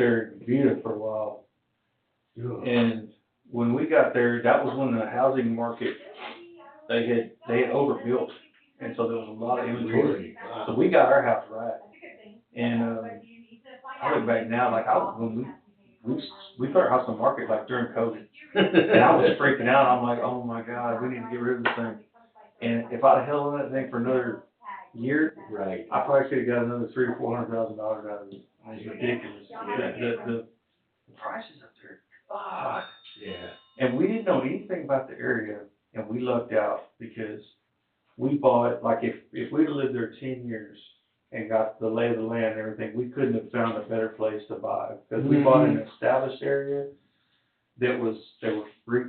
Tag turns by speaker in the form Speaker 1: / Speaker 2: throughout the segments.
Speaker 1: there in Vita for a while.
Speaker 2: Yeah.
Speaker 1: And when we got there, that was when the housing market, they had overbuilt. And so there was a lot of inventory.
Speaker 2: Wow.
Speaker 1: So we got our house right. And I look back now, like when we put our house on the market like during COVID. And I was freaking out. I'm like, oh my God, we need to get rid of this thing. And if I'd held on that thing for another year,
Speaker 2: Right.
Speaker 1: I probably could have got another $300,000 or $400,000 out of it. It's ridiculous. The prices up there, fuck.
Speaker 2: Yeah.
Speaker 1: And we didn't know anything about the area, and we lucked out because we bought, like if we'd have lived there 10 years and got the lay of the land and everything, we couldn't have found a better place to buy. Because we bought an established area they were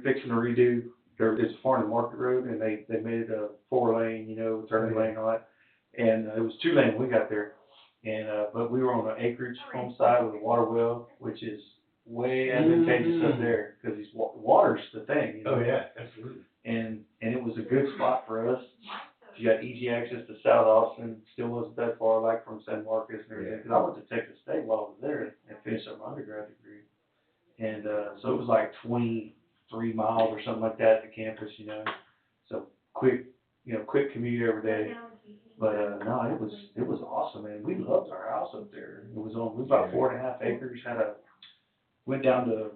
Speaker 1: fixing to redo. It's a farm to market road, and they made it a 4-lane, turning lane on it. And it was 2-lane when we got there. And but we were on an acreage home side with a water well, which is way advantageous up there because water's the thing.
Speaker 2: Oh yeah, absolutely.
Speaker 1: And it was a good spot for us. You got easy access to South Austin. Still wasn't that far, like from San Marcos and everything. Because I went to Texas State while I was there and finished up my undergrad degree. And so it was like 23 miles or something like that to campus, So quick commute every day. But no, it was awesome, man. We loved our house up there. It was about 4.5 acres. Went down to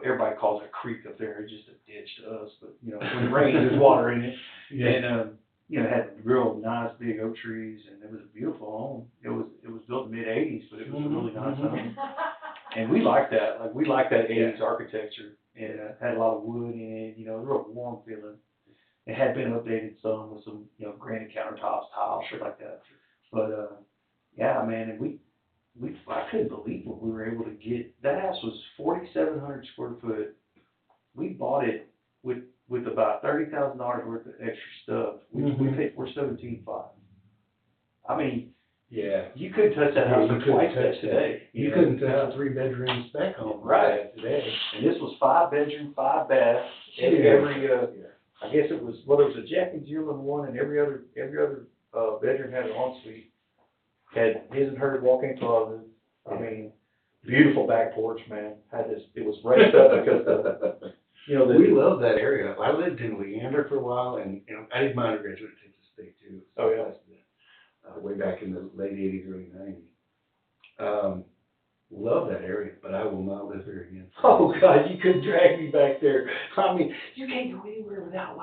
Speaker 1: everybody calls it a creek up there. It's just a ditch to us, but when it rains, there's water in it. Yeah. And it had real nice big oak trees, and it was a beautiful home. It was built in the mid-'80s, but it was a really nice home. And we liked that. Like we liked that 80s architecture, and it had a lot of wood in it. It was a real warm feeling. It had been updated some with some, granite countertops, tiles, shit like that. But, yeah, man, and I couldn't believe what we were able to get. That house was 4,700 square foot. We bought it with about $30,000 worth of extra stuff. We paid for $17,500. I mean,
Speaker 2: yeah,
Speaker 1: you couldn't touch that house for twice that today.
Speaker 2: You couldn't touch a 3-bedroom spec home
Speaker 1: right
Speaker 2: today.
Speaker 1: And this was 5-bedroom, 5-bath. Every I guess it was a Jack and Jill in one, and every other bedroom had an ensuite. Had his and hers walk-in closet. I mean, beautiful back porch, man. It was raised up because
Speaker 2: we love that area. I lived in Leander for a while, and I did my undergraduate at Texas State too.
Speaker 1: Oh yeah.
Speaker 2: Way back in the late '80s, early '90s. Love that area, but I will not live there again.
Speaker 1: Oh God, you couldn't drag me back there. I mean, you can't go anywhere without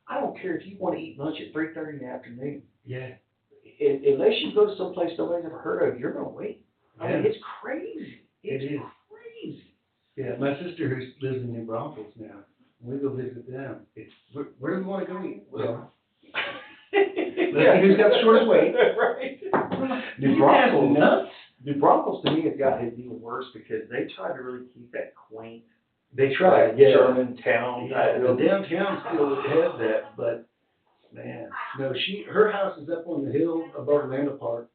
Speaker 1: I don't care if you want to eat lunch at 3:30 in the afternoon.
Speaker 2: Yeah.
Speaker 1: Unless you go to some place nobody's ever heard of, you're gonna wait. I mean, it's crazy.
Speaker 2: It is
Speaker 1: crazy.
Speaker 2: Yeah, my sister who lives in New Braunfels now. When we go visit them, where do we want to go eat? Well, let's see who's got the shortest wait.
Speaker 1: Right. New Braunfels to me has got it even worse because they try to really keep that quaint.
Speaker 2: They try,
Speaker 1: German town.
Speaker 2: Yeah, the downtown still has that, but man, no, her house is up on the hill above Orlando Park.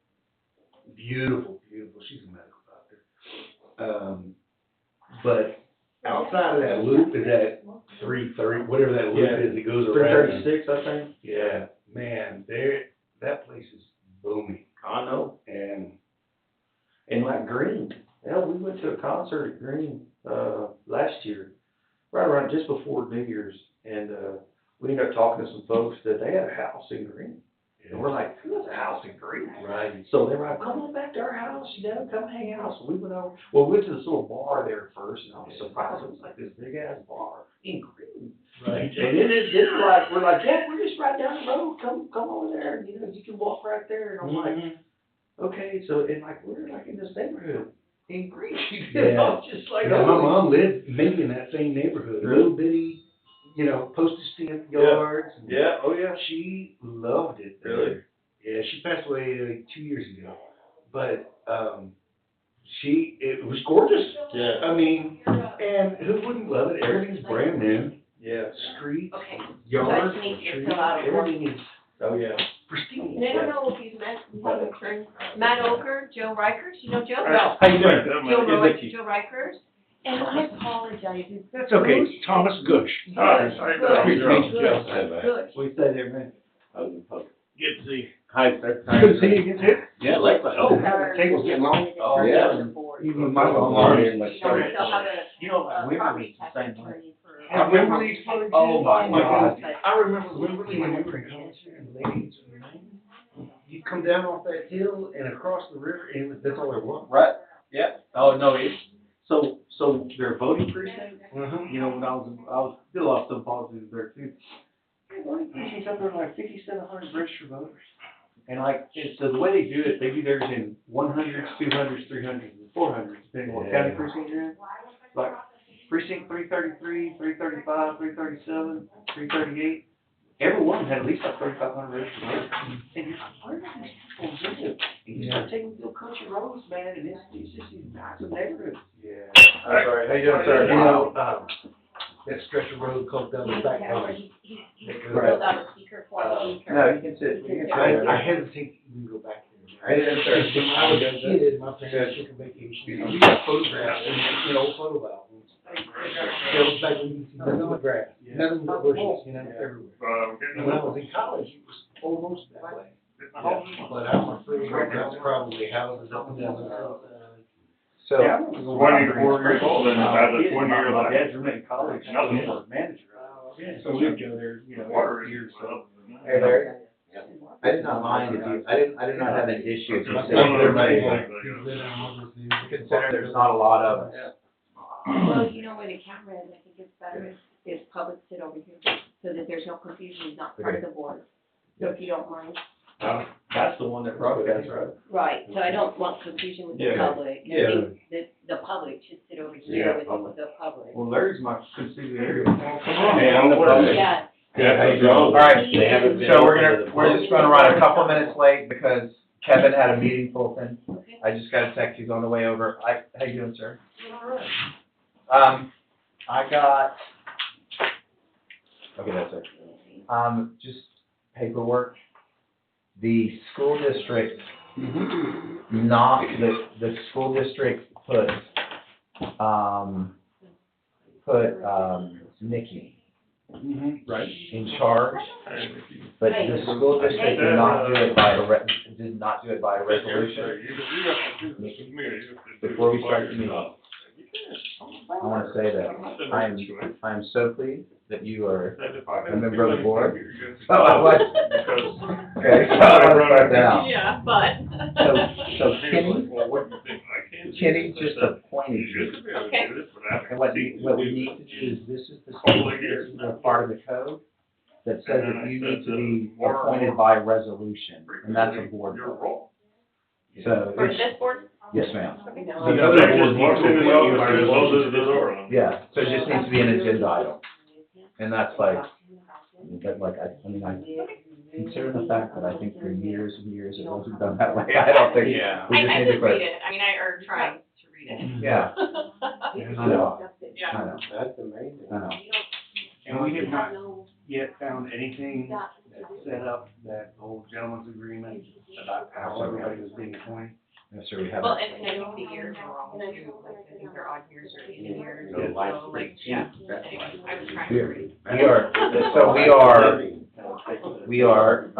Speaker 2: Beautiful, beautiful. She's a medical doctor. But outside of that loop is at 330, whatever that loop is that goes around.
Speaker 1: 336, I think.
Speaker 2: Yeah, man, that place is booming.
Speaker 1: I know. And like Green. Hell, we went to a concert at Green last year, right around just before New Year's, and we ended up talking to some folks that they had a house in Green. And we're like, who has a house in Green?
Speaker 2: Right.
Speaker 1: So they were like, come on back to our house, come hang out. So we went over. Well, we went to this little bar there first, and I was surprised. It was like this big ass bar in Green.
Speaker 2: Right.
Speaker 1: And it's like, we're like, yeah, we're just right down the road. Come over there. And, you can walk right there. And I'm like, okay. So, and we're in this neighborhood in Green.
Speaker 2: Yeah.
Speaker 1: Just like,
Speaker 2: my mom lived maybe in that same neighborhood. Little bitty, postage stamp yards.
Speaker 1: Yeah. Oh yeah.
Speaker 2: She loved it there.
Speaker 1: Really?
Speaker 2: Yeah, she passed away 2 years ago. But it was gorgeous.
Speaker 1: Yeah.
Speaker 2: I mean, and who wouldn't love it? Everything's brand new.
Speaker 1: Yeah.
Speaker 2: Streets,
Speaker 3: Okay.
Speaker 2: yards,
Speaker 3: Nice to meet you.
Speaker 2: trees,
Speaker 3: Fill out a form.
Speaker 2: everything is
Speaker 1: Oh yeah.
Speaker 2: pristine.
Speaker 3: And I don't know if you've met, we have a friend, Matt Oker, Joe Rikers, you know Joe?
Speaker 1: No. How you doing?
Speaker 3: Joe Rikers. And I apologize.
Speaker 2: That's okay. Thomas Gush.
Speaker 3: Good.
Speaker 1: Nice to meet you, Joe.
Speaker 3: Good.
Speaker 1: We stay there, man.
Speaker 4: Good to see you.
Speaker 5: Hi, sir.
Speaker 2: Good to see you again, too.
Speaker 5: Yeah, likewise.
Speaker 2: Oh, the table's getting long.
Speaker 5: Oh, yeah.
Speaker 2: Even with my long
Speaker 5: Oh,
Speaker 2: arms.
Speaker 5: yeah, my
Speaker 3: You know, we
Speaker 5: shirt.
Speaker 3: still have a,
Speaker 1: You know, like, Wimberley's
Speaker 3: property
Speaker 1: the
Speaker 3: tax
Speaker 1: same way.
Speaker 3: attorney for.
Speaker 2: And Wimberley's funny, too.
Speaker 5: Oh, my God.
Speaker 2: I remember Wimberley when we were in college, and the ladies, you'd come down off that hill and across the river, and it was, that's all there was.
Speaker 1: Right, yeah. Oh, no, it's, so their voting precinct,
Speaker 2: Uh-huh.
Speaker 1: you know, when I was, did a lot of stuff positives there too. Their voting precincts up there like 5,700 registered voters. And like, and so the way they do it, they do theirs in 100s, 200s, 300s, and 400s, depending on what county precinct you're in. Like, precinct 333, 335, 337, 338, every one had at least like 3,500 registered voters. And you're like, where do these people live? And you start taking little country roads, man, and it's just these massive neighborhoods.
Speaker 2: Yeah.
Speaker 5: All right, how you doing, sir?
Speaker 2: You know, that stretch of road called down the back alley.
Speaker 3: He filled out a speaker for me.
Speaker 5: No, you can sit. You can sit.
Speaker 2: I hesitate to even go back there.
Speaker 5: How you doing, sir?
Speaker 2: When I was a kid, my parents took a vacation, and we got photographs, and old photo albums. It was back when you could see nothing but grass, nothing but bushes, you know, everywhere. And when I was in college, it was almost that way. But I'm afraid that's probably houses up and down the hillside.
Speaker 5: So,
Speaker 1: Yeah, I remember going
Speaker 4: 24 years old and had a 20-year
Speaker 1: My
Speaker 4: life.
Speaker 1: dad's roommate in college,
Speaker 4: Nothing.
Speaker 1: he was a manager. So we'd go there, you know,
Speaker 4: Water
Speaker 1: every year, so.
Speaker 5: hey, Larry, I did not mind if you, I did not have an issue.
Speaker 4: Just
Speaker 5: considering
Speaker 4: one of
Speaker 5: there's-
Speaker 4: those
Speaker 5: Considering there's not a lot of us.
Speaker 3: Well, you know, with a camera, I think it's better if public sit over here, so that there's no confusion, he's not part of the board. So if you don't mind.
Speaker 1: That's the one that broadcasts, right?
Speaker 3: Right, so I don't want confusion with the
Speaker 1: Yeah.
Speaker 3: public.
Speaker 1: Yeah.
Speaker 3: I think that the public should sit over here with the public.
Speaker 1: Well, Larry's my subsidiary.
Speaker 5: Hey, I'm the public.
Speaker 3: Yeah.
Speaker 5: Yeah, how you doing? All right, so we're just gonna run a couple minutes late because Kevin had a meeting full in.
Speaker 3: Okay.
Speaker 5: I just got a text, he's on the way over. How you doing, sir? I got, okay, that's it. Just paperwork. The school district, the school district put Nikki
Speaker 1: Right.
Speaker 5: in charge, but the school district did not do it by a resolution. Before we start the meeting, I want to say that I am so pleased that you are a member of the board. Oh, I was. Okay, so I want to start that out.
Speaker 3: Yeah, but.
Speaker 5: So Kenny just appointed you.
Speaker 3: Okay.
Speaker 5: And what we need to do is, this is the part of the code that says that you need to be appointed by resolution, and that's a board vote. So,
Speaker 3: For
Speaker 5: it's,
Speaker 3: this board?
Speaker 5: yes, ma'am.
Speaker 3: Okay.
Speaker 2: The other board needs to appoint you by resolution.
Speaker 5: Yeah, so it just needs to be an agenda item. And that's like, I consider the fact that I think for years and years it wasn't done that way. I don't think,
Speaker 1: Yeah.
Speaker 5: we just
Speaker 3: I
Speaker 5: need to
Speaker 3: just
Speaker 5: put.
Speaker 3: read it, I mean, or trying to read it.
Speaker 5: Yeah, I know,
Speaker 3: Yeah.
Speaker 5: I know,
Speaker 2: That's amazing.
Speaker 5: I know.
Speaker 1: And we have not yet found anything that's set up that whole gentleman's agreement about how everybody was being appointed.
Speaker 5: Yes, sir, we
Speaker 3: Well,
Speaker 5: haven't.
Speaker 3: and I think the years are wrong too, like, I think they're odd years or even years,
Speaker 1: Yeah.
Speaker 3: so like, yeah, anyway, I was trying to read.
Speaker 5: We are, so we are,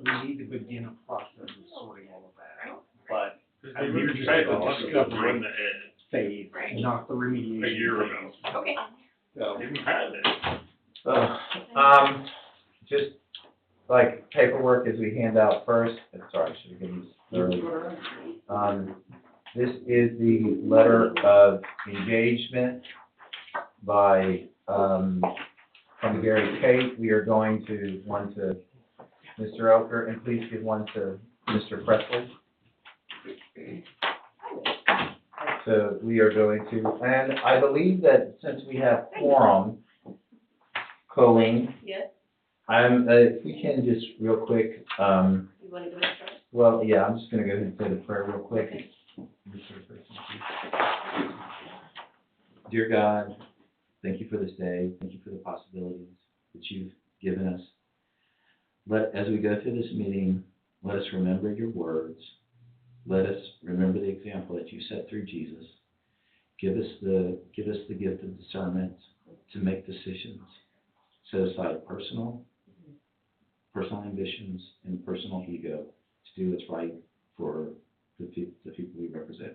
Speaker 1: We need to begin a process of sorting all of that out, but we're just
Speaker 4: Hey,
Speaker 1: at the
Speaker 4: run
Speaker 1: discovery
Speaker 4: the edge
Speaker 1: phase,
Speaker 3: Right.
Speaker 1: not the remediation.
Speaker 4: a year ago.
Speaker 3: Okay.
Speaker 1: So,
Speaker 4: Didn't have it.
Speaker 5: just like paperwork as we hand out first, sorry, I should have given this early. This is the letter of engagement by, from Gary Kate. We are going to one to Mr. Elker, and please give one to Mr. Presley. So we are going to, and I believe that since we have quorum, Colleen,
Speaker 3: Yes,
Speaker 5: if we can just real quick,
Speaker 3: you wanna go next first?
Speaker 5: well, yeah, I'm just gonna go ahead and say the prayer real quick. Dear God, thank you for this day. Thank you for the possibilities that you've given us. As we go through this meeting, let us remember your words. Let us remember the example that you set through Jesus. Give us the gift of discernment to make decisions. Set aside personal personal ambitions and personal ego to do what's right for the people we represent.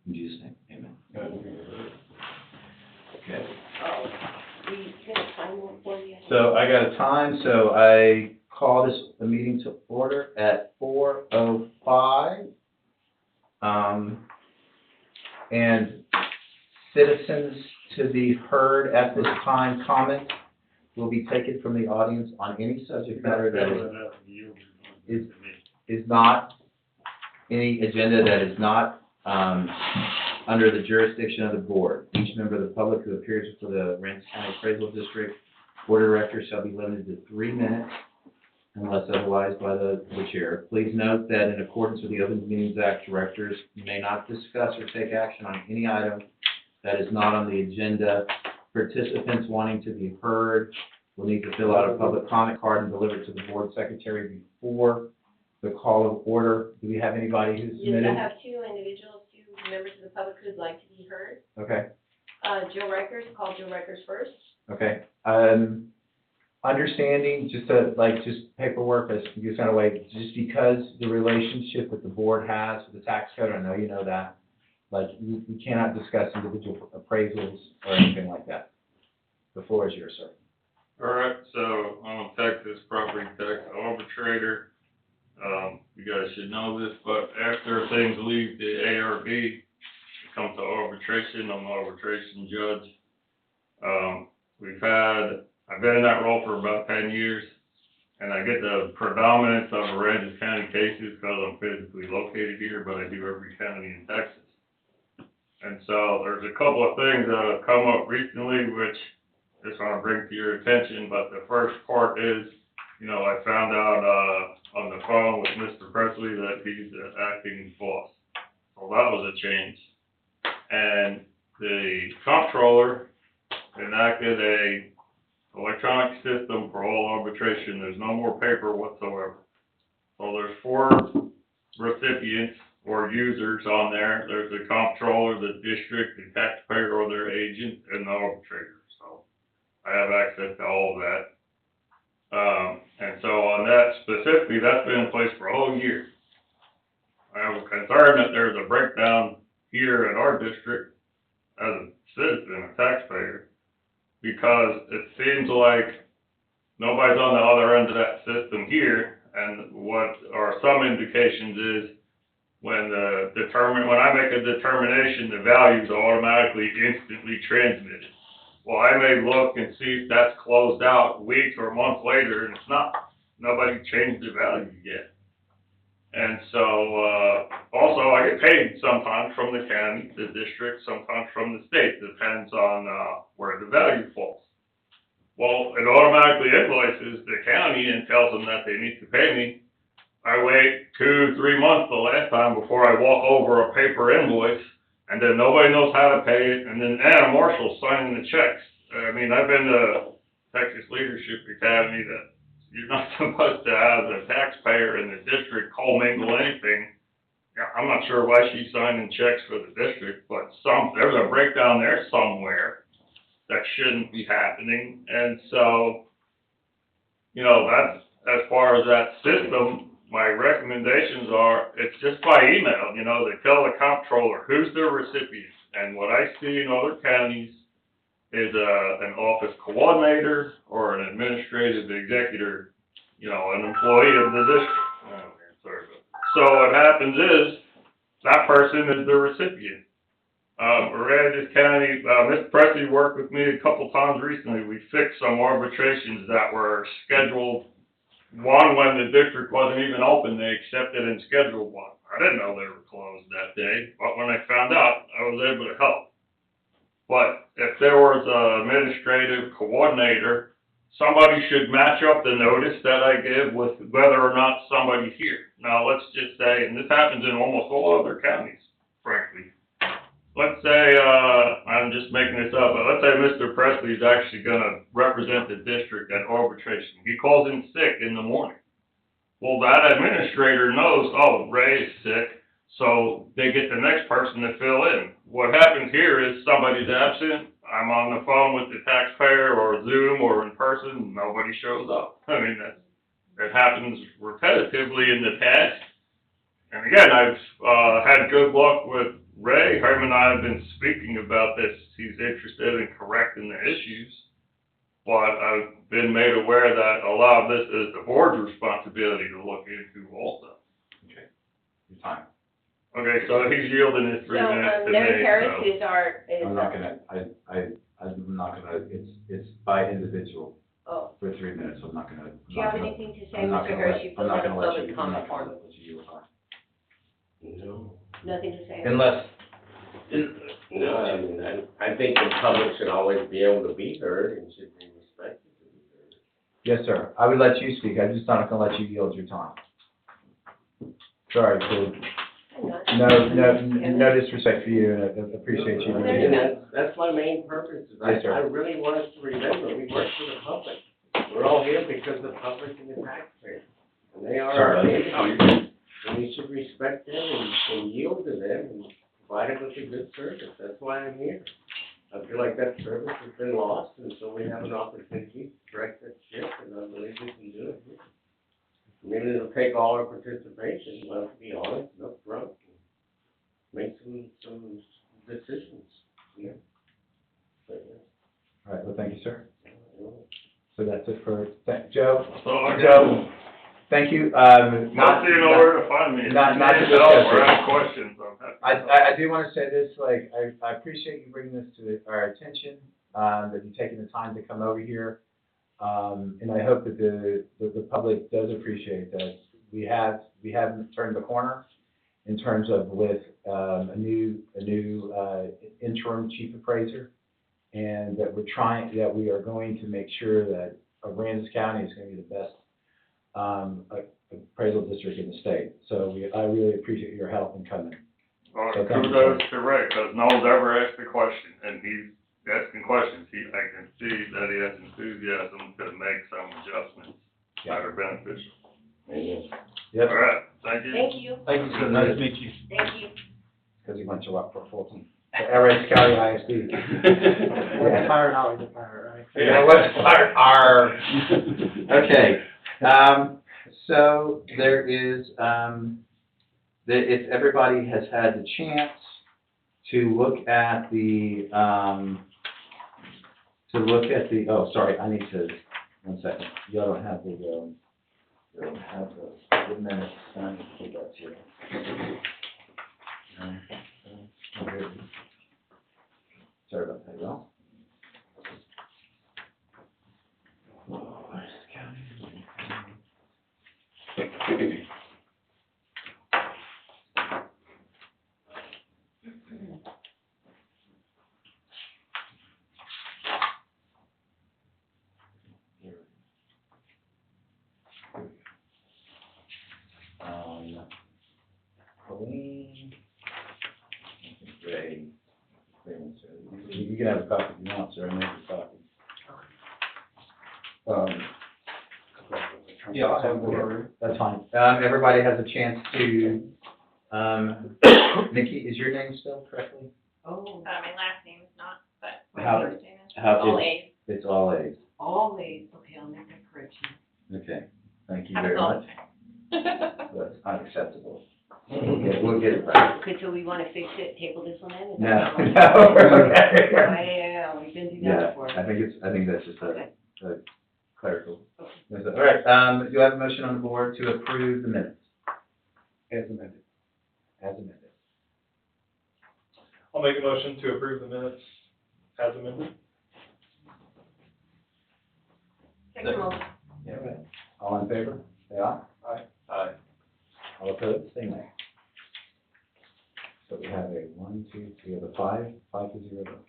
Speaker 5: In Jesus' name, amen. Okay.
Speaker 3: We got a time one for you.
Speaker 5: So I got a time, so I call this a meeting to order at 4:05. And citizens to be heard at this time, comments will be taken from the audience on any subject matter that is not, any agenda that is not, under the jurisdiction of the board. Each member of the public who appears before the Aransas County Appraisal District Board of Directors shall be limited to 3 minutes unless otherwise by the chair. Please note that in accordance with the Open Meetings Act, directors may not discuss or take action on any item that is not on the agenda. Participants wanting to be heard will need to fill out a public comment card and deliver it to the board secretary before the call of order. Do we have anybody who's
Speaker 3: Yes,
Speaker 5: submitted?
Speaker 3: I have two members of the public who'd like to be heard.
Speaker 5: Okay,
Speaker 3: Jill Rickers, call Jill Rickers first.
Speaker 5: okay. Understanding, just paperwork, as you kind of way, just because the relationship that the board has with the tax code, I know you know that, we cannot discuss individual appraisals or anything like that. The floor is yours, sir.
Speaker 4: All right, so I'm a Texas property tax arbitrator. You guys should know this, but after things leave the ARB, it comes to arbitration. I'm an arbitration judge. I've been in that role for about 10 years, and I get the predominance of Aransas County cases because I'm physically located here, but I do every county in Texas. And so there's a couple of things that have come up recently, which I just want to bring to your attention, but the first part is, I found out on the phone with Mr. Presley that he's the acting boss. So that was a change. And the comptroller enacted a electronic system for all arbitration. There's no more paper whatsoever. So there's 4 recipients or users on there. There's the comptroller, the district, the taxpayer or their agent, and the arbitrator. So I have access to all of that. And so on that specifically, that's been in place for a whole year. I was concerned that there's a breakdown here at our district as a citizen, a taxpayer, because it seems like nobody's on the other end of that system here, and what are some indications is when I make a determination, the values are automatically instantly transmitted. Well, I may look and see if that's closed out weeks or months later, and it's not. Nobody changed the value yet. And so, also I get paid sometimes from the county, the district, sometimes from the state, depends on where the value falls. Well, it automatically invoices the county and tells them that they need to pay me. I wait 2-3 months the last time before I walk over a paper invoice, and then nobody knows how to pay it, and then Anna Marshall's signing the checks. I mean, I've been to Texas Leadership Academy that you're not supposed to have the taxpayer and the district commingle anything. I'm not sure why she's signing checks for the district, but there's a breakdown there somewhere that shouldn't be happening. And so, that's, as far as that system, my recommendations are, it's just by email, they tell the comptroller who's the recipient. And what I see in other counties is an office coordinator or an administrative executor, an employee of the district. Oh, man, sorry about that. So what happens is, that person is the recipient. Aransas County, Mr. Presley worked with me a couple times recently. We fixed some arbitrations that were scheduled. One, when the district wasn't even open, they accepted and scheduled one. I didn't know they were closed that day, but when I found out, I was able to help. But if there was an administrative coordinator, somebody should match up the notice that I give with whether or not somebody's here. Now, let's just say, and this happens in almost all other counties, frankly. Let's say, I'm just making this up, but let's say Mr. Presley is actually going to represent the district at arbitration. He calls in sick in the morning. Well, that administrator knows, oh, Ray is sick, so they get the next person to fill in. What happens here is somebody's absent, I'm on the phone with the taxpayer or Zoom or in person, nobody shows up. I mean, that happens repetitively in the past. And again, I've, had good luck with Ray. Him and I have been speaking about this. He's interested in correcting the issues. But I've been made aware that a lot of this is the board's responsibility to look into also.
Speaker 5: Okay, your time.
Speaker 4: Okay, so he's yielding his 3 minutes to me,
Speaker 6: Larry Harris
Speaker 4: so.
Speaker 6: is our,
Speaker 5: I'm not gonna, I'm not gonna, it's by individual
Speaker 6: oh,
Speaker 5: for 3 minutes, so I'm not gonna.
Speaker 6: do you have anything to say,
Speaker 5: I'm not
Speaker 6: Mr.
Speaker 5: gonna
Speaker 6: Harris?
Speaker 5: let-
Speaker 6: You
Speaker 5: I'm
Speaker 6: filled
Speaker 5: not
Speaker 6: out a
Speaker 5: gonna let
Speaker 6: public
Speaker 5: you, I'm
Speaker 6: comment
Speaker 5: not
Speaker 6: form.
Speaker 5: gonna let you yield time.
Speaker 2: No.
Speaker 6: Nothing to say?
Speaker 5: Unless,
Speaker 7: No, I mean, I think the public should always be able to be heard and should be respected to be heard.
Speaker 5: yes, sir, I would let you speak, I'm just not gonna let you yield your time. Sorry, no disrespect for you, and I appreciate you.
Speaker 7: And that's my main purpose, is
Speaker 5: Yes, sir.
Speaker 7: I really want us to remember, we work for the public. We're all here because the public and the taxpayers, and they are our neighbors. And we should respect them and yield to them and provide them with a good service, that's why I'm here. I feel like that service has been lost, and so we have an opportunity to correct that ship, and I believe we can do it here. Maybe it'll take all our participation, let's be honest, up front, make some decisions, you know? But,
Speaker 5: All right, well, thank you, sir.
Speaker 7: yeah.
Speaker 5: So that's it for, Joe,
Speaker 4: So I
Speaker 5: Joe, thank you,
Speaker 4: Not so you know where to find me.
Speaker 5: not to
Speaker 4: If you need
Speaker 5: discuss
Speaker 4: help or
Speaker 5: it.
Speaker 4: have questions, I'm happy.
Speaker 5: I do wanna say this, like, I appreciate you bringing this to our attention, that you've taken the time to come over here. And I hope that the public does appreciate that we haven't turned the corner in terms of with, a new interim chief appraiser. And that we are going to make sure that Aransas County is gonna be the best, appraisal district in the state. So I really appreciate your help in coming.
Speaker 4: Well,
Speaker 5: So thank you,
Speaker 4: kudos to Ray, because no one's ever asked a question, and he's asking questions. I can see that he has enthusiasm to make some adjustments that are beneficial.
Speaker 5: Yep,
Speaker 4: All right, thank you.
Speaker 6: Thank you,
Speaker 5: thank you so much.
Speaker 6: thank you.
Speaker 5: Because he went to work for Fulton, Aransas County ISD.
Speaker 1: Yeah, fire and always a fire, right?
Speaker 5: Yeah, what's our, okay, so there is, if everybody has had the chance to look at the, oh, sorry, I need to, 1 second, y'all don't have the minutes, I need to do that here. Sorry about that, y'all. Colleen, Ray, you can have a copy if you want, sir, I made a copy.
Speaker 1: Yeah, I'll have one.
Speaker 5: That's fine. Everybody has a chance to, Nikki, is your name spelled correctly?
Speaker 6: Oh,
Speaker 3: My last name is not, but
Speaker 5: How-
Speaker 3: my first name is.
Speaker 5: how
Speaker 3: All
Speaker 5: is-
Speaker 3: A's.
Speaker 5: It's all A's.
Speaker 6: always, okay, I'll make that correction.
Speaker 5: Okay, thank you
Speaker 3: Happens
Speaker 5: very
Speaker 3: all
Speaker 5: much.
Speaker 3: the time.
Speaker 5: That's unacceptable. We'll get it right.
Speaker 6: Okay, so we wanna fix it, table this one then? Is
Speaker 5: No,
Speaker 6: that what
Speaker 5: no, we're okay.
Speaker 6: Yeah, we didn't do
Speaker 5: Yeah,
Speaker 6: that before.
Speaker 5: I think that's just
Speaker 6: Okay.
Speaker 5: a clerical. All right, do you have a motion on the board to approve the minutes?
Speaker 1: As amended.
Speaker 5: As amended.
Speaker 8: I'll make a motion to approve the minutes as amended.
Speaker 6: Second motion.
Speaker 5: Yeah, right. All in favor, say aye.
Speaker 8: Aye.
Speaker 5: All opposed, say nay. So we have a 1, 2, 3, we have a 5 to 0 vote.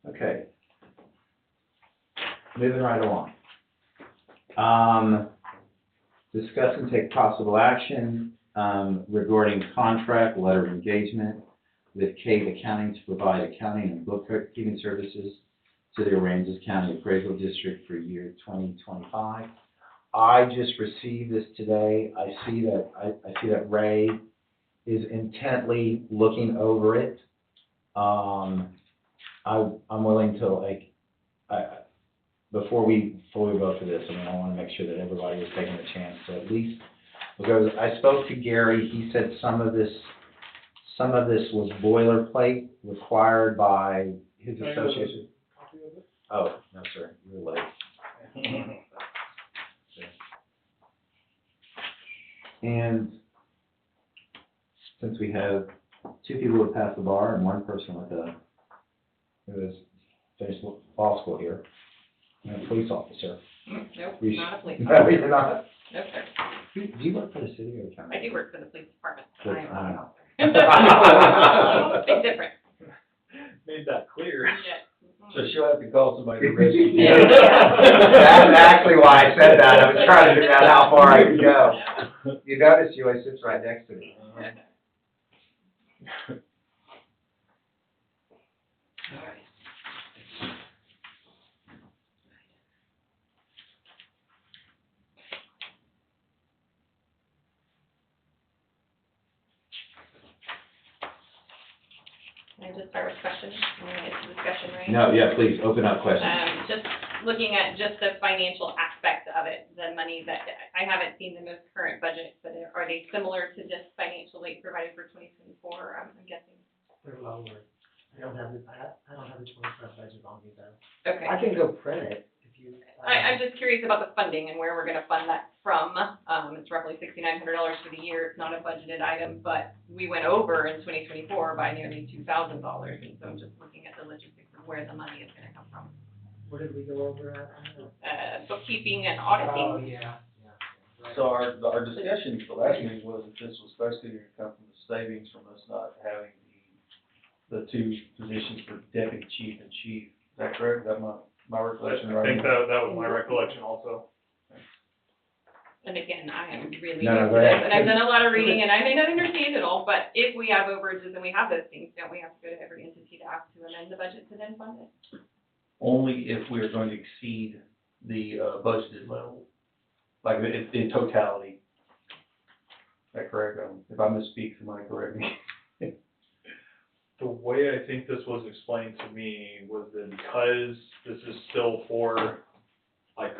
Speaker 5: Okay. Moving right along. Discuss and take possible action, regarding contract letter of engagement with Cave Accounting to provide accounting and bookkeeping services to the Aransas County Appraisal District for year 2025. I just received this today. I see that Ray is intently looking over it. I'm willing to, like, before we fully vote for this, I mean, I wanna make sure that everybody is taking a chance to at least, because I spoke to Gary, he said some of this was boilerplate required by his association. Oh, no, sir, you're late. And since we have 2 people who passed the bar and 1 person who has finished law school here, and a police officer.
Speaker 9: Nope,
Speaker 5: We
Speaker 9: not a police
Speaker 5: No,
Speaker 9: officer.
Speaker 5: you're not.
Speaker 9: No, sir.
Speaker 5: Do you work for the city or the county?
Speaker 9: I do work for the police department, but
Speaker 5: Good,
Speaker 9: I am
Speaker 5: I
Speaker 9: not
Speaker 5: know.
Speaker 9: an officer. Big difference.
Speaker 8: Made that clear.
Speaker 9: Yeah.
Speaker 1: So she'll have to call somebody to rescue you.
Speaker 5: That's actually why I said that. I was trying to figure out how far I could go. You notice you always sits right next to me.
Speaker 9: Can I just start with questions? I'm gonna get to discussion, right?
Speaker 5: No, yeah, please, open up questions.
Speaker 9: Just looking at just the financial aspect of it, the money that, I haven't seen the most current budget, but are they similar to this financial aid provided for 2024, I'm guessing?
Speaker 10: They're lower. I don't have the 25 budget on me though.
Speaker 9: Okay.
Speaker 10: I can go print it if you.
Speaker 9: I'm just curious about the funding and where we're gonna fund that from. It's roughly $6,900 for the year, it's not a budgeted item, but we went over in 2024 by nearly $2,000, and so I'm just looking at the logistics of where the money is gonna come from.
Speaker 10: Where did we go over at?
Speaker 9: Bookkeeping and
Speaker 10: Oh,
Speaker 9: auditing.
Speaker 10: yeah. Right.
Speaker 1: So our discussion at the last meeting was that this was basically gonna come from the savings from us not having the 2 positions for deputy chief and chief. Is that correct? Is that my recollection
Speaker 8: I
Speaker 1: right?
Speaker 8: think that was my recollection also.
Speaker 9: And again, I am really new
Speaker 5: No,
Speaker 9: to
Speaker 5: go
Speaker 9: this,
Speaker 5: ahead.
Speaker 9: and I've done a lot of reading, and I may not understand it all, but if we have overages and we have those things, don't we have to go to every entity to ask to amend the budget to then fund it?
Speaker 1: Only if we're going to exceed the budgeted level, like in totality. Is that correct? If I misspeak, somebody correct me.
Speaker 8: The way I think this was explained to me was that because this is still for, like,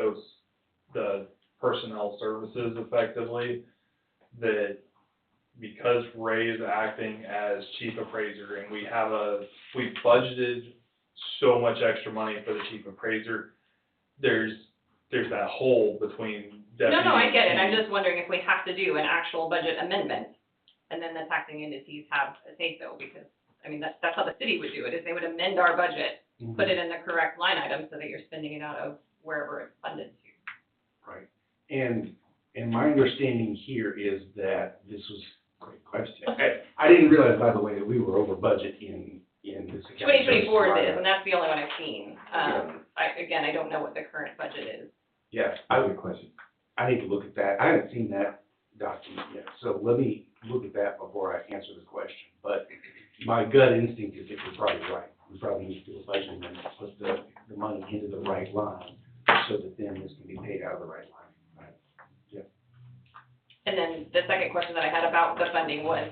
Speaker 8: the personnel services effectively, that because Ray is acting as chief appraiser and we budgeted so much extra money for the chief appraiser, there's that hole between deputy.
Speaker 9: No, I get it, I'm just wondering if we have to do an actual budget amendment, and then the taxing entities have a say-so, because, I mean, that's how the city would do it, is they would amend our budget, put it in the correct line item, so that you're spending it out of wherever it's funded to.
Speaker 2: Right. And my understanding here is that this was, great question. I didn't realize, by the way, that we were over budget in this account.
Speaker 9: 2024 it is, and that's the only one I've seen. I don't know what the current budget is.
Speaker 2: Yeah, I have a question. I need to look at that. I haven't seen that document yet, so let me look at that before I answer the question. But my gut instinct is that you're probably right. We probably need to do a budget amendment, put the money into the right line, so that then this can be paid out of the right line. Right? Yeah.
Speaker 9: And then the second question that I had about the funding was,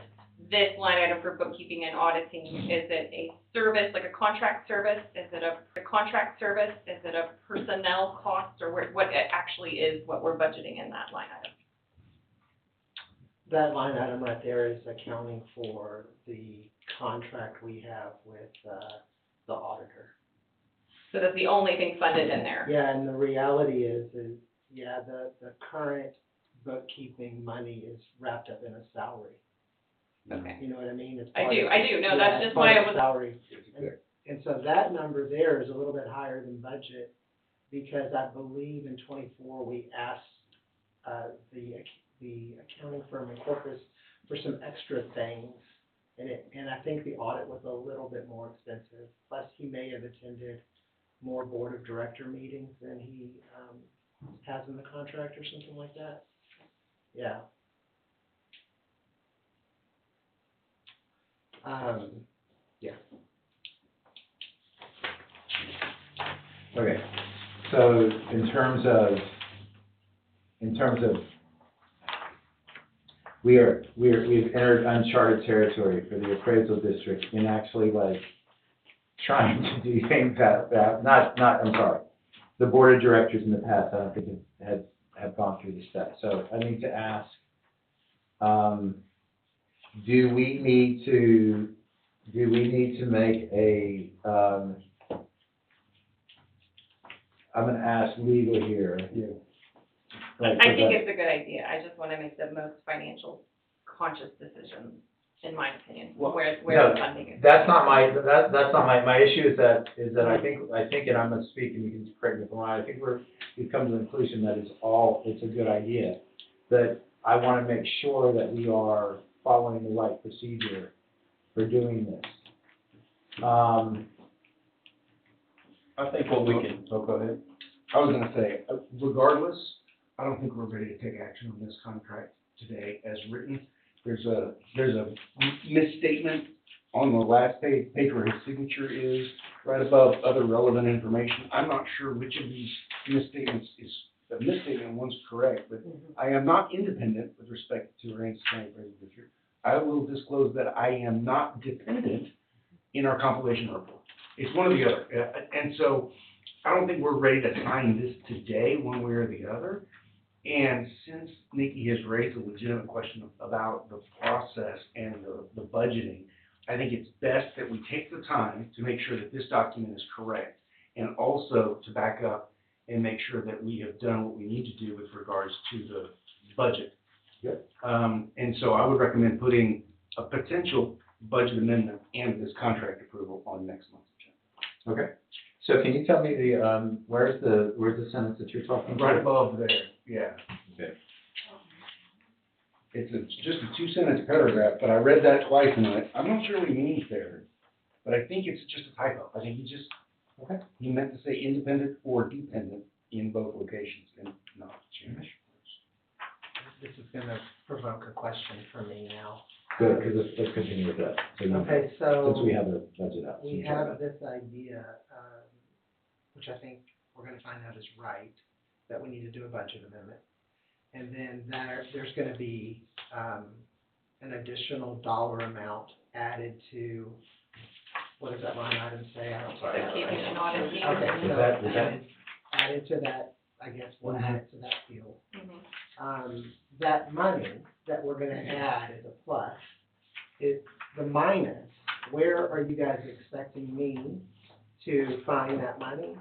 Speaker 9: this line item for bookkeeping and auditing, is it a service, like a contract service? Is it a contract service? Is it a personnel cost, or what it actually is what we're budgeting in that line item?
Speaker 10: That line item right there is accounting for the contract we have with, the auditor.
Speaker 9: So that's the only thing funded in there.
Speaker 10: Yeah, and the reality is the current bookkeeping money is wrapped up in a salary.
Speaker 9: Okay.
Speaker 10: You know what I mean? It's
Speaker 9: I
Speaker 10: part
Speaker 9: do,
Speaker 10: of-
Speaker 9: no,
Speaker 10: yeah,
Speaker 9: that's
Speaker 10: it's
Speaker 9: just
Speaker 10: part
Speaker 9: why
Speaker 10: of
Speaker 9: I
Speaker 10: the
Speaker 9: was,
Speaker 10: salary. And so that number there is a little bit higher than budget, because I believe in 24, we asked, the accounting firm in Corpus for some extra things. And I think the audit was a little bit more expensive. Plus, he may have attended more board of director meetings than he, has in the contract or something like that. Yeah. Yeah.
Speaker 5: Okay, so in terms of, we've entered uncharted territory for the appraisal district in actually like trying to do things I'm sorry. The board of directors in the past, I don't think have gone through the steps. So I need to ask, do we need to make a, I'm gonna ask legal here. Like,
Speaker 9: I think it's a good idea, I just wanna make the most financial conscious decisions, in my opinion,
Speaker 5: Well,
Speaker 9: where
Speaker 5: no,
Speaker 9: the funding is.
Speaker 5: That's not my issue is that I think, and I'm gonna speak, and you can correct me if I'm wrong, I think we've come to the conclusion that it's a good idea. But I wanna make sure that we are following the right procedure for doing this.
Speaker 2: I think what we can,
Speaker 5: go ahead.
Speaker 2: I was gonna say, regardless, I don't think we're ready to take action on this contract today as written. There's a misstatement on the last page where his signature is, right above other relevant information. I'm not sure which of these misstatements is, the misstatement one's correct, but I am not independent with respect to Aransas County Appraisal District. I will disclose that I am not dependent in our compilation report. It's one or the other. And so I don't think we're ready to sign this today, one way or the other. And since Nikki has raised a legitimate question about the process and the budgeting, I think it's best that we take the time to make sure that this document is correct, and also to back up and make sure that we have done what we need to do with regards to the budget.
Speaker 5: Yep.
Speaker 2: And so I would recommend putting a potential budget amendment and this contract approval on next month's agenda.
Speaker 5: Okay. So can you tell me where's the sentence that you're talking about?
Speaker 2: Right above there, yeah.
Speaker 5: Okay.
Speaker 2: It's just a 2-sentence paragraph, but I read that twice and I'm not sure what he means there. But I think it's just a typo. I think he meant to say independent or dependent in both locations and not change.
Speaker 10: This is gonna provoke a question for me now.
Speaker 5: Good, because let's continue with that. So you-
Speaker 10: Okay, so.
Speaker 5: Since we have the budget out.
Speaker 10: We have this idea, which I think we're gonna find out is right, that we need to do a budget amendment. And then there's gonna be, an additional dollar amount added to, what does that line item say? I don't.
Speaker 9: The keeping and auditing.
Speaker 10: Okay,
Speaker 5: Is
Speaker 10: so
Speaker 5: that-
Speaker 10: added to that, I guess, we'll add it to that field.
Speaker 9: Mhm.
Speaker 10: That money that we're gonna add as a plus, is the minus, where are you guys expecting me to find that money?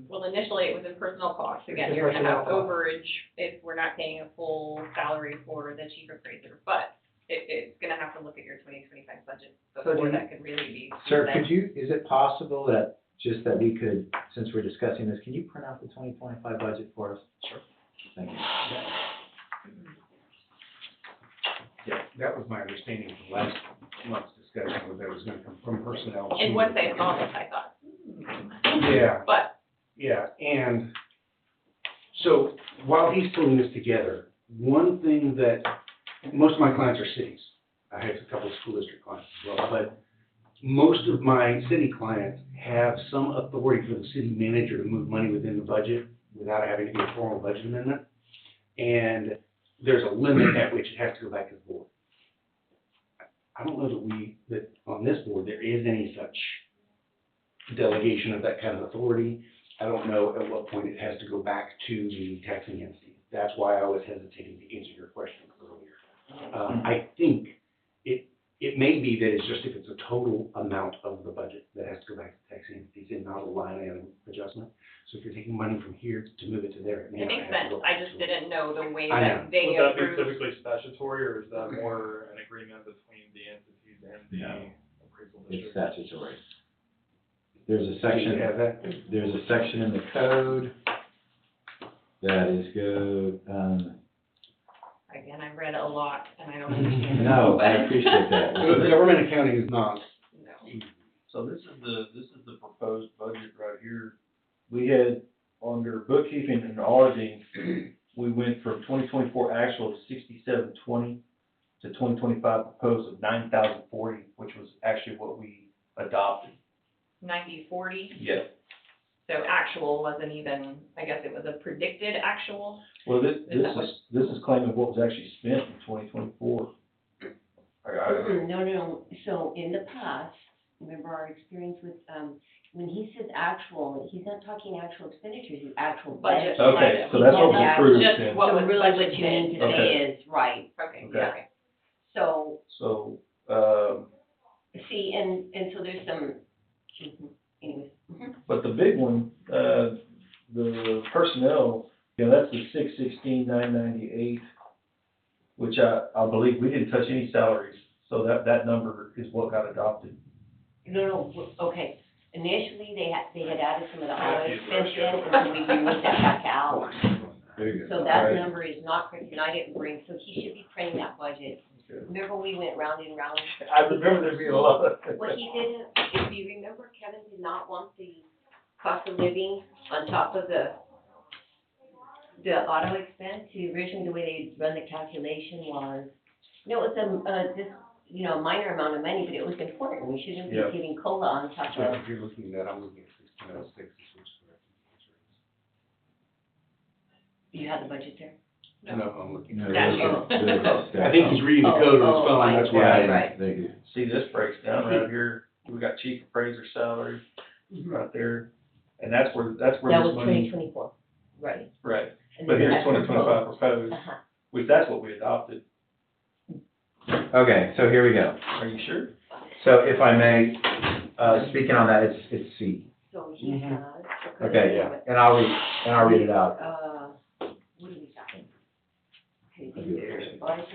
Speaker 9: Well, initially it was in personnel costs, again,
Speaker 10: It's
Speaker 9: you're gonna have
Speaker 10: personnel costs.
Speaker 9: overage if we're not paying a full salary for the chief appraiser, but it's gonna have to look at your 2025 budget
Speaker 10: So do
Speaker 9: before
Speaker 10: you-
Speaker 9: that could really be.
Speaker 5: Sir,
Speaker 9: spent.
Speaker 5: is it possible that we could, since we're discussing this, can you print out the 2025 budget for us?
Speaker 10: Sure.
Speaker 5: Thank you.
Speaker 2: Yeah, that was my understanding from last month's discussion, was that it was gonna come from personnel.
Speaker 9: And once I saw this, I thought,
Speaker 2: Yeah.
Speaker 9: but,
Speaker 2: Yeah, and so while he's pulling this together, one thing that, most of my clients are cities. I have a couple of school district clients as well, but most of my city clients have some authority for the city manager to move money within the budget without having to be a formal budget amendment. And there's a limit at which it has to go back to the board. I don't know that on this board, there is any such delegation of that kind of authority. I don't know at what point it has to go back to the taxing entity. That's why I was hesitating to answer your question earlier. I think it may be that it's just if it's a total amount of the budget that has to go back to taxing entities and not a line item adjustment. So if you're taking money from here to move it to there, it may
Speaker 9: it
Speaker 2: not
Speaker 9: makes
Speaker 2: have to
Speaker 9: sense,
Speaker 2: go
Speaker 9: I
Speaker 2: back
Speaker 9: just
Speaker 2: to it.
Speaker 9: didn't know the way
Speaker 2: I
Speaker 9: that they
Speaker 8: Would that be
Speaker 9: approved.
Speaker 8: typically statutory, or is that more an agreement between the entities and the
Speaker 5: No.
Speaker 8: appraisal
Speaker 5: It's
Speaker 8: district?
Speaker 5: statutory. There's a
Speaker 2: Do you
Speaker 5: section,
Speaker 2: have that?
Speaker 5: there's a section in the code that is
Speaker 9: Again, I read a lot, and I don't understand it.
Speaker 5: no, I appreciate that.
Speaker 2: The government accounting is not
Speaker 9: No.
Speaker 2: easy.
Speaker 11: So this is the proposed budget right here. We had, under bookkeeping and auditing, we went from 2024 actual of 6720 to 2025 proposed of 9,040, which was actually what we adopted.
Speaker 9: 90/40,
Speaker 11: Yeah.
Speaker 9: so actual wasn't even, I guess it was a predicted actual.
Speaker 11: Well, this
Speaker 9: that
Speaker 11: is claiming what was actually spent in 2024.
Speaker 6: No, so in the past, remember our experience with, when he says actual, he's not talking actual expenditures, he's actual budget.
Speaker 9: Budget.
Speaker 11: Okay, so that's what was
Speaker 6: Yeah,
Speaker 11: approved
Speaker 9: just
Speaker 11: then.
Speaker 9: what
Speaker 6: So
Speaker 9: was
Speaker 6: really what you
Speaker 9: budgeted.
Speaker 6: mean to say
Speaker 11: Okay.
Speaker 6: is, right,
Speaker 9: Okay,
Speaker 11: Okay.
Speaker 9: yeah.
Speaker 6: so,
Speaker 11: So,
Speaker 6: see, and so there's some, anyways.
Speaker 11: but the big one, the personnel, you know, that's the 616,998, which I believe we didn't touch any salaries, so that number is what got adopted.
Speaker 6: No, okay, initially, they had added some of the auto extension, and so we removed that back out.
Speaker 2: There you go.
Speaker 6: So that
Speaker 11: Right.
Speaker 6: number is not correct, and I didn't bring, so he should be printing that budget.
Speaker 11: Okay.
Speaker 6: Remember we went round and round?
Speaker 11: I remember there being a lot of.
Speaker 6: What he did, if you remember, Kevin did not want the cost of living on top of the auto expense. Originally, the way they run the calculation was, you know, it was just, you know, a minor amount of money, but it was important. We shouldn't be
Speaker 11: Yeah.
Speaker 6: giving COLA on top
Speaker 2: So
Speaker 6: of,
Speaker 2: if you're looking at that, I'm looking at 1606, which is correct.
Speaker 6: you have the budget there?
Speaker 2: No, I'm looking.
Speaker 5: No,
Speaker 2: at
Speaker 6: Statute.
Speaker 2: I think he's reading the code on his phone,
Speaker 6: right,
Speaker 2: that's why.
Speaker 6: right, right.
Speaker 5: They do.
Speaker 11: See, this breaks down right here, we got chief appraiser salary right there, and that's where
Speaker 6: That
Speaker 11: this
Speaker 6: was
Speaker 11: money.
Speaker 6: 2024, right.
Speaker 11: Right,
Speaker 6: And
Speaker 11: but
Speaker 6: then
Speaker 11: here's
Speaker 6: that's
Speaker 11: 2025 proposed,
Speaker 6: Uh-huh.
Speaker 11: which that's what we adopted.
Speaker 5: Okay, so here we go.
Speaker 11: Are you sure?
Speaker 5: So if I may, speaking on that, it's C.
Speaker 6: So he has.
Speaker 5: Okay,
Speaker 2: Yeah.
Speaker 5: and I'll read it out.
Speaker 6: What do we got? Okay, there's budget.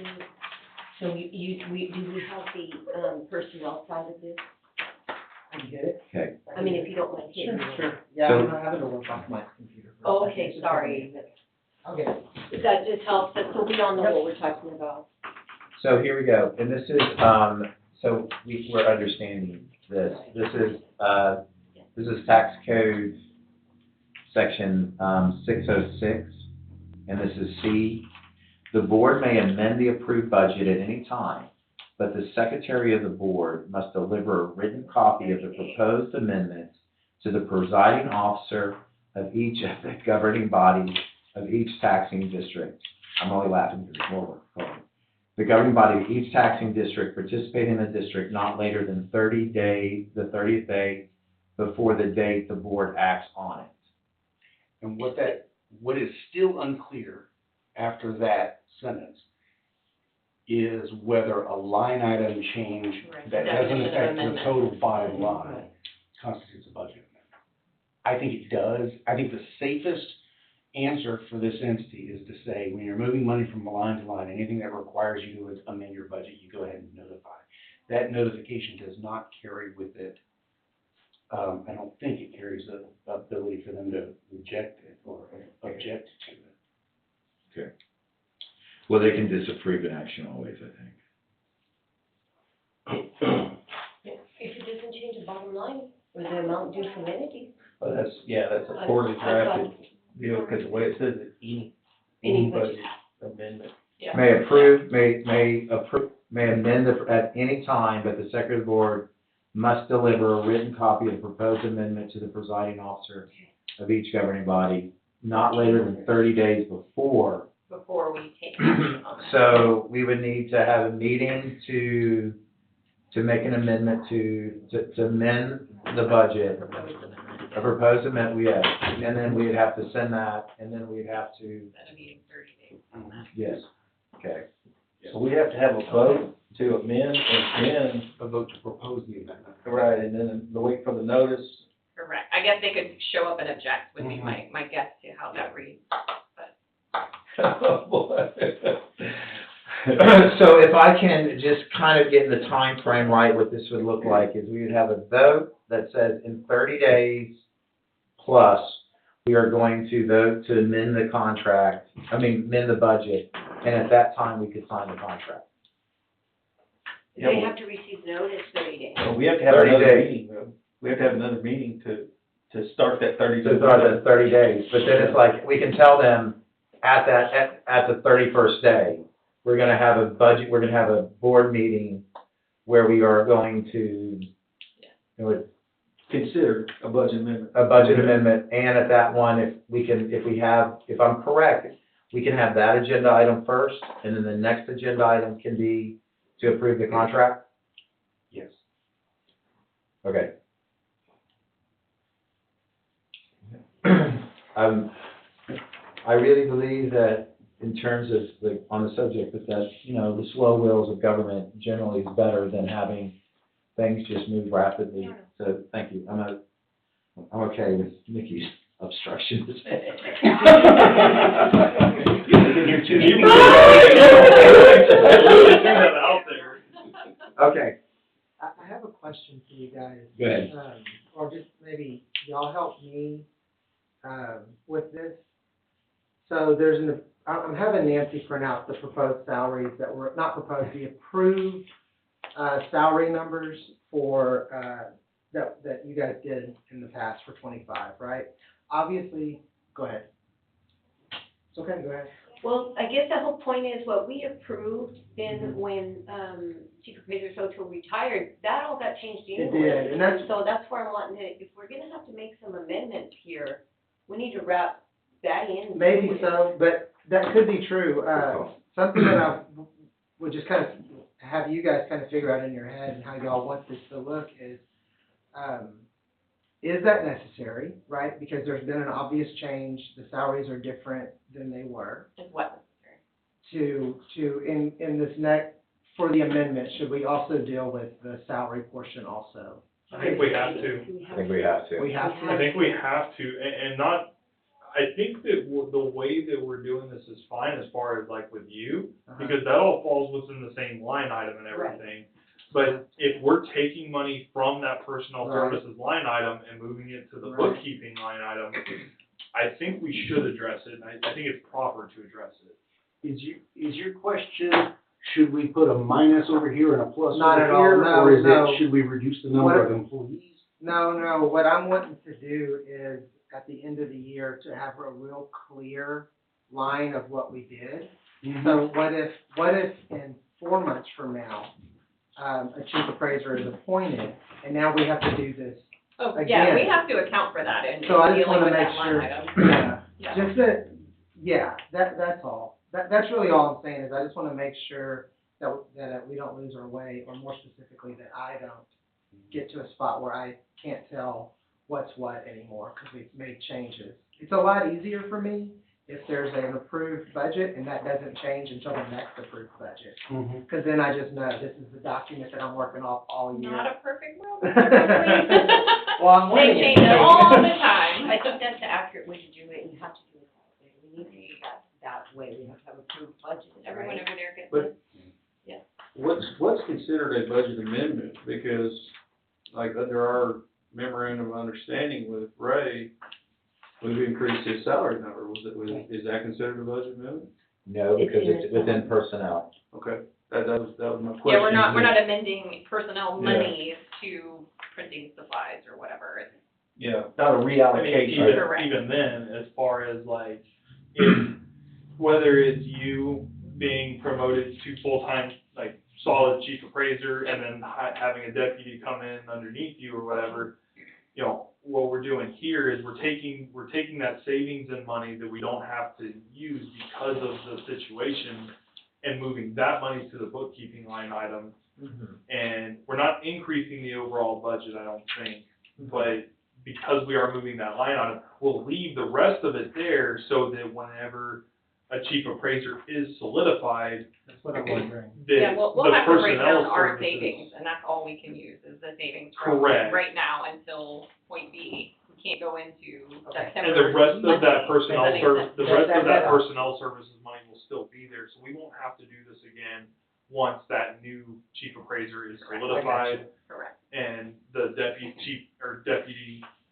Speaker 6: So do we have the, personnel side of this?
Speaker 10: I get it.
Speaker 5: Okay,
Speaker 6: I mean, if you don't mind taking it.
Speaker 10: Sure. Yeah,
Speaker 5: So-
Speaker 10: I'm not having to work off my computer. for a
Speaker 6: Oh,
Speaker 10: second.
Speaker 6: okay,
Speaker 10: Just
Speaker 6: sorry.
Speaker 10: Okay.
Speaker 6: That just helps us, so we all know what we're talking about.
Speaker 5: so here we go, and this is, so we're understanding this. This is tax code section, 606, and this is C. The board may amend the approved budget at any time, but the secretary of the board must deliver a written copy of the proposed amendment to the presiding officer of each of the governing bodies of each taxing district. I'm only laughing because there's more work. Hold on. The governing body of each taxing district participating in the district not later than the 30th day before the date the board acts on it.
Speaker 2: And what is still unclear after that sentence is whether a line item change
Speaker 6: Right.
Speaker 2: that doesn't
Speaker 6: Definition of
Speaker 2: affect the
Speaker 6: amendment.
Speaker 2: total bottom line constitutes a budget amendment. I think it does. I think the safest answer for this entity is to say, when you're moving money from line to line, anything that requires you to amend your budget, you go ahead and notify. That notification does not carry with it, I don't think it carries the ability for them to reject it or object to it.
Speaker 5: Okay. Well, they can disapprove an action always, I think.
Speaker 6: If it doesn't change the bottom line, or the amount due from entities,
Speaker 11: But that's a poorly drafted deal, because the way it says it, any budget amendment.
Speaker 9: Yeah.
Speaker 5: May amend at any time, but the secretary of the board must deliver a written copy of the proposed amendment to the presiding officer of each governing body, not later than 30 days before.
Speaker 9: Before we take action on that.
Speaker 5: So we would need to have a meeting to make an amendment to amend the budget, a proposed amendment, yes, and then we'd have to send that, and then we'd have to,
Speaker 9: Set a meeting 30 days on that.
Speaker 5: yes, okay.
Speaker 11: So we have to have a vote to amend, and then,
Speaker 2: A vote to propose the amendment.
Speaker 11: right, and then the wait for the notice.
Speaker 9: Correct. I guess they could show up and object would be my guess to how that reads.
Speaker 11: Oh, boy.
Speaker 5: So if I can just kind of get the time frame right, what this would look like is we would have a vote that says in 30 days plus, we are going to vote to amend the amend the budget, and at that time, we could sign the contract.
Speaker 11: Yeah,
Speaker 6: they
Speaker 11: well-
Speaker 6: have to receive notice 30 days.
Speaker 11: Well, we have to have
Speaker 5: 30
Speaker 11: another
Speaker 5: days.
Speaker 11: meeting, though. We have to have another meeting to start that 30
Speaker 5: So
Speaker 11: days.
Speaker 5: it's about 30 days, but then it's like, we can tell them at the 31st day, we're gonna have a board meeting where we are going to,
Speaker 11: Consider a budget amendment.
Speaker 5: a budget amendment, and at that one, if I'm correct, we can have that agenda item first, and then the next agenda item can be to approve the contract?
Speaker 2: Yes.
Speaker 5: Okay. I really believe that in terms of, like, on the subject, that, you know, the slow wheels of government generally is better than having things just move rapidly. So, thank you. I'm okay with Nikki's obstructions. Okay,
Speaker 10: I have a question for you guys.
Speaker 5: go ahead.
Speaker 10: Or just maybe y'all help me, with this. So there's I'm having Nancy print out the proposed salaries that were, not proposed, the approved, salary numbers for, that you guys did in the past for 25, right? Obviously, go ahead. It's okay, go ahead.
Speaker 6: Well, I guess the whole point is what we approved in when, Chief Appraiser Soto retired, that all got changed
Speaker 10: It
Speaker 6: anyway.
Speaker 10: did, and that's,
Speaker 6: So that's where I'm wanting to, if we're gonna have to make some amendments here, we need to wrap that in.
Speaker 10: maybe so, but that could be true. Something that I would just kind of have you guys kind of figure out in your head and how y'all want this to look is that necessary, right? Because there's been an obvious change, the salaries are different than they were.
Speaker 6: Is what?
Speaker 10: In this next, for the amendment, should we also deal with the salary portion also?
Speaker 8: I think we have to.
Speaker 5: I think we have to.
Speaker 10: We have to.
Speaker 8: I think we have to, and not, I think that the way that we're doing this is fine as far as like with you, because that all falls within the same line item and everything. But if we're taking money from that personnel services line item and moving it to the bookkeeping line item, I think we should address it, and I think it's proper to address it.
Speaker 2: Is your question, should we put a minus over here and a plus
Speaker 10: Not
Speaker 2: over
Speaker 10: at all,
Speaker 2: here?
Speaker 10: no,
Speaker 2: Or is
Speaker 10: no.
Speaker 2: it, should we reduce the number of employees?
Speaker 10: No, what I'm wanting to do is, at the end of the year, to have a real clear line of what we did. So what if in 4 months from now, a chief appraiser is appointed, and now we have to do this?
Speaker 9: Oh,
Speaker 10: Again.
Speaker 9: yeah, we have to account for that in
Speaker 10: So I just
Speaker 9: dealing
Speaker 10: wanna
Speaker 9: with
Speaker 10: make
Speaker 9: that line
Speaker 10: sure,
Speaker 9: item.
Speaker 10: yeah, just that, yeah, that's all. That's really all I'm saying, is I just wanna make sure that we don't lose our way, or more specifically, that I don't get to a spot where I can't tell what's what anymore, because we've made changes. It's a lot easier for me if there's an approved budget and that doesn't change until the next approved budget. Because then I just know this is the document that I'm working off all year.
Speaker 9: Not a perfect world.
Speaker 10: Well, I'm
Speaker 9: They
Speaker 10: winning.
Speaker 9: change it all the time.
Speaker 6: I think that's the accurate way to do it, and you have to do it that way. We need to do that way, we have to have approved budget,
Speaker 9: Everyone
Speaker 6: right?
Speaker 9: over there gets
Speaker 11: But-
Speaker 9: it.
Speaker 11: What's considered a budget amendment? Because, like, under our memorandum of understanding with Ray, we've increased his salary number. Is that considered a budget amendment?
Speaker 5: No, because it's within personnel.
Speaker 11: Okay, that was my question.
Speaker 9: Yeah, we're not amending personnel monies to printing supplies or whatever. It's
Speaker 11: Yeah.
Speaker 5: Not a
Speaker 8: I
Speaker 5: reallocation.
Speaker 8: mean,
Speaker 9: Correct.
Speaker 8: even then, as far as like, if, whether it's you being promoted to full-time, like, solid chief appraiser, and then having a deputy come in underneath you or whatever, you know, what we're doing here is we're taking that savings and money that we don't have to use because of the situation, and moving that money to the bookkeeping line item. And we're not increasing the overall budget, I don't think, but because we are moving that line item, we'll leave the rest of it there so that whenever a chief appraiser is solidified,
Speaker 10: That's what I'm wondering.
Speaker 9: Yeah,
Speaker 8: that
Speaker 9: we'll
Speaker 8: the
Speaker 9: have to break down
Speaker 8: personnel
Speaker 9: our
Speaker 8: services.
Speaker 9: savings, and that's all we can use, is the savings from
Speaker 8: Correct.
Speaker 9: right now until point B. We can't go into
Speaker 10: Okay.
Speaker 9: September.
Speaker 8: And the rest of that
Speaker 9: money.
Speaker 8: personnel
Speaker 9: Does that make
Speaker 8: service,
Speaker 9: sense?
Speaker 8: the rest of that
Speaker 10: That-
Speaker 8: personnel services money will still be there, so we won't have to do this again once that new chief appraiser is
Speaker 9: Correct.
Speaker 8: solidified
Speaker 9: Correct.
Speaker 8: and the deputy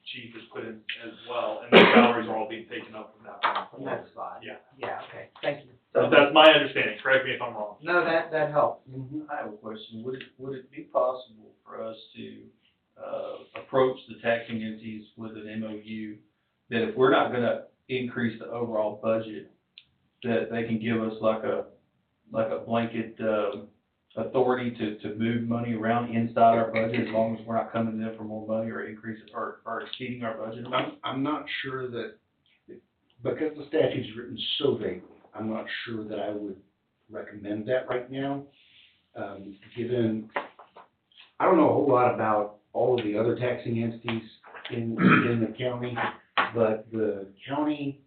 Speaker 8: chief is put in as well, and the salaries are all being taken up from that point.
Speaker 10: From that spot.
Speaker 8: Yeah.
Speaker 10: Yeah, okay, thank you.
Speaker 8: That's my understanding, correct me if I'm wrong.
Speaker 10: No, that helps.
Speaker 11: I have a question. Would it be possible for us to, approach the taxing entities with an MOU that if we're not gonna increase the overall budget, that they can give us like a blanket, authority to move money around inside our budget as long as we're not coming in for more money or increasing or exceeding our budget?
Speaker 2: I'm not sure that, because the statute's written so vaguely, I'm not sure that I would recommend that right now. Given, I don't know a whole lot about all of the other taxing entities in the county, but the county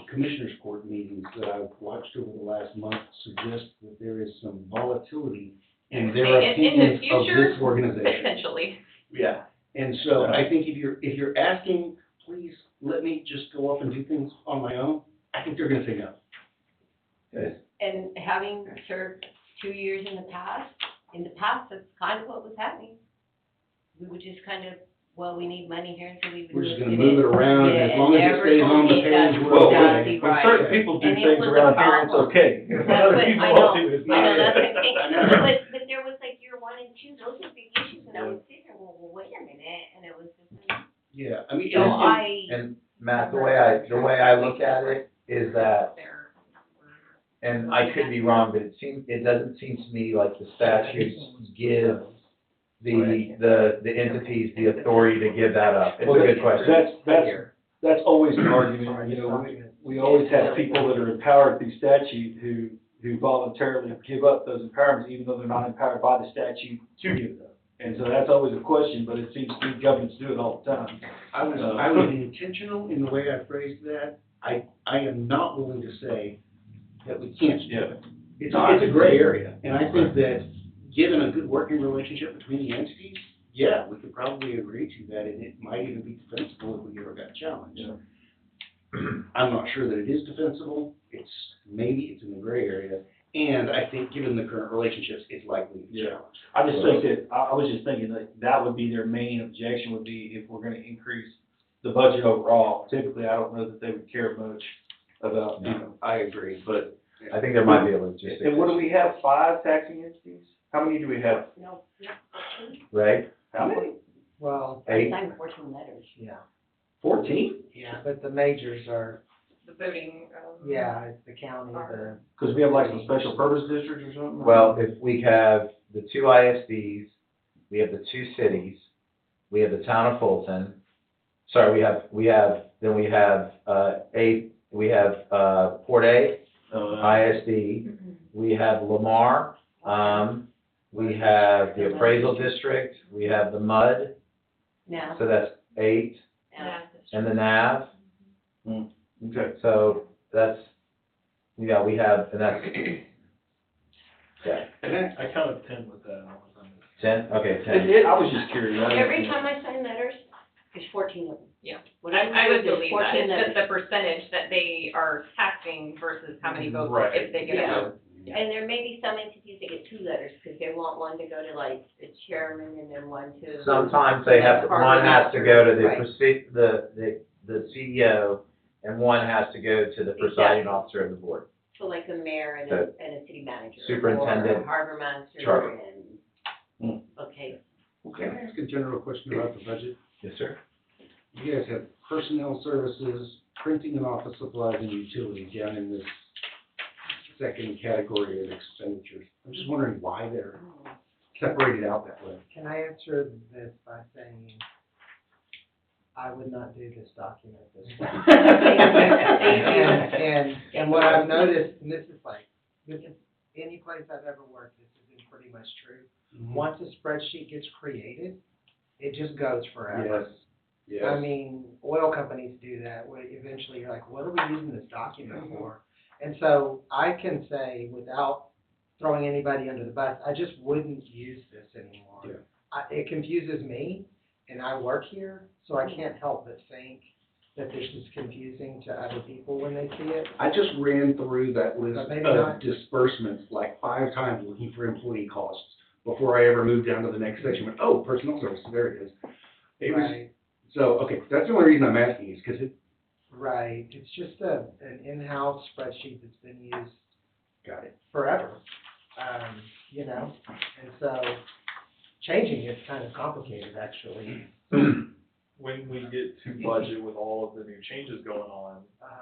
Speaker 2: commissioners court meetings that I've watched over the last month suggest that there is some volatility in their
Speaker 9: In the
Speaker 2: opinions of
Speaker 9: future,
Speaker 2: this organization.
Speaker 9: potentially.
Speaker 2: Yeah, and so I think if you're asking, please let me just go off and do things on my own, I think they're gonna say no.
Speaker 6: And having served 2 years in the past, that's kind of what was happening. We would just kind of, well, we need money here, so we would.
Speaker 2: We're just gonna move it around, as long as it
Speaker 6: never
Speaker 2: stays on the
Speaker 6: told me
Speaker 2: page,
Speaker 6: that's
Speaker 2: we're
Speaker 11: Well,
Speaker 6: exactly
Speaker 2: okay.
Speaker 11: when
Speaker 6: right.
Speaker 11: certain people do
Speaker 6: And it
Speaker 11: things
Speaker 6: was a
Speaker 11: around here, it's
Speaker 6: problem.
Speaker 11: okay.
Speaker 6: That's
Speaker 11: Other
Speaker 6: what,
Speaker 11: people
Speaker 6: I
Speaker 11: won't
Speaker 6: know,
Speaker 11: do it.
Speaker 6: I know, that's the thing,
Speaker 2: I know.
Speaker 6: but there was like year 1 and 2, those are big issues, and I would sit here, well, wait a minute, and it was just,
Speaker 2: Yeah, I mean,
Speaker 6: so
Speaker 5: And Matt, the way I look at it is that, and I could be wrong, but it doesn't seem to me like the statutes give the entities the authority to give that up. It's a good question.
Speaker 11: That's always an argument, you know, we always have people that are empowered through statute who voluntarily give up those empowerments, even though they're not empowered by the statute to give them. And so that's always a question, but it seems to me governments do it all the time.
Speaker 2: I was intentional in the way I phrased that. I am not willing to say that we can't do it. It's a gray area, and I think that given a good working relationship between the entities, yeah, we could probably agree to that, and it might even be defensible if we ever got challenged. I'm not sure that it is defensible, maybe it's in the gray area, and I think given the current relationships, it's likely to be challenged.
Speaker 11: I just think that, I was just thinking that would be their main objection would be if we're gonna increase the budget overall. Typically, I don't know that they would care much about, you know.
Speaker 2: I agree, but.
Speaker 5: I think there might be a logistics.
Speaker 11: And what do we have, 5 taxing entities? How many do we have?
Speaker 6: no,
Speaker 5: Right?
Speaker 11: How many?
Speaker 10: Well,
Speaker 6: I
Speaker 5: 8?
Speaker 6: signed 14 letters.
Speaker 10: yeah,
Speaker 11: 14?
Speaker 10: yeah, but the majors are,
Speaker 9: The voting,
Speaker 10: yeah, it's the county, the,
Speaker 11: Because we have like some special purpose districts or something?
Speaker 5: Well, if we have the 2 ISDs, we have the 2 cities, we have the town of Fulton. Sorry, we have Port A, ISD, we have Lamar, we have the Appraisal District, we have the MUD,
Speaker 6: Now,
Speaker 5: so that's 8, and the NAV,
Speaker 11: Okay.
Speaker 5: so that's, we have, and that's, yeah,
Speaker 8: I counted 10 with that.
Speaker 5: 10, okay, 10.
Speaker 11: I was just curious.
Speaker 6: every time I sign letters, there's 14 of them.
Speaker 9: Yeah.
Speaker 6: Whatever
Speaker 9: I
Speaker 6: we
Speaker 9: would
Speaker 6: do, there's
Speaker 9: believe that,
Speaker 6: 14
Speaker 9: it's
Speaker 6: letters.
Speaker 9: just the percentage that they are taxing versus how many votes,
Speaker 8: Right.
Speaker 9: if they get a
Speaker 6: Yeah.
Speaker 9: vote.
Speaker 6: And there may be some entities that get 2 letters, because they want one to go to like the chairman and then one to.
Speaker 5: Sometimes they have, one has to go to
Speaker 6: Right.
Speaker 5: the CEO, and one has to go to the presiding officer of the board.
Speaker 6: So like a mayor and
Speaker 5: The
Speaker 6: a city manager.
Speaker 5: superintendent
Speaker 6: Or a harbor master
Speaker 5: charter.
Speaker 6: and, okay.
Speaker 2: Can I ask a general question about the budget?
Speaker 5: Yes, sir.
Speaker 2: You guys have personnel services, printing and office supplies, and utilities down in this second category of expenditures. I'm just wondering why they're separated out that way.
Speaker 10: can I answer this by saying, I would not do this document this way. And what I've noticed, and this is any place I've ever worked, this has been pretty much true. Once a spreadsheet gets created, it just goes forever.
Speaker 2: Yes,
Speaker 10: I mean, oil companies do that, where eventually you're like, what are we using this document for? And so I can say, without throwing anybody under the bus, I just wouldn't use this anymore.
Speaker 2: Yeah.
Speaker 10: It confuses me, and I work here, so I can't help but think that this is confusing to other people when they see it.
Speaker 2: I just ran through that list
Speaker 10: But maybe
Speaker 2: of
Speaker 10: not.
Speaker 2: disbursements like 5 times looking for employee costs before I ever moved down to the next section. Went, oh, personnel services, there it is. It was,
Speaker 10: Right,
Speaker 2: so, okay, that's the only reason I'm asking is because it,
Speaker 10: right. It's just an in-house spreadsheet that's been used
Speaker 2: got it.
Speaker 10: forever, you know? And so changing it's kind of complicated, actually.
Speaker 8: When we get to budget with all of the new changes going on,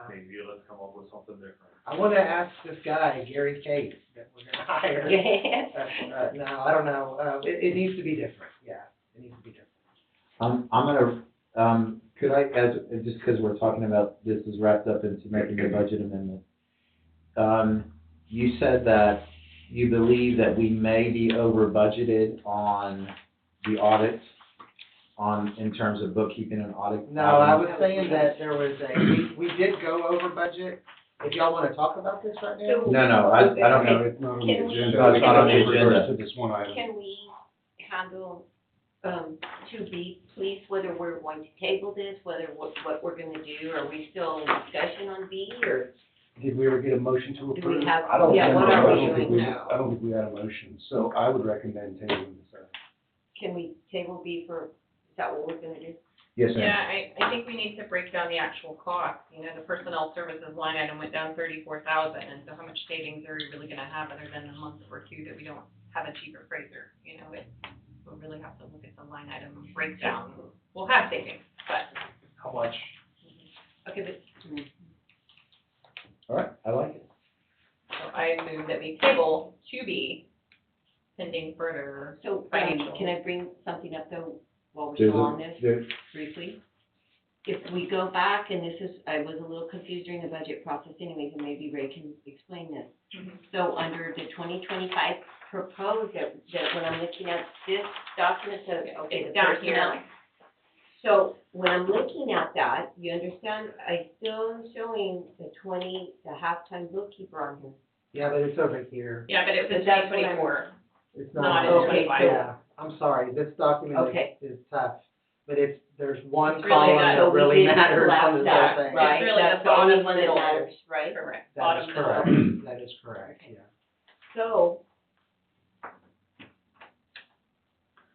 Speaker 8: maybe let's come up with something different.
Speaker 10: I want to ask this guy, Gary Case, that we're going to hire.
Speaker 6: Yeah.
Speaker 10: No, I don't know. It needs to be different. Yeah, it needs to be different.
Speaker 5: I'm gonna, could I, just because we're talking about this is wrapped up into making a budget amendment. You said that you believe that we may be over budgeted on the audit in terms of bookkeeping and audit?
Speaker 10: No, I was saying that there was we did go over budget. If y'all wanna talk about this right now?
Speaker 5: No, I don't know.
Speaker 2: It's not on
Speaker 6: Can
Speaker 2: the
Speaker 6: we-
Speaker 2: agenda.
Speaker 5: No, it's not on the
Speaker 2: We can refer
Speaker 5: agenda.
Speaker 2: to this one item.
Speaker 6: Can we handle, 2B, please, whether we're going to table this, what we're gonna do? Are we still in discussion on B, or?
Speaker 2: Did we ever get a motion to
Speaker 6: Do we
Speaker 2: approve?
Speaker 6: have-
Speaker 2: I don't
Speaker 6: yeah,
Speaker 2: think
Speaker 6: what
Speaker 2: so.
Speaker 6: are we
Speaker 2: I don't think
Speaker 6: doing
Speaker 9: now?
Speaker 2: I don't think we had a motion, so I would recommend tabling this.
Speaker 6: Can we table B for, is that what we're gonna do?
Speaker 5: Yes, ma'am.
Speaker 9: Yeah, I think we need to break down the actual cost, you know, the personnel services line item went down 34,000, and so how much savings are we really gonna have other than a month or two that we don't have a chief appraiser, you know, we'll really have to look at the line item breakdown. We'll have savings, but,
Speaker 8: How much?
Speaker 9: okay, but,
Speaker 5: All right, I like it.
Speaker 9: so I move that we table 2B pending further
Speaker 6: So,
Speaker 9: financial.
Speaker 6: can I bring something up though, while we're
Speaker 5: There's
Speaker 6: still
Speaker 5: a-
Speaker 6: on this,
Speaker 5: there-
Speaker 6: briefly? If we go back, and this is, I was a little confused during the budget process anyways, and maybe Ray can explain this.
Speaker 9: Mhm.
Speaker 6: So under the 2025 proposed, that when I'm looking at this document, says, okay, the
Speaker 9: It's down
Speaker 6: personnel.
Speaker 9: here.
Speaker 6: So when I'm looking at that, you understand, I still am showing the half-time bookkeeper on here.
Speaker 10: Yeah, but it's over here.
Speaker 9: Yeah, but it was in
Speaker 6: But that's what
Speaker 9: 2024.
Speaker 10: It's
Speaker 9: Not
Speaker 10: not.
Speaker 9: in
Speaker 10: Okay,
Speaker 9: 25.
Speaker 10: yeah, I'm sorry, this document
Speaker 6: Okay.
Speaker 10: is tough, but there's one
Speaker 9: It's really
Speaker 10: column
Speaker 9: not-
Speaker 10: that
Speaker 6: So we
Speaker 10: really
Speaker 6: didn't
Speaker 10: matters
Speaker 6: collapse
Speaker 10: on this
Speaker 6: that,
Speaker 10: whole thing.
Speaker 6: right?
Speaker 9: It's really
Speaker 6: That's
Speaker 9: the
Speaker 6: only
Speaker 9: bottom
Speaker 6: one that
Speaker 9: middle.
Speaker 6: matters, right?
Speaker 9: Correct,
Speaker 10: That
Speaker 9: bottom
Speaker 10: is
Speaker 9: middle.
Speaker 10: correct, that is correct, yeah.
Speaker 6: So.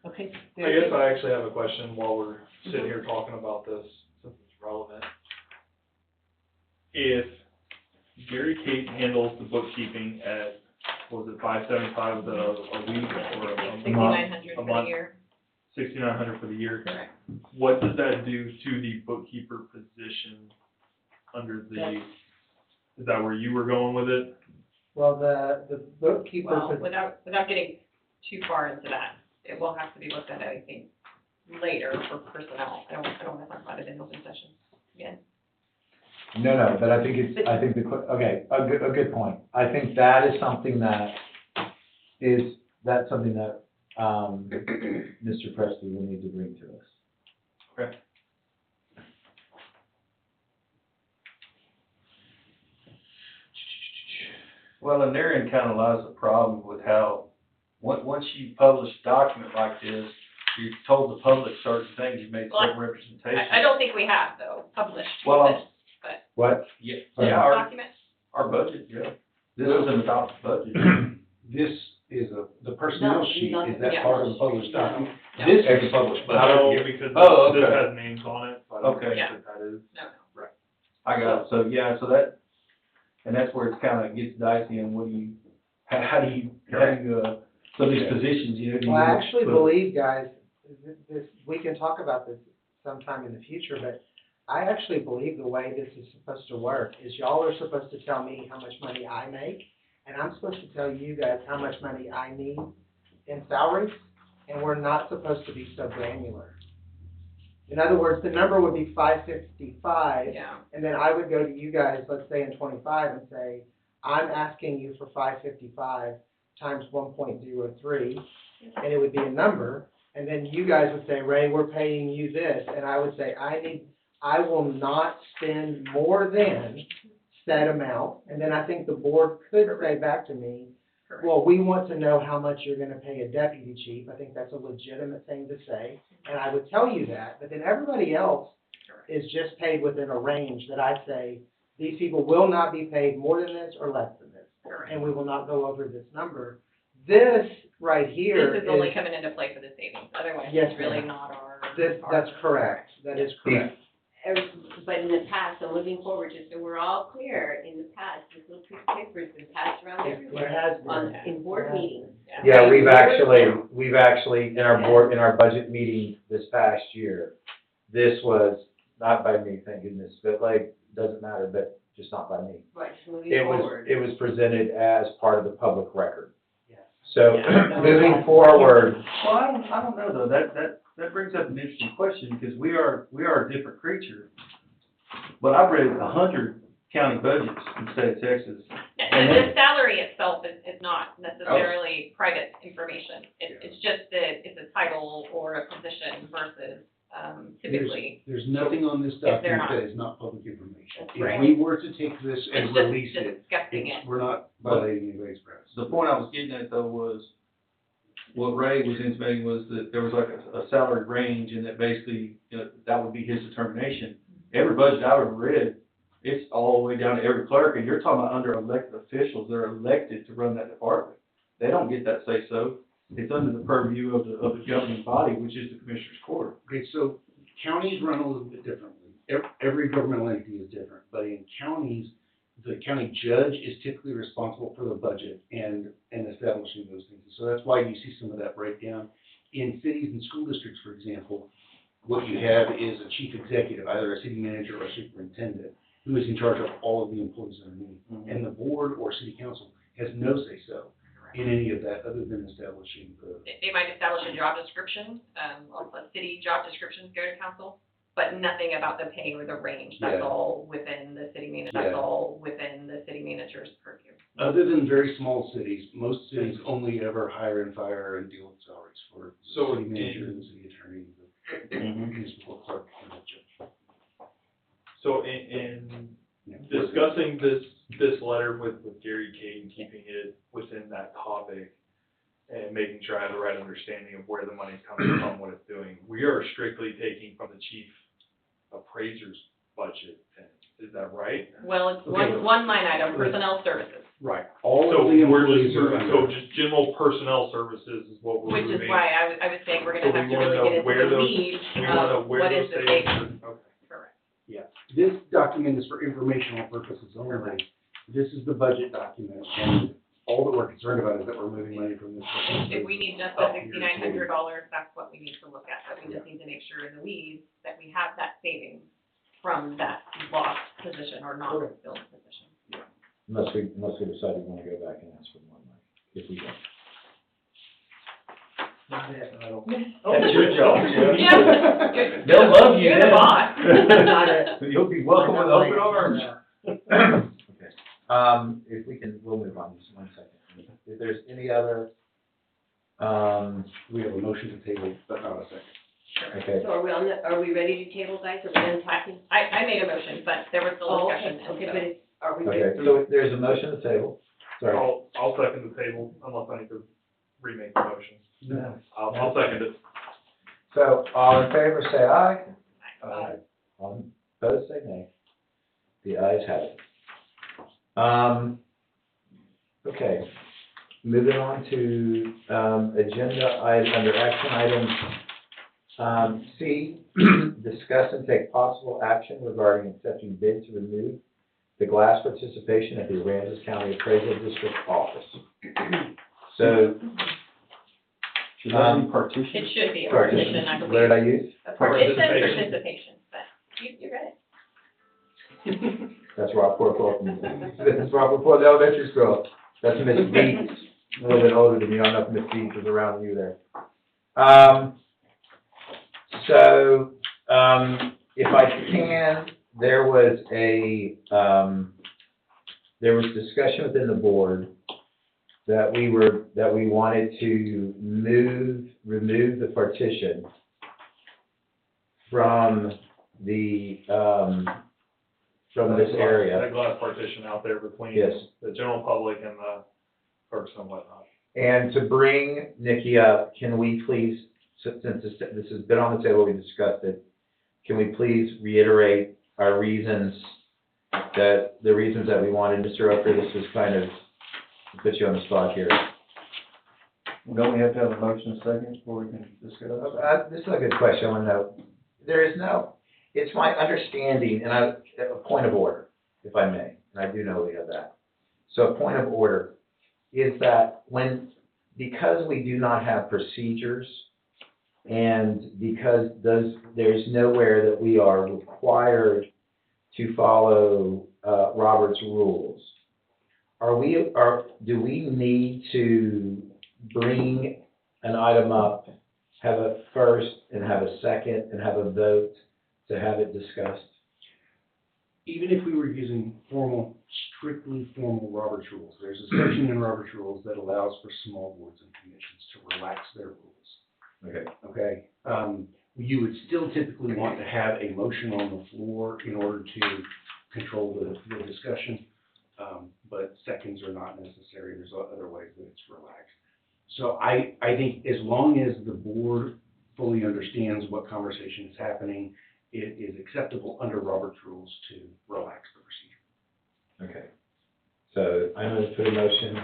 Speaker 6: Okay.
Speaker 8: I guess I actually have a question while we're sitting here talking about this, since it's relevant. If Gary Kate handles the bookkeeping at, what was it, $575 a week or a month?
Speaker 9: 6,900
Speaker 8: A
Speaker 9: for the
Speaker 8: month.
Speaker 9: year.
Speaker 8: 6,900 for the year.
Speaker 9: Correct.
Speaker 8: What does that do to the bookkeeper position under the, is that where you were going with it?
Speaker 10: Well, the bookkeeper,
Speaker 9: Well, without getting too far into that, it will have to be looked at, I think, later for personnel. I don't wanna talk about it in open session again.
Speaker 5: No, but I think a good point. I think that is something that Mr. Presley will need to bring to us.
Speaker 8: Okay.
Speaker 11: Well, and therein kind of lies the problem with how, once you publish a document like this, you've told the public certain things, you've made certain representations.
Speaker 9: I don't think we have, though, published
Speaker 11: Well,
Speaker 9: this, but
Speaker 5: What?
Speaker 11: Yeah,
Speaker 9: this
Speaker 11: yeah, our
Speaker 9: document,
Speaker 11: budget, yeah. This is an adopted budget.
Speaker 2: This is the personnel
Speaker 6: No,
Speaker 2: sheet,
Speaker 6: not
Speaker 2: is that
Speaker 9: the
Speaker 2: part of the published document?
Speaker 9: No.
Speaker 2: This is the published
Speaker 8: But
Speaker 2: budget.
Speaker 8: no, because
Speaker 11: Oh,
Speaker 8: this
Speaker 11: okay.
Speaker 8: has names on it, so I don't
Speaker 11: Okay.
Speaker 8: think
Speaker 9: Yeah.
Speaker 8: that is.
Speaker 9: no.
Speaker 11: I got it, so, yeah, so that, and that's where it's kind of gets dicey, and what do you, how do you, some of these positions, you know, do you?
Speaker 10: well, I actually
Speaker 11: put-
Speaker 10: believe, guys, this, we can talk about this sometime in the future, but I actually believe the way this is supposed to work is y'all are supposed to tell me how much money I make, and I'm supposed to tell you guys how much money I need in salaries, and we're not supposed to be so granular. In other words, the number would be 555,
Speaker 9: Yeah.
Speaker 10: and then I would go to you guys, let's say in 25, and say, I'm asking you for 555 times 1.03, and it would be a number, and then you guys would say, Ray, we're paying you this, and I would say, I will not spend more than said amount, and then I think the board could say back to me,
Speaker 9: Correct.
Speaker 10: well, we want to know how much you're gonna pay a deputy chief. I think that's a legitimate thing to say, and I would tell you that, but then everybody else
Speaker 9: Correct.
Speaker 10: is just paid within a range that I say, these people will not be paid more than this or less than this,
Speaker 9: Correct.
Speaker 10: and we will not go over this number. This right here
Speaker 9: This is only coming into play for the savings, otherwise
Speaker 10: Yes,
Speaker 9: it's really
Speaker 10: ma'am.
Speaker 9: not our.
Speaker 10: that's correct, that is correct.
Speaker 6: But in the past, so moving forward, just so we're all clear, in the past, this little piece of paper has been passed around
Speaker 10: There
Speaker 6: everywhere
Speaker 10: has
Speaker 6: on,
Speaker 10: been.
Speaker 6: in board meetings.
Speaker 5: Yeah, we've actually, in our budget meeting this past year, this was, not by me, thank goodness, but like, doesn't matter, but just not by me.
Speaker 6: Right, moving
Speaker 5: It
Speaker 6: forward.
Speaker 5: was presented as part of the public record.
Speaker 10: Yes.
Speaker 5: So,
Speaker 6: Yeah.
Speaker 5: moving forward,
Speaker 11: Well, I don't know, though, that brings up an interesting question, because we are a different creature. But I've read 100 county budgets in the state of Texas.
Speaker 9: And the salary itself is not necessarily private information. It's just that it's a title or a position versus, typically.
Speaker 2: There's nothing on this
Speaker 9: If they're
Speaker 2: document
Speaker 9: not.
Speaker 2: that is not public information.
Speaker 9: That's
Speaker 2: If
Speaker 9: right.
Speaker 2: we were to take this and
Speaker 9: It's just
Speaker 2: release it,
Speaker 9: discussing it.
Speaker 2: we're not violating anybody's privacy.
Speaker 11: The point I was getting at though was, what Ray was intimating was that there was like a salary range and that basically, you know, that would be his determination. Every budget I've ever read, it's all the way down to every clerk, and you're talking about under elected officials, they're elected to run that department. They don't get that say-so. It's under the purview of the governing body, which is the Commissioner's Court.
Speaker 2: Okay, so counties run a little bit differently. Every governmental entity is different, but in counties, the county judge is typically responsible for the budget and establishing those things. So that's why you see some of that breakdown. In cities and school districts, for example, what you have is a chief executive, either a city manager or a superintendent, who is in charge of all of the employees underneath. And the board or city council has no say-so in any of that other than establishing the.
Speaker 9: They might establish a job description, a city job descriptions go to council, but nothing about the pay or the range. That's
Speaker 2: Yeah.
Speaker 9: all within the city manager, that's
Speaker 2: Yeah.
Speaker 9: all within the city manager's purview.
Speaker 2: Other than very small cities, most cities only ever hire and fire and deal with salaries for the
Speaker 8: So
Speaker 2: city manager,
Speaker 8: in-
Speaker 2: the city attorney, the municipal clerk, and the judge.
Speaker 8: So in
Speaker 2: Yeah.
Speaker 8: discussing this letter with Gary Kate and keeping it within that topic and making sure I have the right understanding of where the money's coming from, what it's doing, we are strictly taking from the chief appraiser's budget. Is that right?
Speaker 9: Well, it's
Speaker 2: Okay.
Speaker 9: one line item, personnel services,
Speaker 2: Right, all
Speaker 8: So
Speaker 2: of the
Speaker 8: we're just
Speaker 2: employees are
Speaker 8: moving, so
Speaker 2: under.
Speaker 8: just general personnel services is what we're
Speaker 9: which
Speaker 8: moving.
Speaker 9: is why I was saying we're
Speaker 8: So
Speaker 9: gonna
Speaker 8: we
Speaker 9: have to
Speaker 8: wanna
Speaker 9: really
Speaker 8: know
Speaker 9: get into
Speaker 8: where
Speaker 9: the
Speaker 8: those-
Speaker 9: weeds
Speaker 8: We wanna know
Speaker 9: of
Speaker 8: where
Speaker 9: what
Speaker 8: those
Speaker 9: is the
Speaker 8: savings
Speaker 9: savings.
Speaker 8: are. Okay.
Speaker 9: Correct.
Speaker 2: Yeah, this document is for informational purposes only. This is the budget document, and all that we're concerned about is that we're moving money from this.
Speaker 9: If we need just the $6,900, that's what we need to look at, but we just need to make sure in the weeds that we have that savings from that lost position or not filled position.
Speaker 5: Unless we decide we wanna go back and ask for more money, if we don't.
Speaker 10: Not it.
Speaker 2: I don't-
Speaker 11: That's your job, Jeff.
Speaker 9: Yeah, good.
Speaker 11: They'll love you
Speaker 9: You're the
Speaker 11: then.
Speaker 9: boss.
Speaker 10: Not it.
Speaker 11: You'll be welcome with open arms.
Speaker 5: Okay, if we can, we'll move on just one second. If there's any other,
Speaker 2: We have a motion to table, but not a second.
Speaker 5: okay,
Speaker 6: So are we ready to table, guys? Are we done talking?
Speaker 9: I made a motion, but there was still
Speaker 6: Oh,
Speaker 9: discussion.
Speaker 6: okay,
Speaker 9: and
Speaker 6: okay,
Speaker 9: so-
Speaker 6: but are we
Speaker 5: okay,
Speaker 6: ready?
Speaker 5: so there's a motion to table, sorry.
Speaker 8: I'll second the table unless I need to remake the motion.
Speaker 2: No.
Speaker 8: I'll second it.
Speaker 5: So, all in favor, say aye.
Speaker 2: Aye.
Speaker 5: All opposed, say nay. The ayes have it. Okay, moving on to, agenda under action item, C, discuss and take possible action regarding accepting bid to remove the glass participation at the Aransas County Appraisal District office. So,
Speaker 11: Should that be partition?
Speaker 9: It should be a partition, I
Speaker 5: what did
Speaker 9: believe.
Speaker 5: I use?
Speaker 9: A partition,
Speaker 8: Participation.
Speaker 9: participation, but you got it.
Speaker 5: That's Rockport, that's Rockport Elementary School. That's Miss Deeds, a little bit older than me, I don't know if Miss Deeds was around you there. If I can, there was discussion within the board that we wanted to remove the partition from the, from this area.
Speaker 8: That glass partition out there between
Speaker 5: Yes.
Speaker 8: the general public and the clerks and whatnot.
Speaker 5: And to bring Nikki up, can we please, since this has been on the table, we discussed it, can we please reiterate our reasons, the reasons that we wanted, Mr. Oker, this was kind of, to put you on the spot here.
Speaker 11: Don't we have to have a motion and second before we can discuss?
Speaker 5: This is a good question, I want to know. There is no, it's my understanding, and a point of order, if I may, and I do know we have that. So a point of order is that because we do not have procedures, and because there's nowhere that we are required to follow Robert's rules, do we need to bring an item up, have a first and have a second and have a vote to have it discussed?
Speaker 2: even if we were using strictly formal Robert's rules, there's a section in Robert's rules that allows for small boards and commissions to relax their rules.
Speaker 5: Okay.
Speaker 2: Okay? You would still typically want to have a motion on the floor in order to control the discussion, but seconds are not necessary. There's other ways that it's relaxed. So I think as long as the board fully understands what conversation is happening, it is acceptable under Robert's rules to relax the procedure.
Speaker 5: Okay. So I'm going to put a motion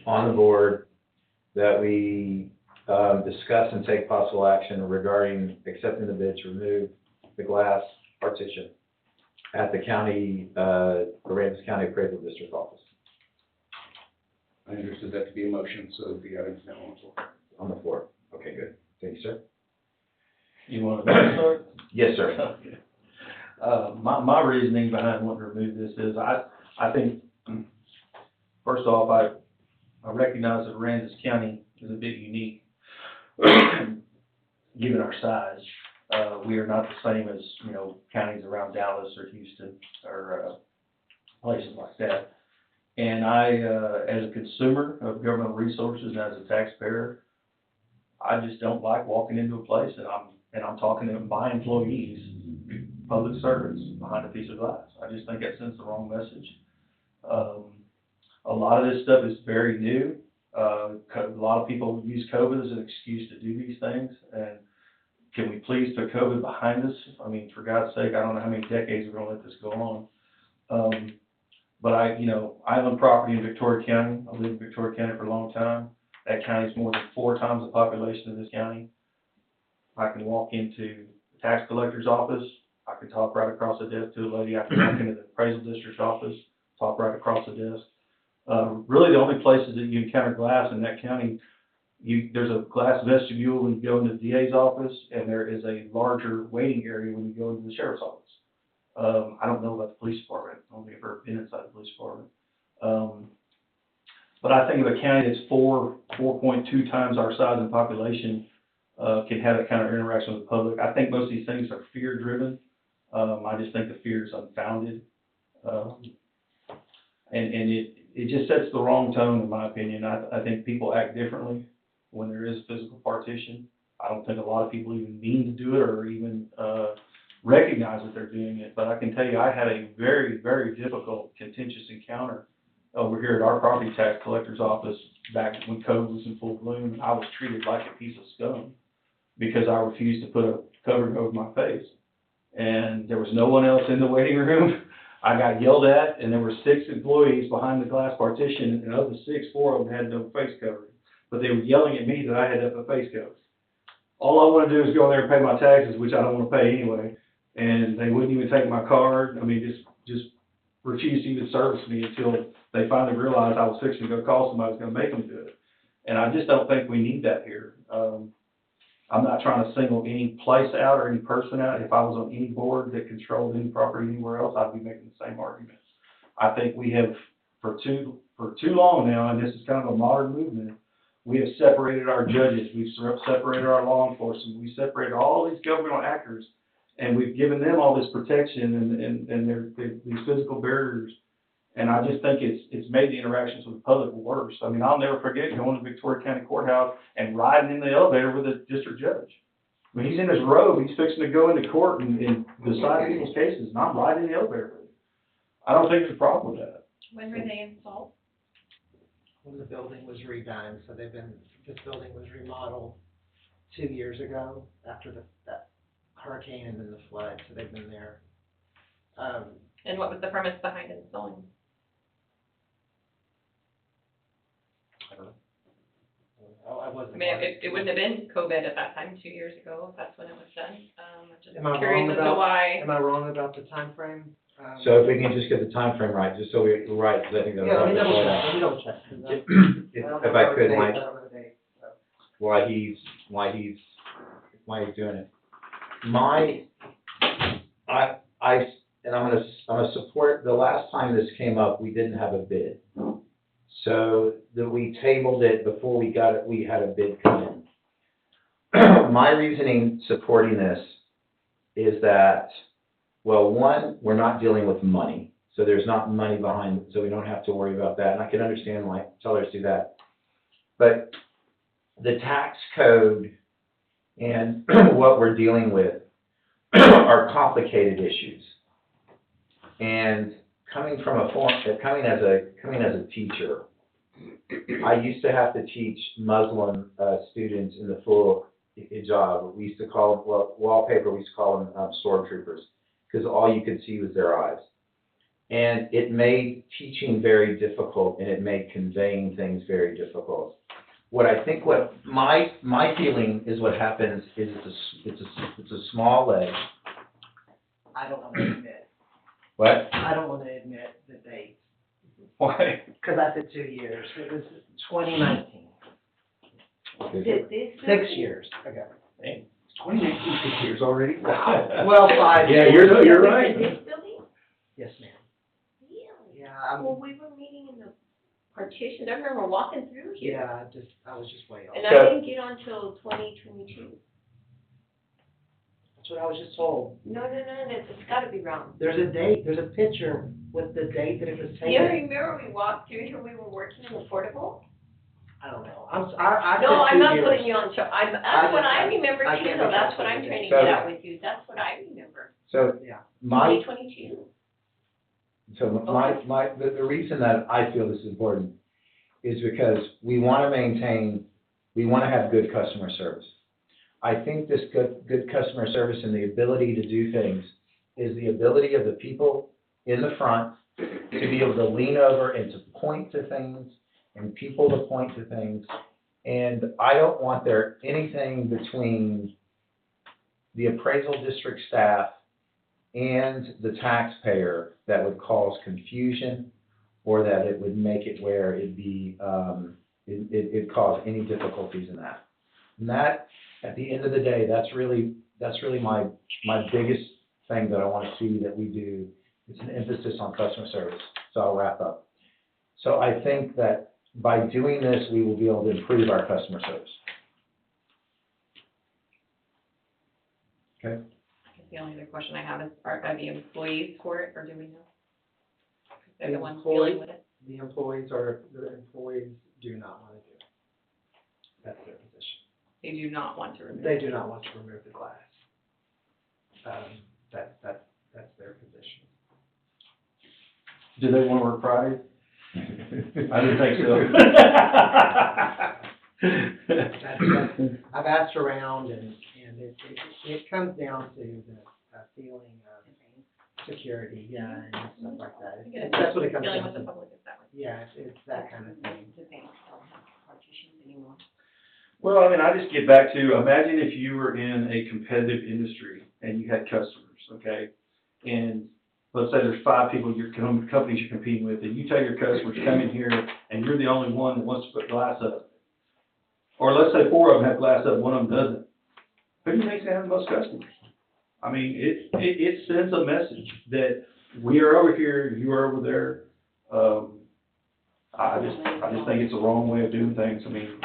Speaker 5: on the board that we discuss and take possible action regarding accepting the bid to remove the glass partition at the county, Aransas County Appraisal District office.
Speaker 2: I understood that to be a motion, so the item's now on the floor.
Speaker 5: On the floor. Okay, good. Thank you, sir.
Speaker 11: You want to start?
Speaker 5: Yes, sir.
Speaker 11: Okay. My reasoning behind wanting to remove this is I think, first off, I recognize that Aransas County is a bit unique, given our size. We are not the same as, counties around Dallas or Houston or places like that. And I, as a consumer of governmental resources and as a taxpayer, I just don't like walking into a place and I'm talking to my employees, public servants, behind a piece of glass. I just think that sends the wrong message. A lot of this stuff is very new. A lot of people use COVID as an excuse to do these things, and can we please put COVID behind us? I mean, for God's sake, I don't know how many decades we're gonna let this go on. But I own property in Victoria County. I lived in Victoria County for a long time. That county is more than 4 times the population of this county. I can walk into the tax collector's office. I can talk right across the desk to a lady. I can walk into the appraisal district's office, talk right across the desk. Really, the only places that you encounter glass in that county, there's a glass vestibule when you go into the DA's office, and there is a larger waiting area when you go into the sheriff's office. I don't know about the police department. I don't think I've ever been inside the police department. But I think of a county that's 4.2 times our size and population, can have that kind of interaction with the public. I think most of these things are fear-driven. I just think the fear is unfounded. And it just sets the wrong tone, in my opinion. I think people act differently when there is physical partition. I don't think a lot of people even mean to do it or even recognize that they're doing it. But I can tell you, I had a very, very difficult, contentious encounter over here at our property tax collector's office back when COVID was in full bloom. And I was treated like a piece of scum because I refused to put a covering over my face. And there was no one else in the waiting room. I got yelled at, and there were 6 employees behind the glass partition, and of the 6, 4 of them had no face covering. But they were yelling at me that I had to have a face covering. All I want to do is go in there and pay my taxes, which I don't want to pay anyway. And they wouldn't even take my card. I mean, just refused to even service me until they finally realized I was fixing to go call somebody who was going to make them do it. And I just don't think we need that here. I'm not trying to single any place out or any person out. If I was on any board that controlled any property anywhere else, I'd be making the same arguments. I think we have, for too long now, and this is kind of a modern movement, we have separated our judges, we've separated our law enforcement, we've separated all these governmental actors, and we've given them all this protection and these physical barriers. And I just think it's made the interactions with the public worse. I mean, I'll never forget going to Victoria County Courthouse and riding in the elevator with a district judge. I mean, he's in his robe, he's fixing to go into court and decide people's cases, and I'm riding in the elevator with him. I don't think there's a problem with that.
Speaker 9: When were they installed?
Speaker 10: When the building was redone, so this building was remodeled 2 years ago after that hurricane and then the flood, so they've been there.
Speaker 9: And what was the premise behind installing?
Speaker 10: I wasn't.
Speaker 9: I mean, it wouldn't have been COVID at that time, 2 years ago, if that's when it was done. I'm just
Speaker 10: Am I
Speaker 9: curious
Speaker 10: wrong
Speaker 9: as to
Speaker 10: about-
Speaker 9: why.
Speaker 10: Am I wrong about the timeframe?
Speaker 5: So if we can just get the time frame right, just so we're right, because I think
Speaker 10: Yeah, let me double check,
Speaker 5: If I could,
Speaker 10: I
Speaker 5: like,
Speaker 10: don't know the date, so.
Speaker 5: why he's doing it. And I'm gonna support, the last time this came up, we didn't have a bid. So that we tabled it before we got it, we had a bid come in. My reasoning supporting this is that well, one, we're not dealing with money, so there's not money behind, so we don't have to worry about that, and I can understand why sellers do that. But the tax code and what we're dealing with are complicated issues. And coming as a teacher, I used to have to teach Muslim students in the full hijab. We used to call them, well, wallpaper, we used to call them stormtroopers, because all you could see was their eyes. And it made teaching very difficult, and it made conveying things very difficult. What my feeling is what happens is it's a small ledge.
Speaker 10: I don't wanna admit,
Speaker 5: What?
Speaker 10: I don't wanna admit the date,
Speaker 11: Why?
Speaker 10: cause I said 2 years, it was 2019,
Speaker 6: Did this?
Speaker 10: 6 years ago.
Speaker 2: 2019, 6 years already?
Speaker 10: Wow. Well, 5
Speaker 2: Yeah,
Speaker 10: years.
Speaker 2: you're right.
Speaker 6: This building?
Speaker 10: Yes, ma'am.
Speaker 6: Really?
Speaker 10: Yeah,
Speaker 6: Well, we were meeting in the partition, I remember walking through here.
Speaker 10: yeah, I was just way off.
Speaker 6: And I didn't get on till 2022.
Speaker 10: That's what I was just told.
Speaker 6: No, it's gotta be wrong.
Speaker 10: There's a date, there's a picture with the date that it was
Speaker 6: Do you
Speaker 10: taken.
Speaker 6: remember we walked through here, we were working in the portable?
Speaker 10: I don't know, I said 2 years.
Speaker 6: No, I'm not putting you on show, that's what I
Speaker 10: I
Speaker 6: remember
Speaker 10: I
Speaker 6: too,
Speaker 10: can't
Speaker 6: though,
Speaker 10: recall
Speaker 6: that's what I'm
Speaker 10: the
Speaker 6: trying to
Speaker 10: date.
Speaker 6: get at with you, that's what I remember.
Speaker 5: So
Speaker 10: Yeah.
Speaker 5: my
Speaker 6: 2022.
Speaker 5: the reason that I feel this is important is because we want to have good customer service. I think this good customer service and the ability to do things is the ability of the people in the front to be able to lean over and to point to things and people to point to things. And I don't want there anything between the appraisal district staff and the taxpayer that would cause confusion or that it would make it where it'd be, it'd cause any difficulties in that. And that, at the end of the day, that's really my biggest thing that I want to see that we do. It's an emphasis on customer service. So I'll wrap up. So I think that by doing this, we will be able to improve our customer service. Okay?
Speaker 9: The only other question I have is, are the employees for it, or do we know? They're
Speaker 10: The
Speaker 9: the ones
Speaker 10: employees-
Speaker 9: dealing with it.
Speaker 10: The employees do not wanna do it. That's their position.
Speaker 9: They do not want to remove it.
Speaker 10: They do not want to remove the glass. That's their position.
Speaker 11: Do they want to work Fridays? I didn't think so.
Speaker 10: I've asked around and it comes down to the feeling of security, yeah, and stuff like that. That's what it comes
Speaker 9: Dealing
Speaker 10: down
Speaker 9: with the
Speaker 10: to.
Speaker 9: public is that way.
Speaker 10: Yeah, it's that kind of thing.
Speaker 6: The banks don't have partitions anymore.
Speaker 11: Well, I mean, I just get back to, imagine if you were in a competitive industry and you had customers, okay? And let's say there's 5 people, companies you're competing with, and you tell your customers, come in here, and you're the only one that wants to put glass up. Or let's say 4 of them have glass up, one of them doesn't. Who do you think's gonna have the most customers? I mean, it sends a message that we are over here, you are over there. I just think it's the wrong way of doing things. I mean,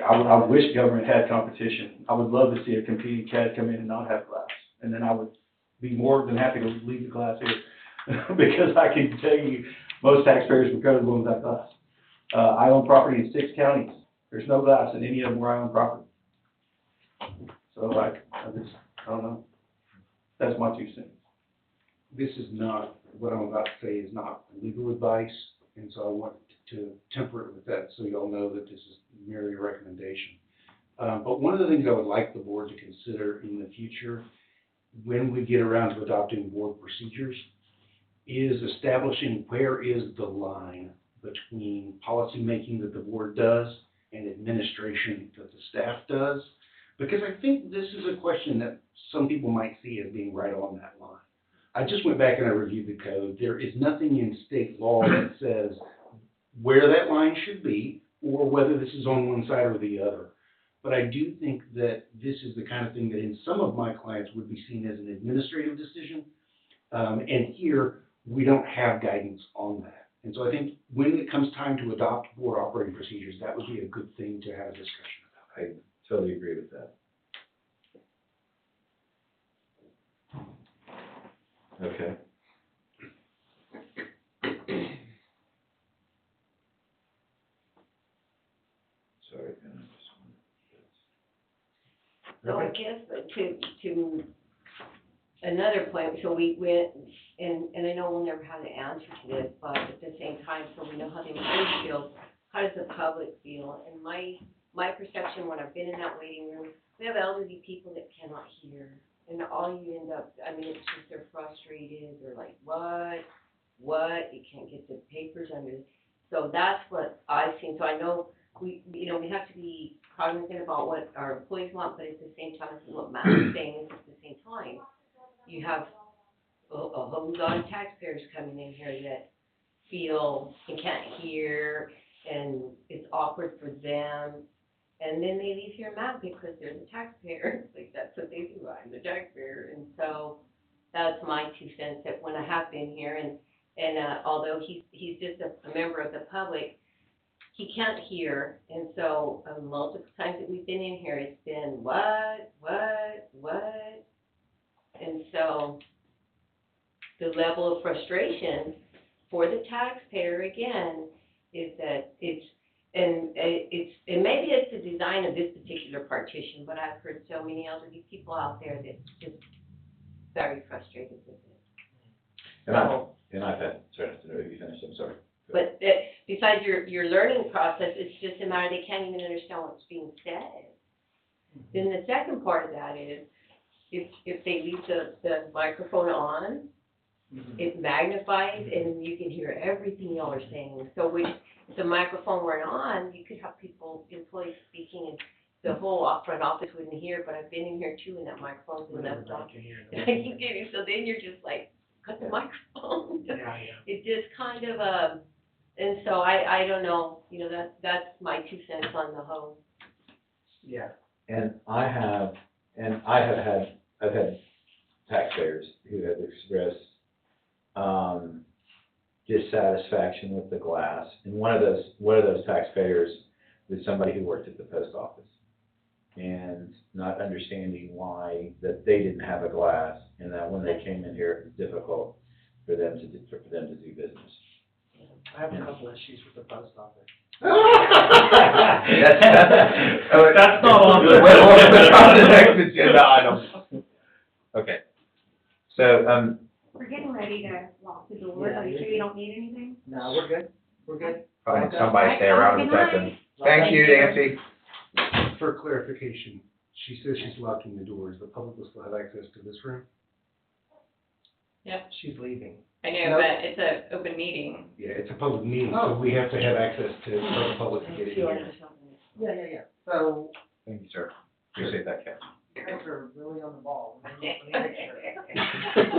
Speaker 11: I wish government had competition. I would love to see a competing CAD come in and not have glass. And then I would be more than happy to leave the glass here. Because I can tell you, most taxpayers would go to the one without glass. I own property in 6 counties. There's no glass in any of them where I own property. So I don't know. That's my 2 cents.
Speaker 2: This is not, what I'm about to say is not legal advice, and so I want to temper it with that, so y'all know that this is merely a recommendation. But one of the things I would like the board to consider in the future, when we get around to adopting board procedures, is establishing where is the line between policymaking that the board does and administration that the staff does. Because I think this is a question that some people might see as being right on that line. I just went back and I reviewed the code. There is nothing in state law that says where that line should be or whether this is on one side or the other. But I do think that this is the kind of thing that in some of my clients would be seen as an administrative decision. And here, we don't have guidance on that. And so I think when it comes time to adopt board operating procedures, that would be a good thing to have a discussion about.
Speaker 5: I totally agree with that. Okay. Sorry,
Speaker 6: So I guess, but to another point, so we went, and I know we'll never have the answer to this, but at the same time, so we know how the employees feel, how does the public feel? And my perception when I've been in that waiting room, we have elderly people that cannot hear. And all you end up, I mean, it's just they're frustrated, they're like, what, you can't get the papers under. So that's what I've seen, so I know we have to be cognizant about what our employees want, but at the same time, this is what Matt is saying, is at the same time, you have a whole lot of taxpayers coming in here that feel and can't hear, and it's awkward for them, and then they leave here mad because they're the taxpayer. Like, that's what they do, I'm the taxpayer, and so that's my 2 cents, that when I have been here, and although he's just a member of the public, he can't hear, and so multiple times that we've been in here, it's been, what? And so the level of frustration for the taxpayer, again, is that and maybe it's the design of this particular partition, but I've heard so many elderly people out there that just very frustrated with it.
Speaker 5: And I've had, sorry, you finished, I'm sorry.
Speaker 6: But besides your learning process, it's just a matter, they can't even understand what's being said. Then the second part of that is, if they leave the microphone on, it magnifies and you can hear everything y'all are saying. So if the microphone weren't on, you could have employees speaking, and the whole front office wouldn't hear, but I've been in here too, and that microphone's been left on. And I keep getting, so then you're just like, cut the microphone.
Speaker 10: Yeah.
Speaker 6: It just kind of, and so I don't know, that's my 2 cents on the whole.
Speaker 10: Yeah.
Speaker 5: And I've had taxpayers who have expressed, dissatisfaction with the glass. And one of those taxpayers was somebody who worked at the post office, and not understanding why that they didn't have a glass, and that when they came in here, it was difficult for them to do business.
Speaker 10: I have a couple issues with the post office.
Speaker 5: That's not on the next agenda item. Okay. So,
Speaker 3: We're getting ready to lock the doors.
Speaker 10: Yeah.
Speaker 3: Are you sure you don't need anything?
Speaker 10: No, we're good.
Speaker 5: probably somebody stay around a second. Thank you, Nancy.
Speaker 2: For clarification, she says she's locking the doors, the public will still have access to this room?
Speaker 10: She's leaving.
Speaker 9: I know, but it's an open meeting.
Speaker 2: Yeah, it's a public meeting, so we have to have access to, for the public to get in here.
Speaker 10: Yeah. So,
Speaker 5: Thank you, sir. Appreciate that, Ken.
Speaker 10: you guys are really on the ball. Let me make sure.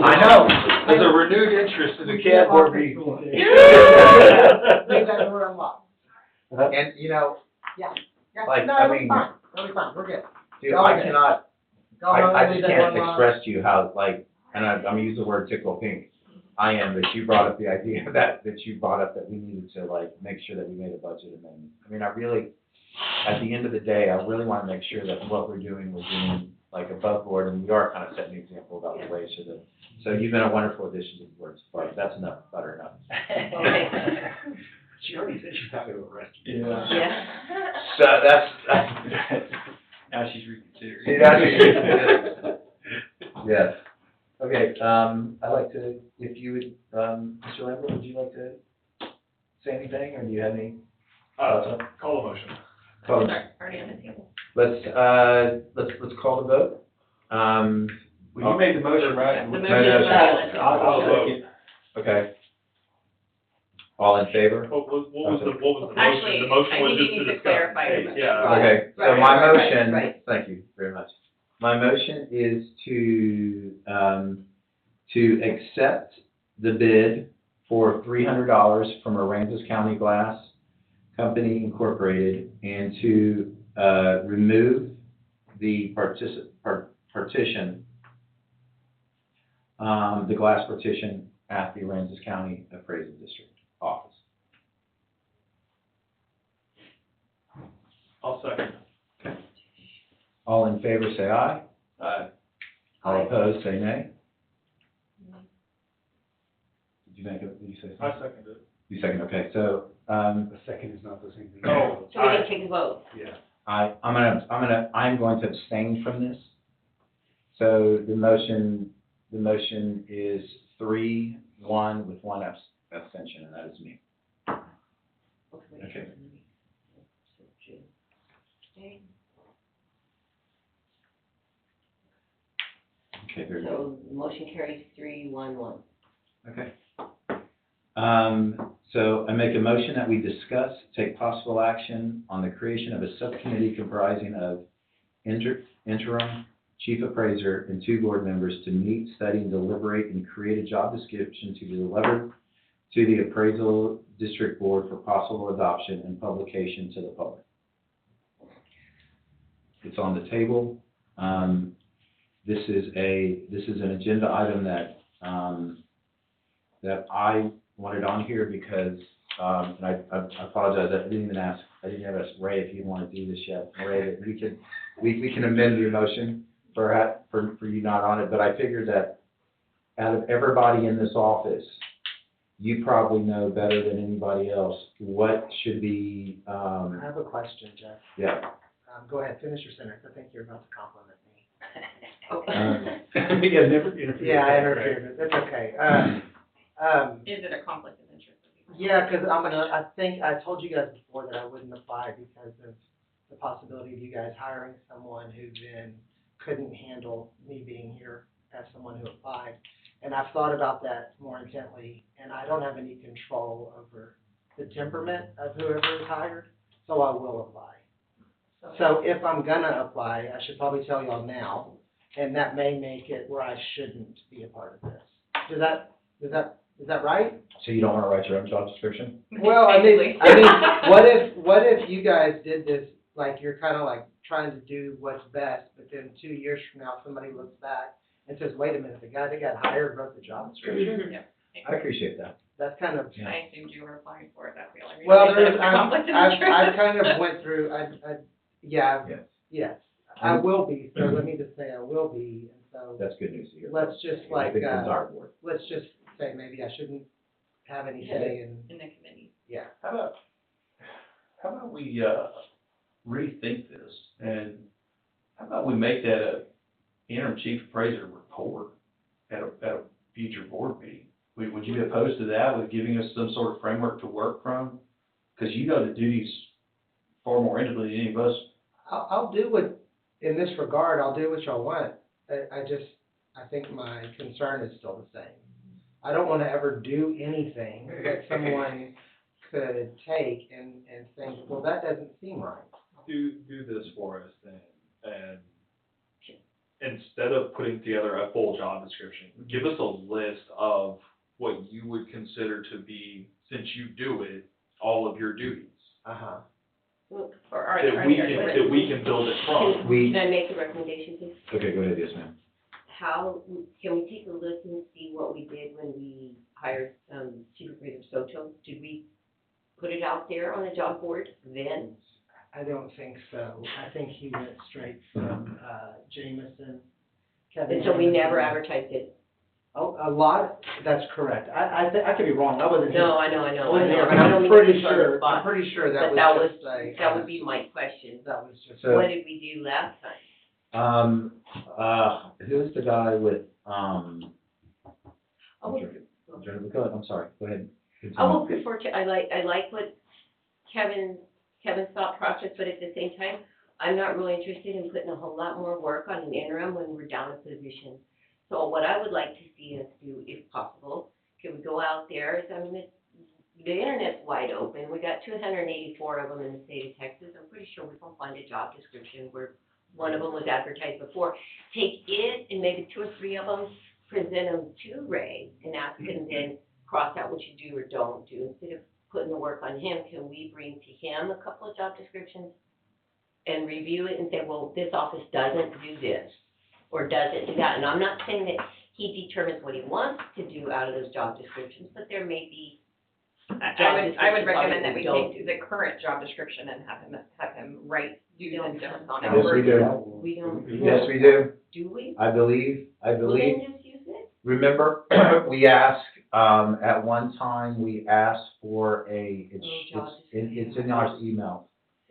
Speaker 5: I know, there's a renewed interest in the CAD board meeting.
Speaker 10: Leave that door unlocked.
Speaker 5: And, you know,
Speaker 10: Yeah,
Speaker 5: like,
Speaker 10: no,
Speaker 5: I
Speaker 10: it'll be
Speaker 5: mean,
Speaker 10: fine, it'll be fine, we're good.
Speaker 5: dude, I cannot,
Speaker 10: Go ahead,
Speaker 5: I
Speaker 10: leave
Speaker 5: just
Speaker 10: that
Speaker 5: can't
Speaker 10: door unlocked.
Speaker 5: express to you how, like, and I'm gonna use the word tickle pink. I am, but you brought up the idea that you brought up that we needed to, like, make sure that we made a budget amendment. I mean, I really, at the end of the day, I really wanna make sure that what we're doing, like above board, and we are kind of setting an example about the way, so you've been a wonderful addition to the board, but that's enough, butternuts.
Speaker 2: She already said she's not gonna arrest you.
Speaker 6: Yeah.
Speaker 5: So that's,
Speaker 11: Now she's reconsidering.
Speaker 5: see, that's what yes. Okay, I'd like to, if you would, Mr. Lambert, would you like to say anything, or do you have any?
Speaker 8: Call a motion.
Speaker 5: Vote.
Speaker 9: Already on the table.
Speaker 5: Let's call the vote.
Speaker 11: Well, you made the motion, right?
Speaker 9: The motion
Speaker 5: no,
Speaker 9: is valid.
Speaker 11: I'll second.
Speaker 5: Okay. All in favor?
Speaker 8: What was the motion?
Speaker 9: Actually,
Speaker 8: The motion
Speaker 9: I
Speaker 8: was
Speaker 9: think
Speaker 8: just
Speaker 9: you need to
Speaker 8: discuss.
Speaker 9: clarify your motion.
Speaker 8: Yeah.
Speaker 5: Okay, so
Speaker 6: Right,
Speaker 5: my
Speaker 6: right,
Speaker 5: motion,
Speaker 6: right.
Speaker 5: thank you very much. My motion is to accept the bid for $300 from Aransas County Glass Company Incorporated, and to remove the partition, the glass partition at the Aransas County Appraisal District office.
Speaker 8: I'll second.
Speaker 5: All in favor, say aye.
Speaker 11: Aye.
Speaker 5: All opposed, say nay. did you say
Speaker 8: I
Speaker 5: something?
Speaker 8: second it.
Speaker 5: You second, okay, so,
Speaker 2: A second is not the same thing.
Speaker 8: Oh,
Speaker 6: So we need to take a vote.
Speaker 2: Yeah.
Speaker 5: I'm going to abstain from this. So the motion is 3-1 with one abstention, and that is me. Okay. Okay, very good.
Speaker 6: So the motion carries 3-1-1.
Speaker 5: Okay. So I make a motion that we discuss, take possible action on the creation of a subcommittee comprising of interim chief appraiser and 2 board members to meet, study, and deliberate and create a job description to be delivered to the appraisal district board for possible adoption and publication to the public. It's on the table. This is an agenda item that I wanted on here because, and I apologize, I didn't even ask Ray if you want to do this yet. Ray, that we can amend the motion for you not on it, but I figured that out of everybody in this office, you probably know better than anybody else what should be,
Speaker 10: I have a question, Jeff.
Speaker 5: yeah.
Speaker 10: Go ahead, finish your sentence. I think you're about to compliment me.
Speaker 2: Yeah, never interfere.
Speaker 10: Yeah, I interfered. That's okay.
Speaker 9: Is it a conflict of interest?
Speaker 10: Yeah, because I think I told you guys before that I wouldn't apply because of the possibility of you guys hiring someone who then couldn't handle me being here as someone who applied. And I've thought about that more intently, and I don't have any control over the temperament of whoever is hired, so I will apply. So if I'm gonna apply, I should probably tell y'all now, and that may make it where I shouldn't be a part of this. Is that right?
Speaker 5: So you don't want to write your own job description?
Speaker 10: Well, I mean, what if you guys did this, like, you're kind of like trying to do what's best, but then 2 years from now, somebody looks back and says, wait a minute, the guy that got hired wrote the job description?
Speaker 9: Yeah.
Speaker 5: I appreciate that.
Speaker 10: That's kind of,
Speaker 9: I assumed you were applying for it, that's the only reason.
Speaker 10: well,
Speaker 9: I said it was a
Speaker 10: I've
Speaker 9: conflict of interest.
Speaker 10: kind of went through, yeah,
Speaker 5: Yes.
Speaker 10: yes, I will be, so let me just say I will be, and so,
Speaker 5: That's good news to hear.
Speaker 10: let's just
Speaker 5: I
Speaker 10: like,
Speaker 5: think it's our board.
Speaker 10: let's just say maybe I shouldn't have any say in,
Speaker 9: In the committee.
Speaker 10: yeah.
Speaker 11: How about we, rethink this, and how about we make that a interim chief appraiser report at a future board meeting? Would you be opposed to that, with giving us some sort of framework to work from? Because you know the duties far more intimately than any of us.
Speaker 10: I'll do what, in this regard, I'll do what y'all want. I think my concern is still the same. I don't want to ever do anything that someone could take and think, well, that doesn't seem right.
Speaker 8: Do this for us then, and instead of putting together a full job description, give us a list of what you would consider to be, since you do it, all of your duties.
Speaker 10: Uh-huh.
Speaker 9: Or are
Speaker 8: That we can build it from.
Speaker 6: Can I make a recommendation, please?
Speaker 5: Okay, go ahead, yes, ma'am.
Speaker 6: Can we take a look and see what we did when we hired, Chief Appraiser Soto? Did we put it out there on the job board then?
Speaker 10: I don't think so. I think he went straight from, Jameson, Kevin.
Speaker 6: And so we
Speaker 10: Jameson.
Speaker 6: never advertised it?
Speaker 10: Oh, a lot, that's correct. I could be wrong. I wasn't here.
Speaker 6: No, I know.
Speaker 10: I wasn't here, but
Speaker 6: I don't
Speaker 10: I'm
Speaker 6: mean to
Speaker 10: pretty
Speaker 6: put you on the
Speaker 10: sure,
Speaker 6: spot.
Speaker 10: I'm pretty sure that
Speaker 6: But
Speaker 10: was just a.
Speaker 6: that would be my question.
Speaker 10: That was just.
Speaker 5: So-
Speaker 6: What did we do last time?
Speaker 5: Who's the guy with,
Speaker 6: Oh,
Speaker 5: go ahead, I'm sorry, go ahead.
Speaker 6: I will prefer to, I like what Kevin's thought process, but at the same time, I'm not really interested in putting a whole lot more work on an interim when we're down a position. So what I would like to see us do, if possible, can we go out there, I mean, the internet's wide open, we got 284 of them in the state of Texas, I'm pretty sure we can find a job description where one of them was advertised before. Take it and maybe 2 or 3 of them, present them to Ray and ask him then cross out what you do or don't do. Instead of putting the work on him, can we bring to him a couple of job descriptions and review it and say, well, this office doesn't do this or doesn't do that? And I'm not saying that he determines what he wants to do out of those job descriptions, but there may be
Speaker 9: I would recommend that we
Speaker 6: don't
Speaker 9: take the current job description and have him write do's and don'ts on it.
Speaker 5: Yes, we do.
Speaker 6: We don't.
Speaker 5: Yes, we do.
Speaker 6: Do we?
Speaker 5: I believe,
Speaker 6: Well, then just use it.
Speaker 5: remember, we asked, at one time, we asked for it's in our email.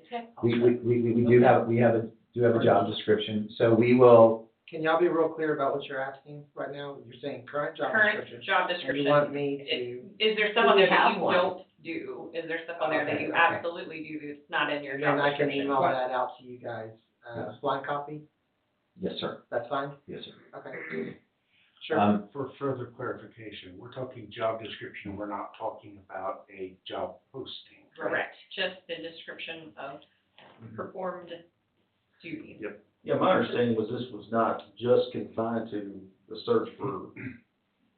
Speaker 6: Okay.
Speaker 5: We do have a job description, so we will,
Speaker 10: Can y'all be real clear about what you're asking right now? You're saying current job
Speaker 9: Current
Speaker 10: description.
Speaker 9: job
Speaker 10: And
Speaker 9: description.
Speaker 10: you want me to,
Speaker 9: Is there stuff on there that
Speaker 6: have
Speaker 9: you
Speaker 6: one?
Speaker 9: don't do? Is there stuff on there that you
Speaker 10: Okay.
Speaker 9: absolutely do that's not in your
Speaker 10: and
Speaker 9: job
Speaker 10: then I can
Speaker 9: description?
Speaker 10: email that out to you guys,
Speaker 5: Yes.
Speaker 10: blind copy,
Speaker 5: yes, sir,
Speaker 10: that's fine?
Speaker 5: yes, sir.
Speaker 10: Okay. Sure.
Speaker 2: For further clarification, we're talking job description, we're not talking about a job posting.
Speaker 9: Correct, just the description of performed duties.
Speaker 11: Yeah, my understanding was this was not just confined to the search for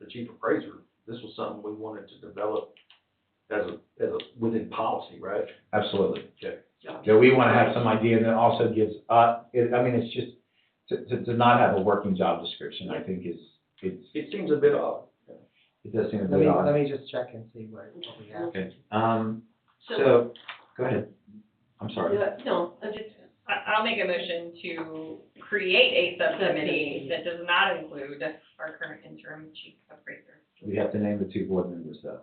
Speaker 11: the chief appraiser. This was something we wanted to develop as a, within policy, right?
Speaker 5: Absolutely.
Speaker 11: Okay.
Speaker 5: That we wanna have some idea, and it also gives, it's just, to not have a working job description, I think
Speaker 11: It seems a bit odd.
Speaker 5: it does seem a
Speaker 10: Let
Speaker 5: bit
Speaker 10: me,
Speaker 5: odd.
Speaker 10: let me just check and see what we have.
Speaker 5: Okay, so, go ahead, I'm sorry.
Speaker 6: No, I'm just,
Speaker 9: I'll make a motion to create a subcommittee that does not include our current interim chief appraiser.
Speaker 5: We have to name the two board members though.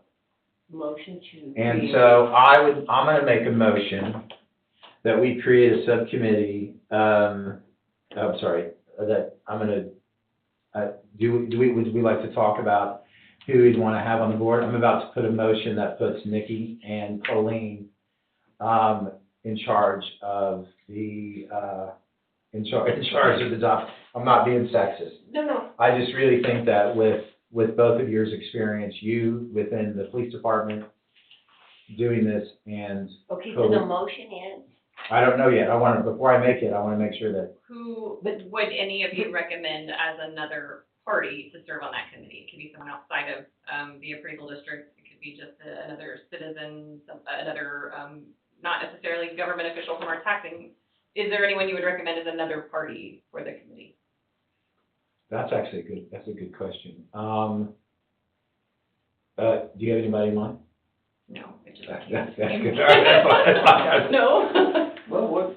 Speaker 6: motion to.
Speaker 5: And
Speaker 6: create-
Speaker 5: so I'm gonna make a motion that we create a subcommittee, that I'm gonna, would we like to talk about who we'd wanna have on the board? I'm about to put a motion that puts Nikki and Colleen, in charge of the, in charge of the job. I'm not being sexist.
Speaker 6: No.
Speaker 5: I just really think that with both of your experience, you within the police department doing this, and
Speaker 6: Okay, so the motion is,
Speaker 5: I don't know yet, before I make it, I wanna make sure that,
Speaker 9: Who, would any of you recommend as another party to serve on that committee? It could be someone outside of, the appraisal district, it could be just another citizen, another, not necessarily government official from our taxing. Is there anyone you would recommend as another party for the committee?
Speaker 5: that's actually that's a good question. Do you have anybody in mind?
Speaker 9: No, it just.
Speaker 5: That's good. That's fine.
Speaker 9: No.
Speaker 11: Well,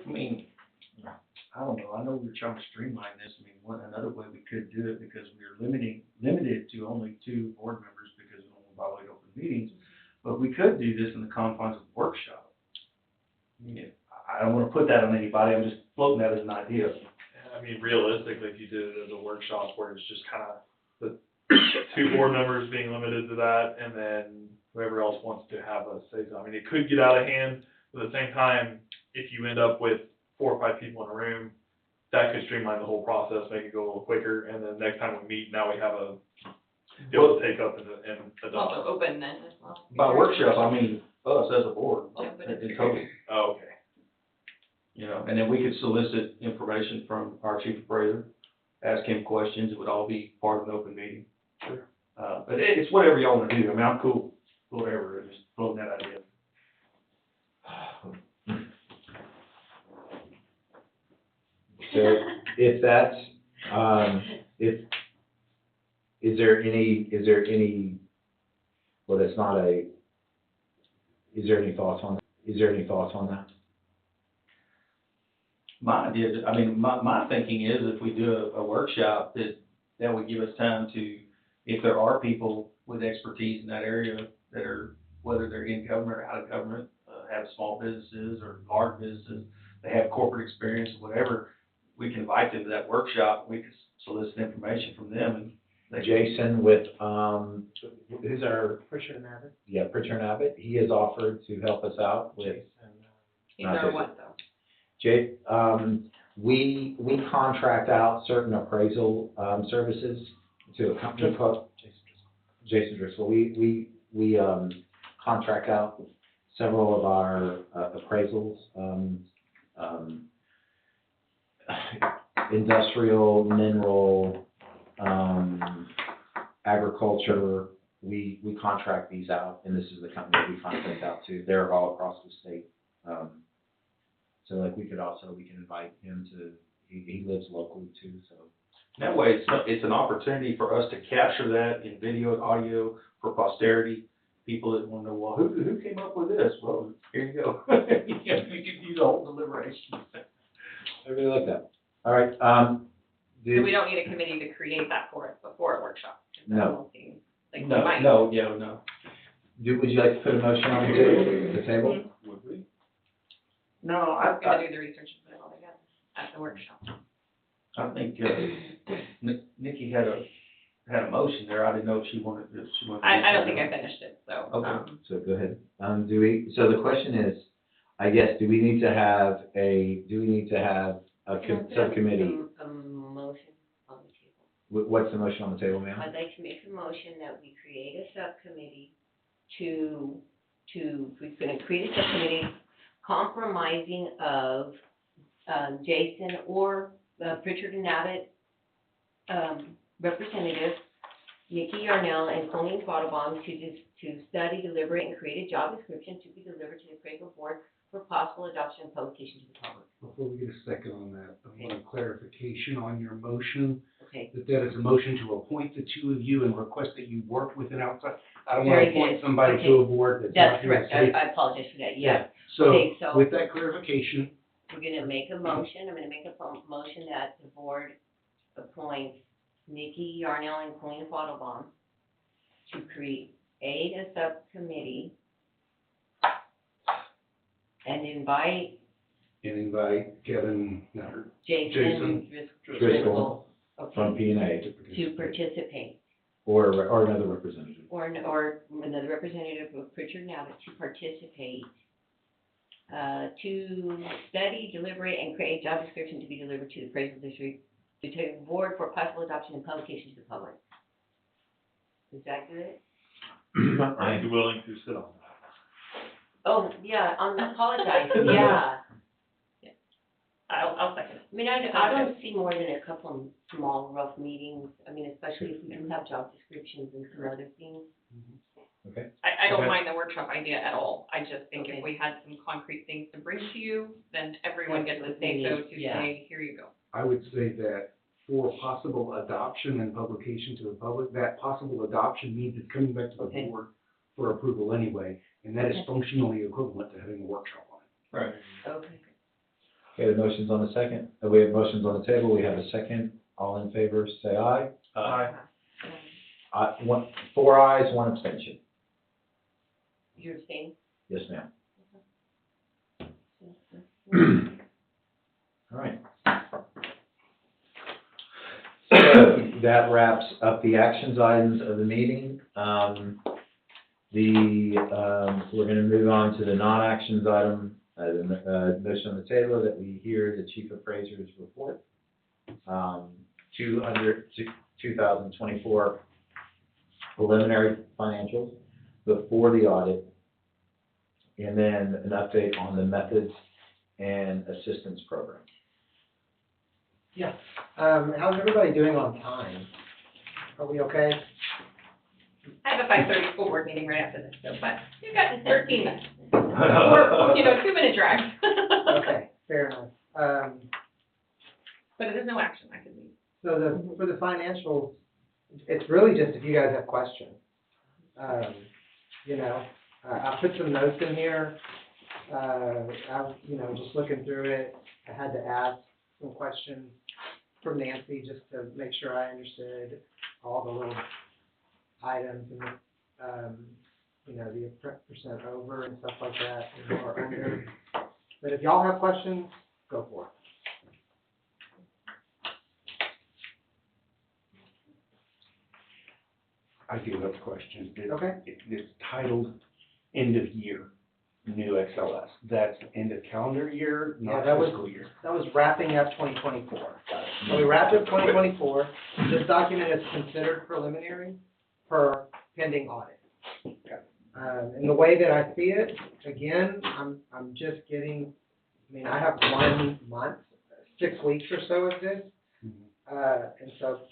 Speaker 11: I don't know, I know we're trying to streamline this. I mean, another way we could do it, because we're limited to only 2 board members because we don't violate open meetings, but we could do this in the confines of a workshop. I mean, I don't wanna put that on anybody, I'm just floating that as an idea.
Speaker 8: I mean, realistically, if you did it as a workshop where it's just kind of the 2 board members being limited to that, and then whoever else wants to have a say, I mean, it could get out of hand, but at the same time, if you end up with 4 or 5 people in a room, that could streamline the whole process, make it go a little quicker, and then next time we meet, now we have a deal to take up and adopt.
Speaker 9: Also open then as well.
Speaker 11: By workshop, I mean us as a board,
Speaker 9: Yeah, but it's-
Speaker 11: in total.
Speaker 8: Oh, okay.
Speaker 11: You know, and then we could solicit information from our chief appraiser, ask him questions, it would all be part of an open meeting.
Speaker 8: Sure.
Speaker 11: But it's whatever y'all wanna do, I mean, I'm cool, whatever, just floating that idea.
Speaker 5: So if that's, is there any, well, that's not a, is there any thoughts on that?
Speaker 11: My idea, I mean, my thinking is if we do a workshop, that would give us time to, if there are people with expertise in that area that are, whether they're in government or out of government, have small businesses or large businesses, they have corporate experience, whatever, we can invite them to that workshop, we can solicit information from them, and they
Speaker 5: Jason with, who's our,
Speaker 10: Richard and Abbott.
Speaker 5: yeah, Pritchard and Abbott, he has offered to help us out with,
Speaker 9: These are what though?
Speaker 5: Jay, we contract out certain appraisal, services to a company called Jason Driscoll. We contract out several of our appraisals, industrial, mineral, agriculture. We contract these out, and this is the company that we contract out to. They're all across the state. So like we can invite him to, he lives locally too, so.
Speaker 11: that way, it's an opportunity for us to capture that in video and audio for posterity. People that want to know, well, who came up with this? Well, here you go. You could use a whole deliberation.
Speaker 5: I really like that. All right,
Speaker 9: So we don't need a committee to create that for us before a workshop? 'Cause that
Speaker 5: No.
Speaker 9: won't seem like we
Speaker 11: No,
Speaker 9: might.
Speaker 11: no, yeah, no.
Speaker 5: Would you like to put a motion on the table?
Speaker 11: Would we?
Speaker 1: No,
Speaker 9: I was gonna do the research and put it all together at the workshop.
Speaker 11: I think, Nikki had a motion there, I didn't know if she wanted to.
Speaker 9: I don't think I finished it, so,
Speaker 11: Okay.
Speaker 5: So go ahead. So the question is, I guess, do we need to have a subcommittee?
Speaker 6: A motion on the table.
Speaker 5: What's the motion on the table, ma'am?
Speaker 6: I'd like to make a motion that we create a subcommittee to, we're gonna create a subcommittee compromising of, Jason or, Pritchard and Abbott, representatives, Nikki Yarnell and Colleen Quattlebaum to study, deliberate, and create a job description to be delivered to the appraisal board for possible adoption and publication to the public.
Speaker 2: Before we get a second on that, I want a clarification on your motion,
Speaker 6: Okay,
Speaker 2: that is a motion to appoint the two of you and request that you work with an outside. I don't want
Speaker 6: Very
Speaker 2: to appoint
Speaker 6: good.
Speaker 2: somebody to
Speaker 6: Okay.
Speaker 2: a board that's
Speaker 6: that's
Speaker 2: not here to
Speaker 6: correct,
Speaker 2: say.
Speaker 6: I apologize for that, yeah.
Speaker 2: So,
Speaker 6: Okay, so-
Speaker 2: with that clarification,
Speaker 6: We're gonna make a motion, I'm gonna make a motion that the board appoints Nikki Yarnell and Colleen Quattlebaum to create a subcommittee and invite
Speaker 2: Kevin, Nutter,
Speaker 6: Jason
Speaker 5: Driscoll
Speaker 6: okay,
Speaker 5: from P&A
Speaker 6: to participate,
Speaker 5: or another representative.
Speaker 6: or another representative of Pritchard and Abbott to participate, to study, deliberate, and create a job description to be delivered to the appraisal district, to take board for possible adoption and publication to the public. Is that good?
Speaker 8: Are you willing to sit on that?
Speaker 6: Oh, yeah, apologize, yeah.
Speaker 9: I'll second it.
Speaker 6: I mean, I don't see more than a couple of small, rough meetings, I mean, especially if we do have job descriptions and some other things.
Speaker 5: Okay.
Speaker 9: I don't
Speaker 11: Okay.
Speaker 9: mind the workshop idea at all. I just think
Speaker 6: Okay.
Speaker 9: if we had some concrete things to bring to you, then everyone gets to say so to
Speaker 6: Yeah.
Speaker 9: say, here you go.
Speaker 2: I would say that for possible adoption and publication to the public, that possible adoption means it's coming back to the
Speaker 6: Okay.
Speaker 2: board for approval anyway, and that is
Speaker 6: Okay.
Speaker 2: functionally equivalent to having a workshop on it.
Speaker 11: Right.
Speaker 6: Okay.
Speaker 5: Okay, the motion's on the second. We have motions on the table. We have a second. All in favor, say aye.
Speaker 8: Aye.
Speaker 5: One, 4 ayes, 1 abstention.
Speaker 6: You're saying?
Speaker 5: Yes, ma'am. All right. So that wraps up the actions items of the meeting. We're gonna move on to the non-actions item, the motion on the table that we hear the chief appraiser's report. 2024 preliminary financials before the audit, and then an update on the methods and assistance program.
Speaker 10: Yeah, how's everybody doing on time? Are we okay?
Speaker 9: I have a 5:30 school board meeting right after this, so, but you've got 13 minutes. Or, 2-minute drive.
Speaker 10: Okay, fair enough.
Speaker 9: But there's no action, I can leave.
Speaker 10: So for the financials, it's really just if you guys have questions. I put some notes in here. Just looking through it, I had to ask some questions from Nancy just to make sure I understood all the little items and, the percent over and stuff like that, and more under. But if y'all have questions, go for it.
Speaker 2: I do have a question.
Speaker 10: Okay.
Speaker 2: It's titled end of year, new XLS. That's end of calendar year, not
Speaker 10: Yeah, that was-
Speaker 2: fiscal year.
Speaker 10: That was wrapping up 2024. So we wrapped up 2024. This document is considered preliminary per pending audit. And the way that I see it, again, I'm just getting, I have 1 month, 6 weeks or so of this. And so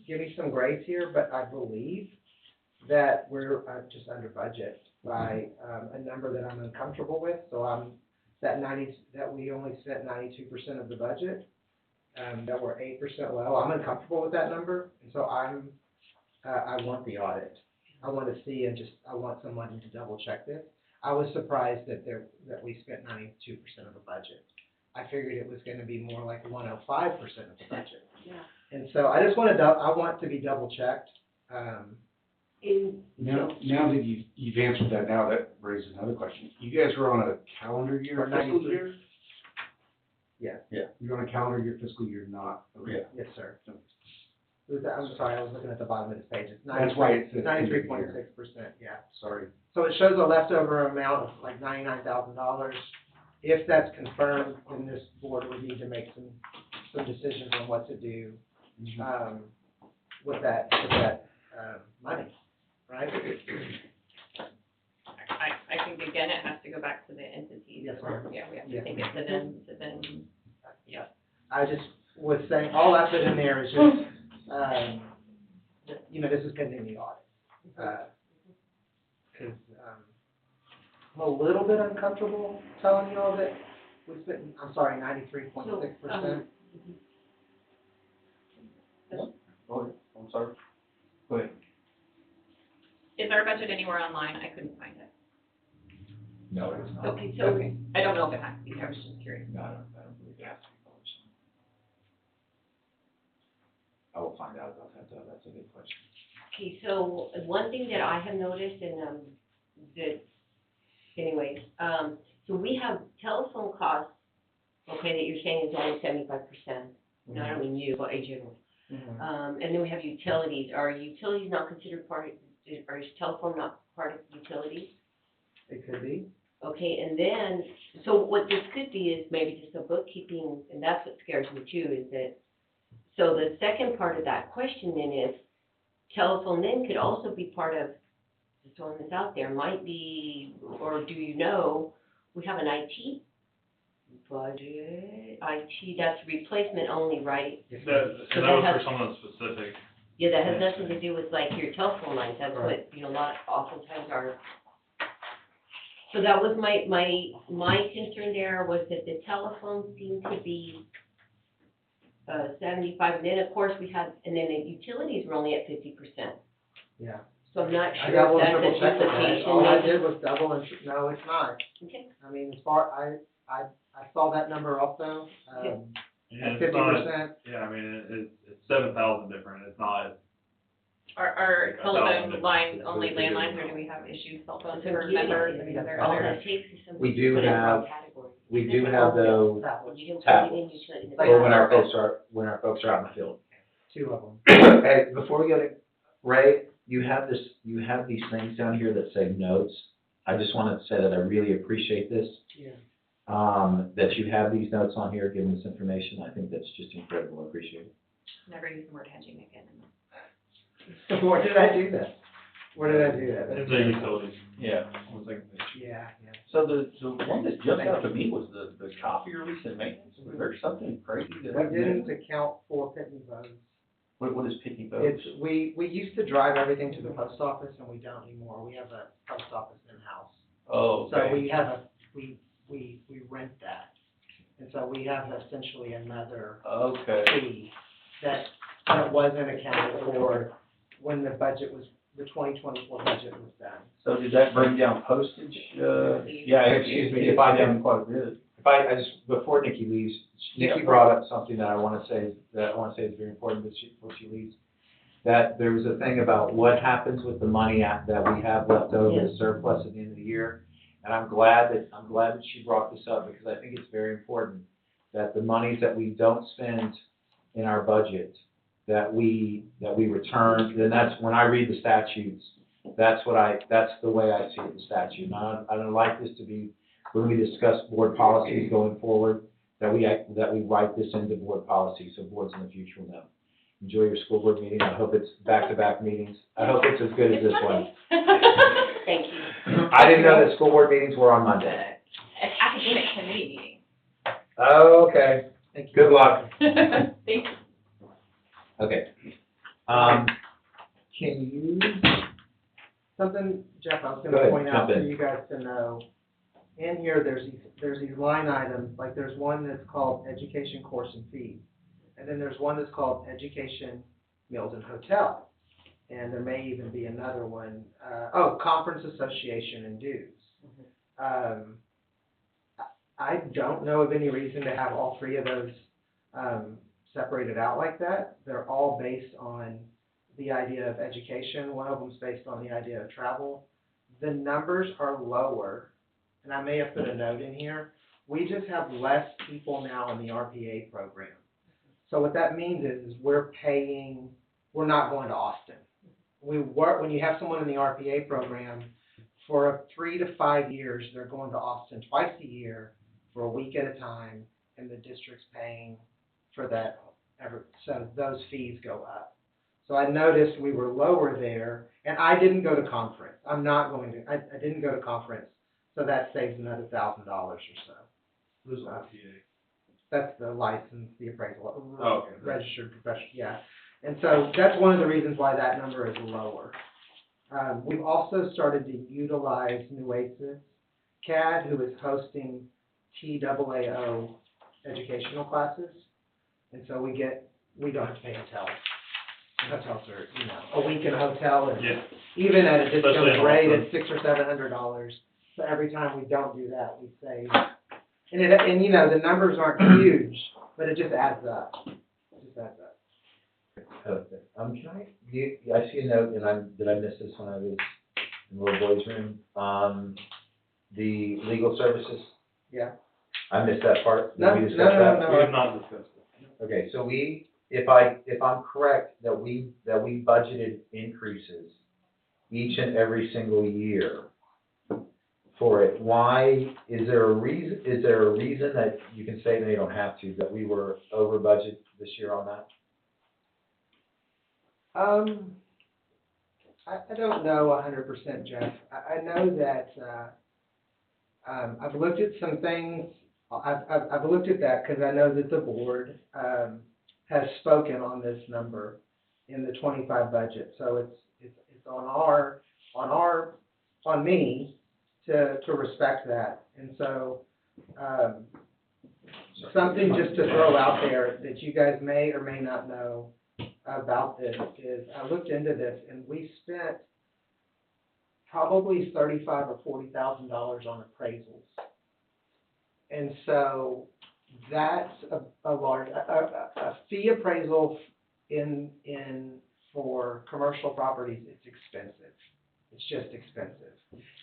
Speaker 10: give me some grace here, but I believe that we're just under budget by a number that I'm uncomfortable with. So that we only spent 92% of the budget, that we're 8% low. I'm uncomfortable with that number, and so I want the audit. I want to see I want someone to double check this. I was surprised that we spent 92% of the budget. I figured it was going to be more like 105% of the budget.
Speaker 6: Yeah.
Speaker 10: And so I just want to I want to be double checked.
Speaker 2: Now that you've answered that, now that raises another question. You guys are on a calendar year,
Speaker 10: Or
Speaker 2: fiscal
Speaker 10: 93.
Speaker 2: year?
Speaker 10: Yes.
Speaker 11: Yeah.
Speaker 2: You're on a calendar year, fiscal year, not, okay.
Speaker 10: Yes, sir. I'm sorry, I was looking at the bottom of this page. It's
Speaker 2: That's why it says end of year.
Speaker 10: 93.6%, yeah.
Speaker 2: Sorry.
Speaker 10: So it shows a leftover amount of like $99,000. If that's confirmed, then this board would need to make some decisions on what to do, with that, money, right?
Speaker 9: I think again, it has to go back to the entities.
Speaker 10: Yes, ma'am.
Speaker 9: Yeah, we have
Speaker 10: Yes,
Speaker 9: to take it to them, to then, yeah.
Speaker 10: I just was saying, all I put in there is just, this is pending the audit. Cause, I'm a little bit uncomfortable telling you all that we spent, 93.6%.
Speaker 11: Go ahead, I'm sorry. Go ahead.
Speaker 9: Is our budget anywhere online? I couldn't find it.
Speaker 5: No, it's not.
Speaker 6: Okay, so,
Speaker 9: Okay, I don't know if it has to be, I was just curious.
Speaker 5: No, I don't believe it has to be published. I will find out about that, though, that's a good question.
Speaker 6: okay, so one thing that I have noticed so we have telephone costs, okay, that you're saying is only 75%. No, I don't mean you, but in general. And then we have utilities. Are utilities not considered or is telephone not part of utilities?
Speaker 10: It could be.
Speaker 6: Okay, and then, so what this could be is maybe just a bookkeeping, and that's what scares me too, is that, so the second part of that question then is, telephone then could also be part of, just throwing this out there, might be, or do you know, we have an IT budget, IT, that's replacement only, right?
Speaker 8: That,
Speaker 6: So
Speaker 8: and that was for someone specific.
Speaker 6: Yeah, that has nothing to do with like your telephone lines, that's
Speaker 10: Right.
Speaker 6: what, a lot, oftentimes are. So that was my concern there, was that the telephone seemed to be, 75, and then of course we had, and then the utilities were only at 50%.
Speaker 10: Yeah.
Speaker 6: So I'm not
Speaker 10: I
Speaker 6: sure
Speaker 10: got
Speaker 6: if
Speaker 10: one
Speaker 6: that's
Speaker 10: triple
Speaker 6: a
Speaker 10: check with that.
Speaker 6: duplication.
Speaker 10: All I
Speaker 6: maybe.
Speaker 10: did was double and, no, it's not.
Speaker 6: Okay.
Speaker 10: I mean, I saw that number also,
Speaker 8: Yeah,
Speaker 10: at 50%.
Speaker 8: Yeah, I mean, it's 7,000 different, it's not.
Speaker 9: Are
Speaker 8: Like
Speaker 9: telephone
Speaker 8: 1,000
Speaker 9: lines
Speaker 8: different.
Speaker 9: only
Speaker 8: It's a big
Speaker 9: landlines, or
Speaker 8: amount.
Speaker 9: do we have issued cell phones
Speaker 6: So
Speaker 9: for
Speaker 6: yeah,
Speaker 9: members? I mean, are there
Speaker 6: all
Speaker 9: other?
Speaker 6: it takes is somebody
Speaker 5: We do
Speaker 6: to put it in the wrong
Speaker 5: have-
Speaker 6: category.
Speaker 5: We do have those
Speaker 6: You didn't put it in
Speaker 5: tablets,
Speaker 6: utility.
Speaker 5: or when our folks are out in the field.
Speaker 10: Two of them.
Speaker 5: Hey, before we go to, Ray, you have these things down here that say notes. I just wanted to say that I really appreciate this.
Speaker 10: Yeah.
Speaker 5: That you have these notes on here, giving this information. I think that's just incredible. I appreciate it.
Speaker 9: Never use the word hedging again.
Speaker 10: Where did I do that? Where did I do that?
Speaker 8: It's a utilities.
Speaker 11: Yeah.
Speaker 8: I was like,
Speaker 10: Yeah.
Speaker 11: So the one that jumped out to me was the copier lease and maintenance. Was there something crazy that
Speaker 10: We
Speaker 11: happened?
Speaker 10: didn't account for Pitney Bowes.
Speaker 11: What is Picky Boat?
Speaker 10: It's, we used to drive everything to the post office and we don't anymore. We have a post office in-house.
Speaker 11: Oh,
Speaker 10: So
Speaker 11: okay.
Speaker 10: we have we rent that. And so we have essentially another
Speaker 11: Okay.
Speaker 10: fee that wasn't accounted for when the budget was, the 2024 budget was done.
Speaker 11: So did that bring down postage? Yeah,
Speaker 5: Excuse me,
Speaker 11: it
Speaker 5: if I
Speaker 11: down
Speaker 5: can-
Speaker 11: quite a bit.
Speaker 5: If I just, before Nikki leaves, Nikki brought up something that I want to say is very important before she leaves. That there was a thing about what happens with the money that we have left over, the surplus at the end of the year. And I'm glad that she brought this up, because I think it's very important that the monies that we don't spend in our budget, that we return, then that's, when I read the statutes, that's the way I see the statute. And I don't like this to be, when we discuss board policies going forward, that we write this into board policy, so boards in the future will know. Enjoy your school board meeting. I hope it's back-to-back meetings. I hope it's as good as this one.
Speaker 6: Thank you.
Speaker 5: I didn't know that school board meetings were on Monday.
Speaker 9: Academic committee meeting.
Speaker 5: Okay.
Speaker 10: Thank you.
Speaker 5: Good luck.
Speaker 9: Thank you.
Speaker 5: Okay. Can you?
Speaker 10: Something, Jeff, I was
Speaker 5: Go
Speaker 10: gonna
Speaker 5: ahead,
Speaker 10: point out
Speaker 5: jump
Speaker 10: for
Speaker 5: in.
Speaker 10: you guys to know. In here, there's these line items, like there's one that's called education course and fees. And then there's one that's called education meals and hotel. And there may even be another one, conference association and dues. I don't know of any reason to have all three of those, separated out like that. They're all based on the idea of education, one of them's based on the idea of travel. The numbers are lower, and I may have put a note in here, we just have less people now in the RPA program. So what that means is we're not going to Austin. When you have someone in the RPA program, for 3 to 5 years, they're going to Austin twice a year for a week at a time, and the district's paying for that. So those fees go up. So I noticed we were lower there, and I didn't go to conference. I didn't go to conference, so that saves another $1,000 or so.
Speaker 11: Who's RPA?
Speaker 10: That's the license, the appraisal,
Speaker 11: Oh, okay.
Speaker 10: registered professional, yeah. And so that's one of the reasons why that number is lower. We've also started to utilize Nueces CAD, who is hosting TAAO educational classes. And so we don't have to pay hotels. Hotels are, a week in a hotel is, even at a discounted rate, it's $600 or $700. So every time we don't do that, we save. And the numbers aren't huge, but it just adds up. It just adds up.
Speaker 5: I see a note, and did I miss this when I was in the little boy's room? The legal services?
Speaker 10: Yeah.
Speaker 5: I missed that part. Did
Speaker 10: No,
Speaker 5: we discuss
Speaker 10: no,
Speaker 5: that?
Speaker 10: no.
Speaker 11: We have not discussed it.
Speaker 5: Okay, so if I'm correct, that we budgeted increases each and every single year for it, why, is there a reason that you can say, no, you don't have to, that we were over budget this year on that?
Speaker 10: I don't know 100%, Jeff. I know that, I've looked at some things, I've looked at that because I know that the board, has spoken on this number in the 25 budget. So it's on me to respect that. And so, something just to throw out there that you guys may or may not know about this is I looked into this and we spent probably $35,000 or $40,000 on appraisals. And so that's a large, a fee appraisal for commercial properties, it's expensive. It's just expensive.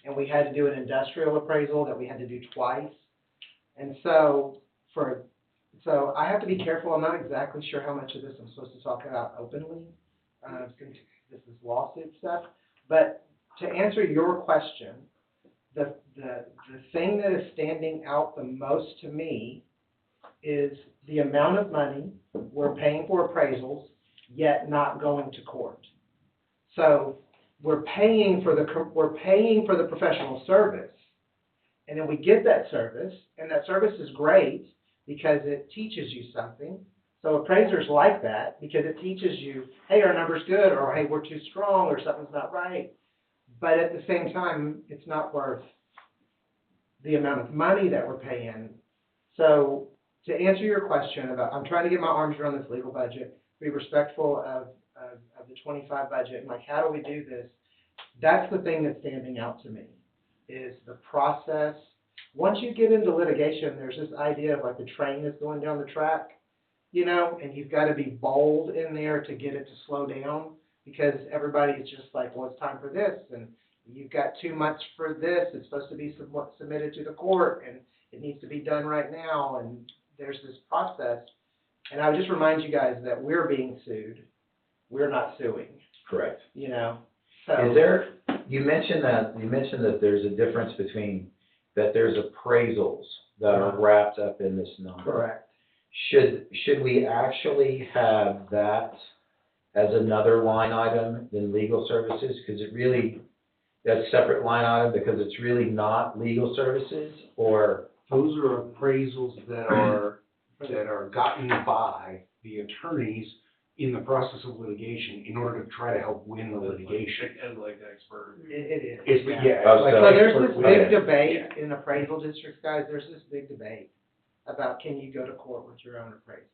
Speaker 10: And we had to do an industrial appraisal that we had to do twice. And so I have to be careful. I'm not exactly sure how much of this I'm supposed to talk about openly. This is lawsuit stuff. But to answer your question, the thing that is standing out the most to me is the amount of money we're paying for appraisals, yet not going to court. So we're paying for the professional service, and then we get that service, and that service is great because it teaches you something. So appraisers like that because it teaches you, hey, our number's good, or hey, we're too strong, or something's not right. But at the same time, it's not worth the amount of money that we're paying. So to answer your question about, I'm trying to get my arms around this legal budget, be respectful of the 25 budget, and like, how do we do this? That's the thing that's standing out to me, is the process. Once you get into litigation, there's this idea of like the train is going down the track, and you've got to be bold in there to get it to slow down, because everybody is just like, well, it's time for this, and you've got 2 months for this, it's supposed to be submitted to the court, and it needs to be done right now, and there's this process. And I would just remind you guys that we're being sued. We're not suing.
Speaker 5: Correct.
Speaker 10: So.
Speaker 5: Is there, you mentioned that there's a difference between, that there's appraisals that are wrapped up in this number.
Speaker 10: Correct.
Speaker 5: Should we actually have that as another line item in legal services? Because it really, that's a separate line item because it's really not legal services, or?
Speaker 2: Those are appraisals that are gotten by the attorneys in the process of litigation in order to try to help win the litigation.
Speaker 11: As like expert.
Speaker 10: It is.
Speaker 5: So
Speaker 10: There's this big debate in appraisal districts, guys. There's this big debate about, can you go to court with your own appraisal?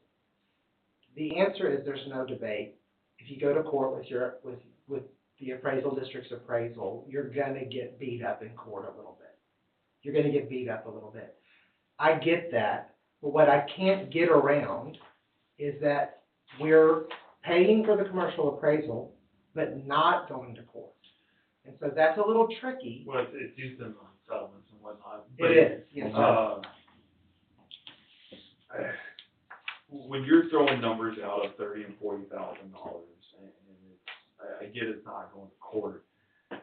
Speaker 10: The answer is there's no debate. If you go to court with the appraisal district's appraisal, you're gonna get beat up in court a little bit. You're gonna get beat up a little bit. I get that, but what I can't get around is that we're paying for the commercial appraisal, but not going to court. And so that's a little tricky.
Speaker 8: Well, it's used in settlements and whatnot.
Speaker 10: It is, yes, sir.
Speaker 8: When you're throwing numbers out of $30,000 and $40,000, and I get it's not going to court,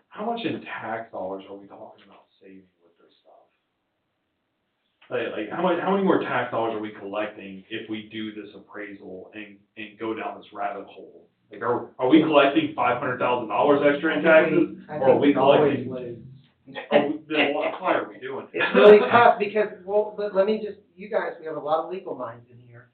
Speaker 8: how much in tax dollars are we talking about saving with this stuff? Like how many more tax dollars are we collecting if we do this appraisal and go down this rabbit hole? Like, are we collecting $500,000 extra in taxes, or are we collecting? Then why are we doing it?
Speaker 10: It's really tough because, well, but let me just, you guys, we have a lot of legal minds in here.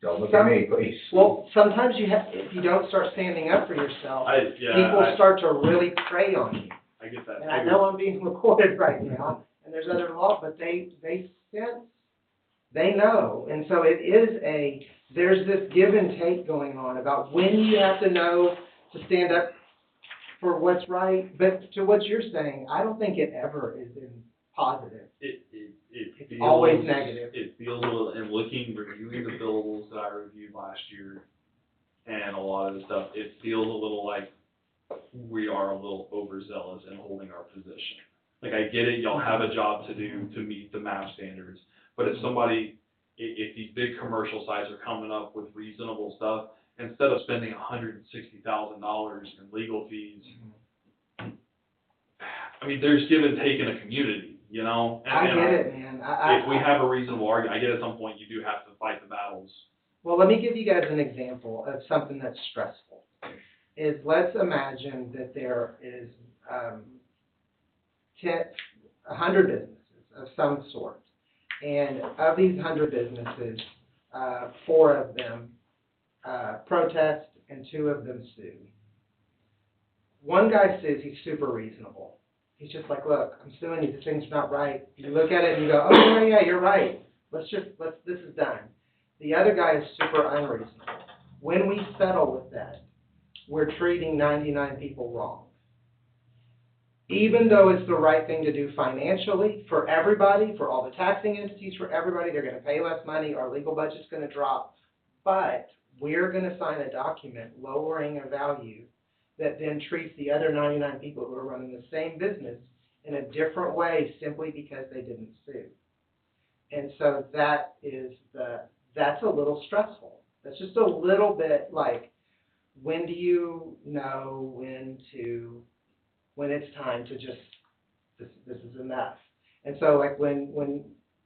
Speaker 2: Don't look at me, please.
Speaker 10: Well, sometimes you have, if you don't start standing up for yourself, people start to really prey on you.
Speaker 8: I get that.
Speaker 10: And I know I'm being recorded right now, and there's other law, but they sense, they know. And so it is there's this give and take going on about when you have to know to stand up for what's right. But to what you're saying, I don't think it ever is in positive.
Speaker 8: It feels,
Speaker 10: always negative.
Speaker 8: It feels a little, and reviewing the billables that I reviewed last year, and a lot of the stuff, it feels a little like we are a little overzealous in holding our position. Like, I get it, y'all have a job to do to meet the MAP standards, but if these big commercial sites are coming up with reasonable stuff, instead of spending $160,000 in legal fees, I mean, there's give and take in a community, you know?
Speaker 10: I get it, man.
Speaker 8: If we have a reasonable argument, I get at some point you do have to fight the battles.
Speaker 10: Well, let me give you guys an example of something that's stressful. Let's imagine that there is 100 businesses of some sort. And of these 100 businesses, 4 of them protest and 2 of them sue. One guy says he's super reasonable. He's just like, look, I'm suing you, this thing's not right. You look at it and you go, oh yeah, you're right. This is done. The other guy is super unreasonable. When we settle with that, we're treating 99 people wrong. Even though it's the right thing to do financially for everybody, for all the taxing entities, for everybody, they're going to pay less money, our legal budget's going to drop, but we're going to sign a document lowering a value that then treats the other 99 people who are running the same business in a different way simply because they didn't sue. And so that's a little stressful. That's just a little bit like, when do you know when it's time to just, this is enough. And so like when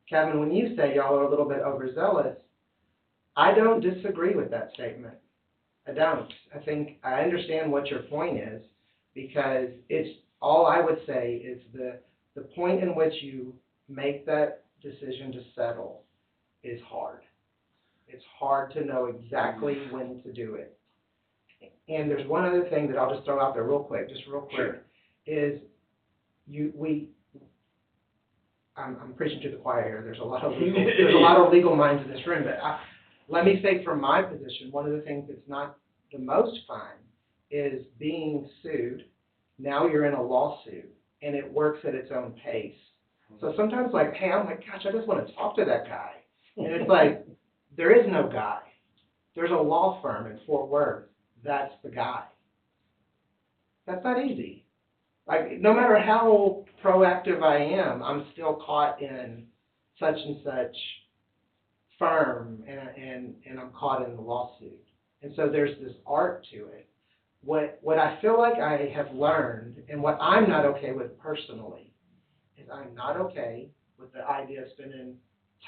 Speaker 10: Kevin, when you say y'all are a little bit overzealous, I don't disagree with that statement. I don't. I think I understand what your point is, because it's all I would say is the point in which you make that decision to settle is hard. It's hard to know exactly when to do it. And there's one other thing that I'll just throw out there real quick,
Speaker 8: Sure.
Speaker 10: is I'm preaching to the choir here. There's a lot of legal minds in this room, but let me say from my position, one of the things that's not the most fun is being sued. Now you're in a lawsuit, and it works at its own pace. So sometimes, like, hey, I'm like, gosh, I just want to talk to that guy. And it's like, there is no guy. There's a law firm in Fort Worth. That's the guy. That's not easy. Like, no matter how proactive I am, I'm still caught in such and such firm, and I'm caught in the lawsuit. And so there's this art to it. What I feel like I have learned, and what I'm not okay with personally, is I'm not okay with the idea of spending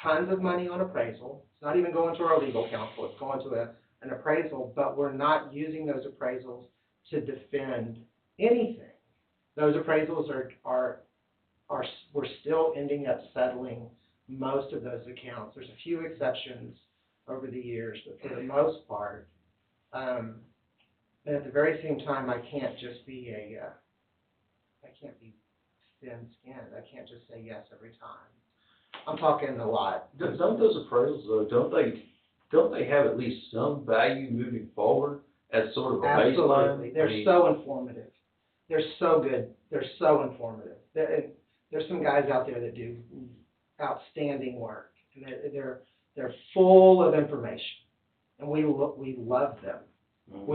Speaker 10: tons of money on appraisal. It's not even going to our legal counsel. It's going to an appraisal, but we're not using those appraisals to defend anything. Those appraisals we're still ending up settling most of those accounts. There's a few exceptions over the years, but for the most part, and at the very same time, I can't just be thin-skinned. I can't just say yes every time. I'm talking a lot.
Speaker 11: Don't those appraisals, though, don't they have at least some value moving forward as sort of a baseline?
Speaker 10: Absolutely. They're so informative. They're so good. They're so informative. There's some guys out there that do outstanding work, and they're full of information, and we love them. Mm-hmm.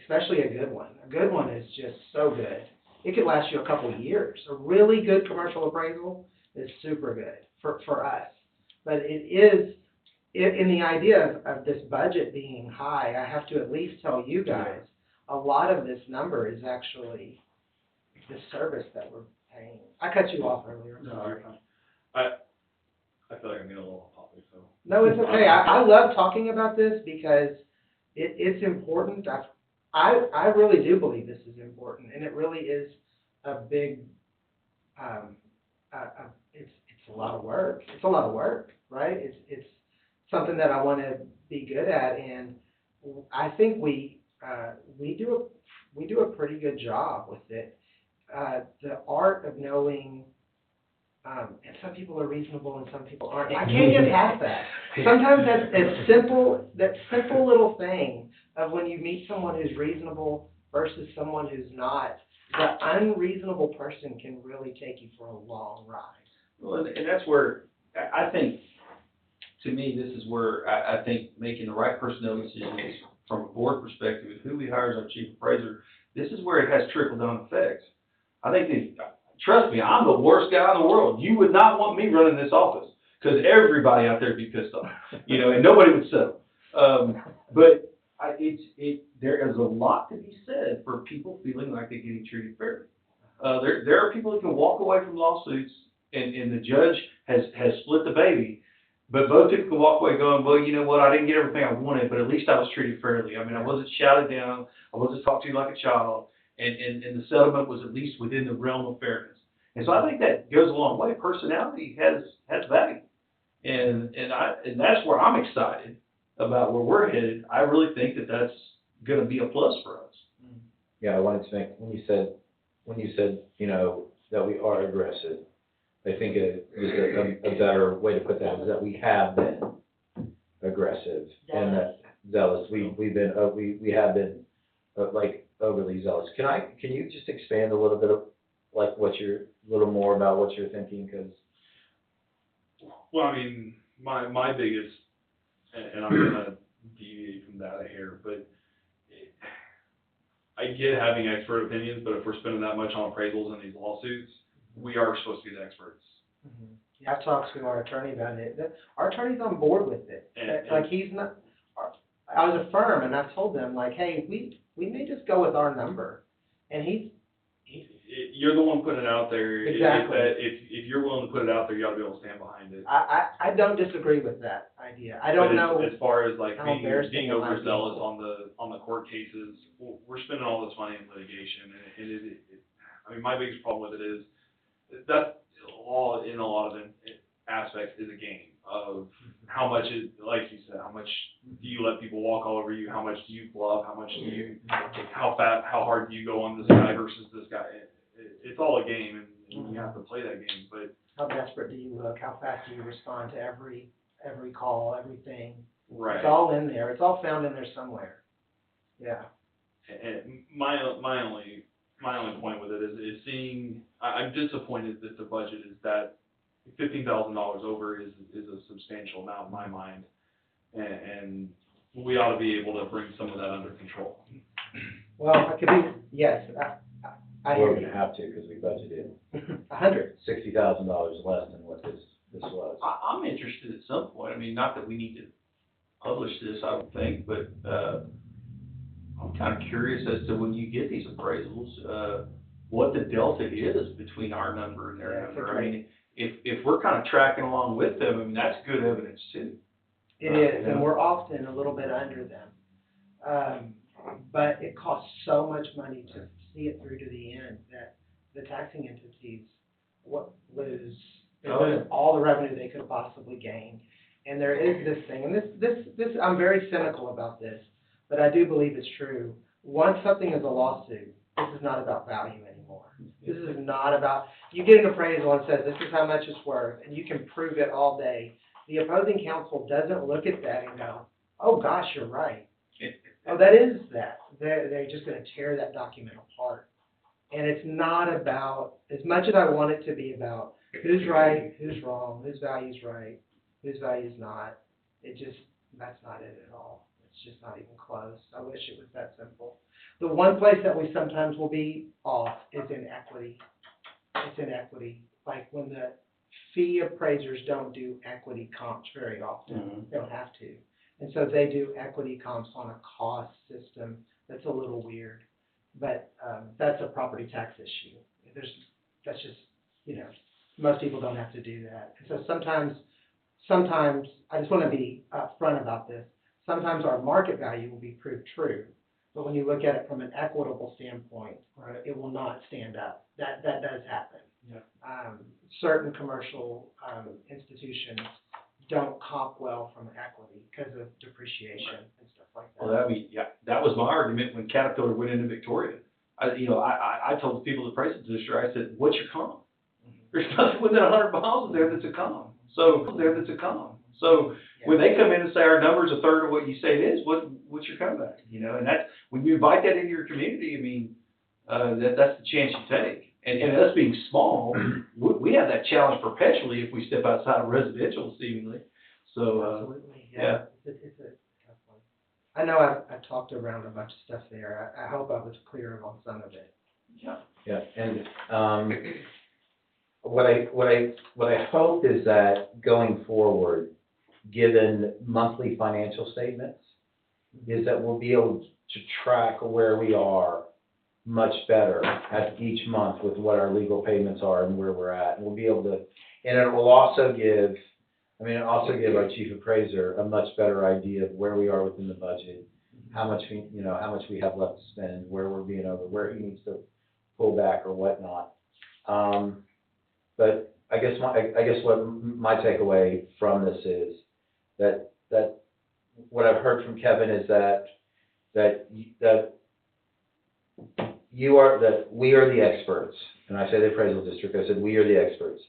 Speaker 10: especially a good one. A good one is just so good. It could last you a couple of years. A really good commercial appraisal is super good for us. But it is, in the idea of this budget being high, I have to at least tell you guys, a lot of this number is actually the service that we're paying. I cut you off earlier, I'm
Speaker 8: No,
Speaker 10: sorry.
Speaker 8: you're fine. I feel like I'm getting a little off topic, so.
Speaker 10: No, it's okay. I love talking about this because it's important. I really do believe this is important, and it really is a big, it's a lot of work. It's a lot of work, right? It's something that I want to be good at, and I think we do a pretty good job with it. The art of knowing, and some people are reasonable and some people aren't. I can't get past that. Sometimes that simple little thing of when you meet someone who's reasonable versus someone who's not, the unreasonable person can really take you for a long ride.
Speaker 11: Well, and that's where, I think, to me, this is where I think making the right personnel decisions from a board perspective, who we hire as our chief appraiser, this is where it has trickle-down effects. I think trust me, I'm the worst guy in the world. You would not want me running this office, because everybody out there would be pissed off, and nobody would settle. But there is a lot to be said for people feeling like they're getting treated fairly. There are people who can walk away from lawsuits, and the judge has split the baby, but both people can walk away going, well, you know what, I didn't get everything I wanted, but at least I was treated fairly. I mean, I wasn't shouted down, I wasn't talked to like a child, and the settlement was at least within the realm of fairness. And so I think that goes a long way. Personality has value, and that's where I'm excited about where we're headed. I really think that that's going to be a plus for us.
Speaker 5: Yeah, I wanted to make, when you said, that we are aggressive, I think a better way to put that is that we have been aggressive and that zealous. We have been like overly zealous. Can you just expand a little bit of like a little more about what you're thinking? Because
Speaker 8: Well, I mean, my biggest, and I'm gonna deviate from that a hair, but I get having expert opinions, but if we're spending that much on appraisals in these lawsuits, we are supposed to be the experts.
Speaker 10: Mm-hmm. Yeah, I've talked to our attorney about it. Our attorney's on board with it. Like, he's not, I was a firm, and I've told them, like, hey, we may just go with our number. And
Speaker 8: You're the one putting it out there.
Speaker 10: Exactly.
Speaker 8: If you're willing to put it out there, you ought to be able to stand behind it.
Speaker 10: I don't disagree with that idea. I don't know.
Speaker 8: As far as like
Speaker 10: how
Speaker 8: being
Speaker 10: embarrassing it might be.
Speaker 8: overzealous on the court cases, we're spending all this money in litigation, and I mean, my biggest problem with it is that law in a lot of aspects is a game of how much is, like you said, how much do you let people walk all over you, how much do you bluff, how how hard do you go on this guy versus this guy. It's all a game, and you have to play that game. But
Speaker 10: how desperate do you look? How fast do you respond to every call, everything?
Speaker 8: right,
Speaker 10: It's all in there. It's all found in there somewhere. Yeah.
Speaker 8: and my only point with it is seeing. I'm disappointed that the budget is that $15,000 over is a substantial amount in my mind, and we ought to be able to bring some of that under control.
Speaker 10: Well, I could be, yes, I hear
Speaker 5: we're
Speaker 10: you.
Speaker 5: gonna have to, because we budgeted
Speaker 10: $100.
Speaker 5: $60,000 less than what this was.
Speaker 11: I'm interested at some point. I mean, not that we need to publish this, I don't think, but I'm kind of curious as to when you get these appraisals, what the delta is between our number and their number. I mean, if we're kind of tracking along with them, I mean, that's good evidence too.
Speaker 10: It is, and we're often a little bit under them. But it costs so much money to see it through to the end that the taxing entities lose all the revenue they could possibly gain. And there is this thing, and this I'm very cynical about this, but I do believe it's true. Once something is a lawsuit, this is not about value anymore. This is not about, you get an appraisal and says this is how much it's worth, and you can prove it all day. The opposing counsel doesn't look at that and go, oh gosh, you're right. Oh, that is that. They're just going to tear that document apart. And it's not about, as much as I want it to be about who's right, who's wrong, whose value's right, whose value's not, that's not it at all. It's It's just not even close. I wish it was that simple. The one place that we sometimes will be off is in equity. It's in equity, like when the fee appraisers don't do equity comps very often. They don't have to. And so they do equity comps on a cost system that's a little weird. But, that's a property tax issue. That's just, you know, most people don't have to do that. And so sometimes, I just want to be upfront about this. Sometimes our market value will be proved true, but when you look at it from an equitable standpoint, it will not stand up. That does happen.
Speaker 2: Yeah.
Speaker 10: Certain commercial, institutions don't comp well from equity because of depreciation and stuff like that.
Speaker 2: Well, that was my argument when Caterpillar went into Victoria. I told the people at the appraisal district, I said, what's your comp? There's nothing within 100 miles of there that's a comp. So when they come in and say our number's a third of what you say it is, what's your comeback? You know, and that's, when you invite that into your community, I mean, that's the chance you take. And us being small, we have that challenge perpetually if we step outside of residential seemingly. So,
Speaker 10: Absolutely, yeah. It's a tough one. I know I've talked around a bunch of stuff there. I hope I was clear on some of it.
Speaker 5: Yeah, and, what I hope is that going forward, given monthly financial statements, is that we'll be able to track where we are much better at each month with what our legal payments are and where we're at. And we'll be able to, and it will also give our chief appraiser a much better idea of where we are within the budget, how much we have left to spend, where we're being over, where he needs to pull back or whatnot. But I guess what my takeaway from this is that what I've heard from Kevin is that we are the experts, and I say the appraisal district, I said we are the experts,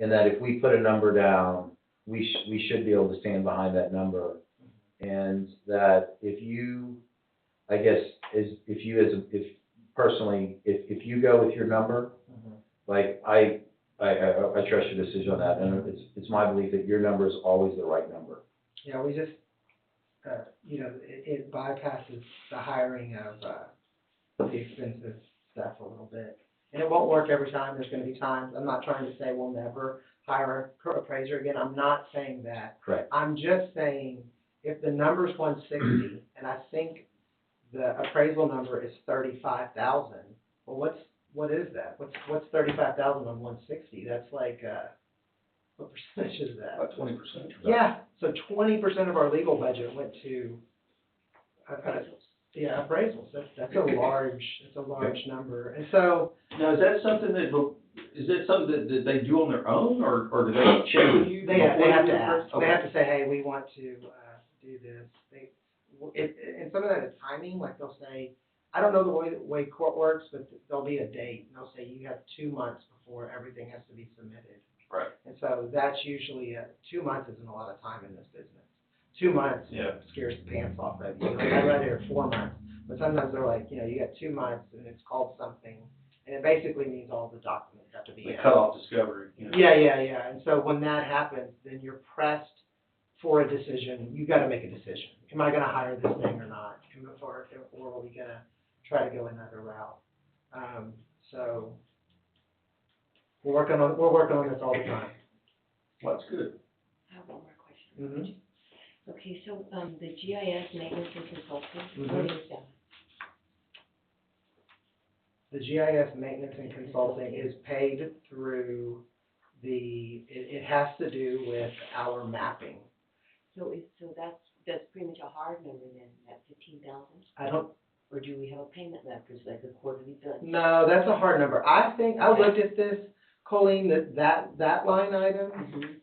Speaker 5: and that if we put a number down, we should be able to stand behind that number, and that if you go with your number, like I trust your decision on that, and it's my belief that your number is always the right number.
Speaker 10: Yeah, we just, it bypasses the hiring of, the expensive stuff a little bit. And it won't work every time. There's gonna be times, I'm not trying to say we'll never hire an appraiser again. I'm not saying that.
Speaker 5: Correct.
Speaker 10: I'm just saying, if the number's 160, and I think the appraisal number is 35,000, well, what is that? What's 35,000 on 160? That's like, what percentage is that?
Speaker 2: About 20%.
Speaker 10: Yeah, so 20% of our legal budget went to appraisals. That's a large number. And so,
Speaker 2: Now, is that something that they do on their own, or do they check with you?
Speaker 10: they have to ask.
Speaker 2: Okay.
Speaker 10: They have to say, hey, we want to do this. And some of that is timing. Like they'll say, I don't know the way court works, but there'll be a date, and they'll say you have 2 months before everything has to be submitted.
Speaker 2: Right.
Speaker 10: And so that's usually 2 months isn't a lot of time in this business. 2 months scares the pants off of you. Like, I'd rather hear 4 months, but sometimes they're like, you got 2 months, and it's called something, and it basically means all the documents have to be in.
Speaker 2: They cut off discovery.
Speaker 10: Yeah. And so when that happens, then you're pressed for a decision. You got to make a decision. Am I going to hire this thing or not? Or are we going to try to go another route? So we're working on this all the time.
Speaker 2: Well, that's good.
Speaker 6: I have one more question.
Speaker 10: Mm-hmm.
Speaker 6: Okay, so, the GIS maintenance and consulting,
Speaker 10: Mhm.
Speaker 6: what is that?
Speaker 10: The GIS maintenance and consulting is paid through it has to do with our mapping.
Speaker 6: So that's pretty much a hard number then, that 15,000? Or do we have a payment method, like a quarterly bill?
Speaker 10: No, that's a hard number. I think, I looked at this, Colleen, that line item,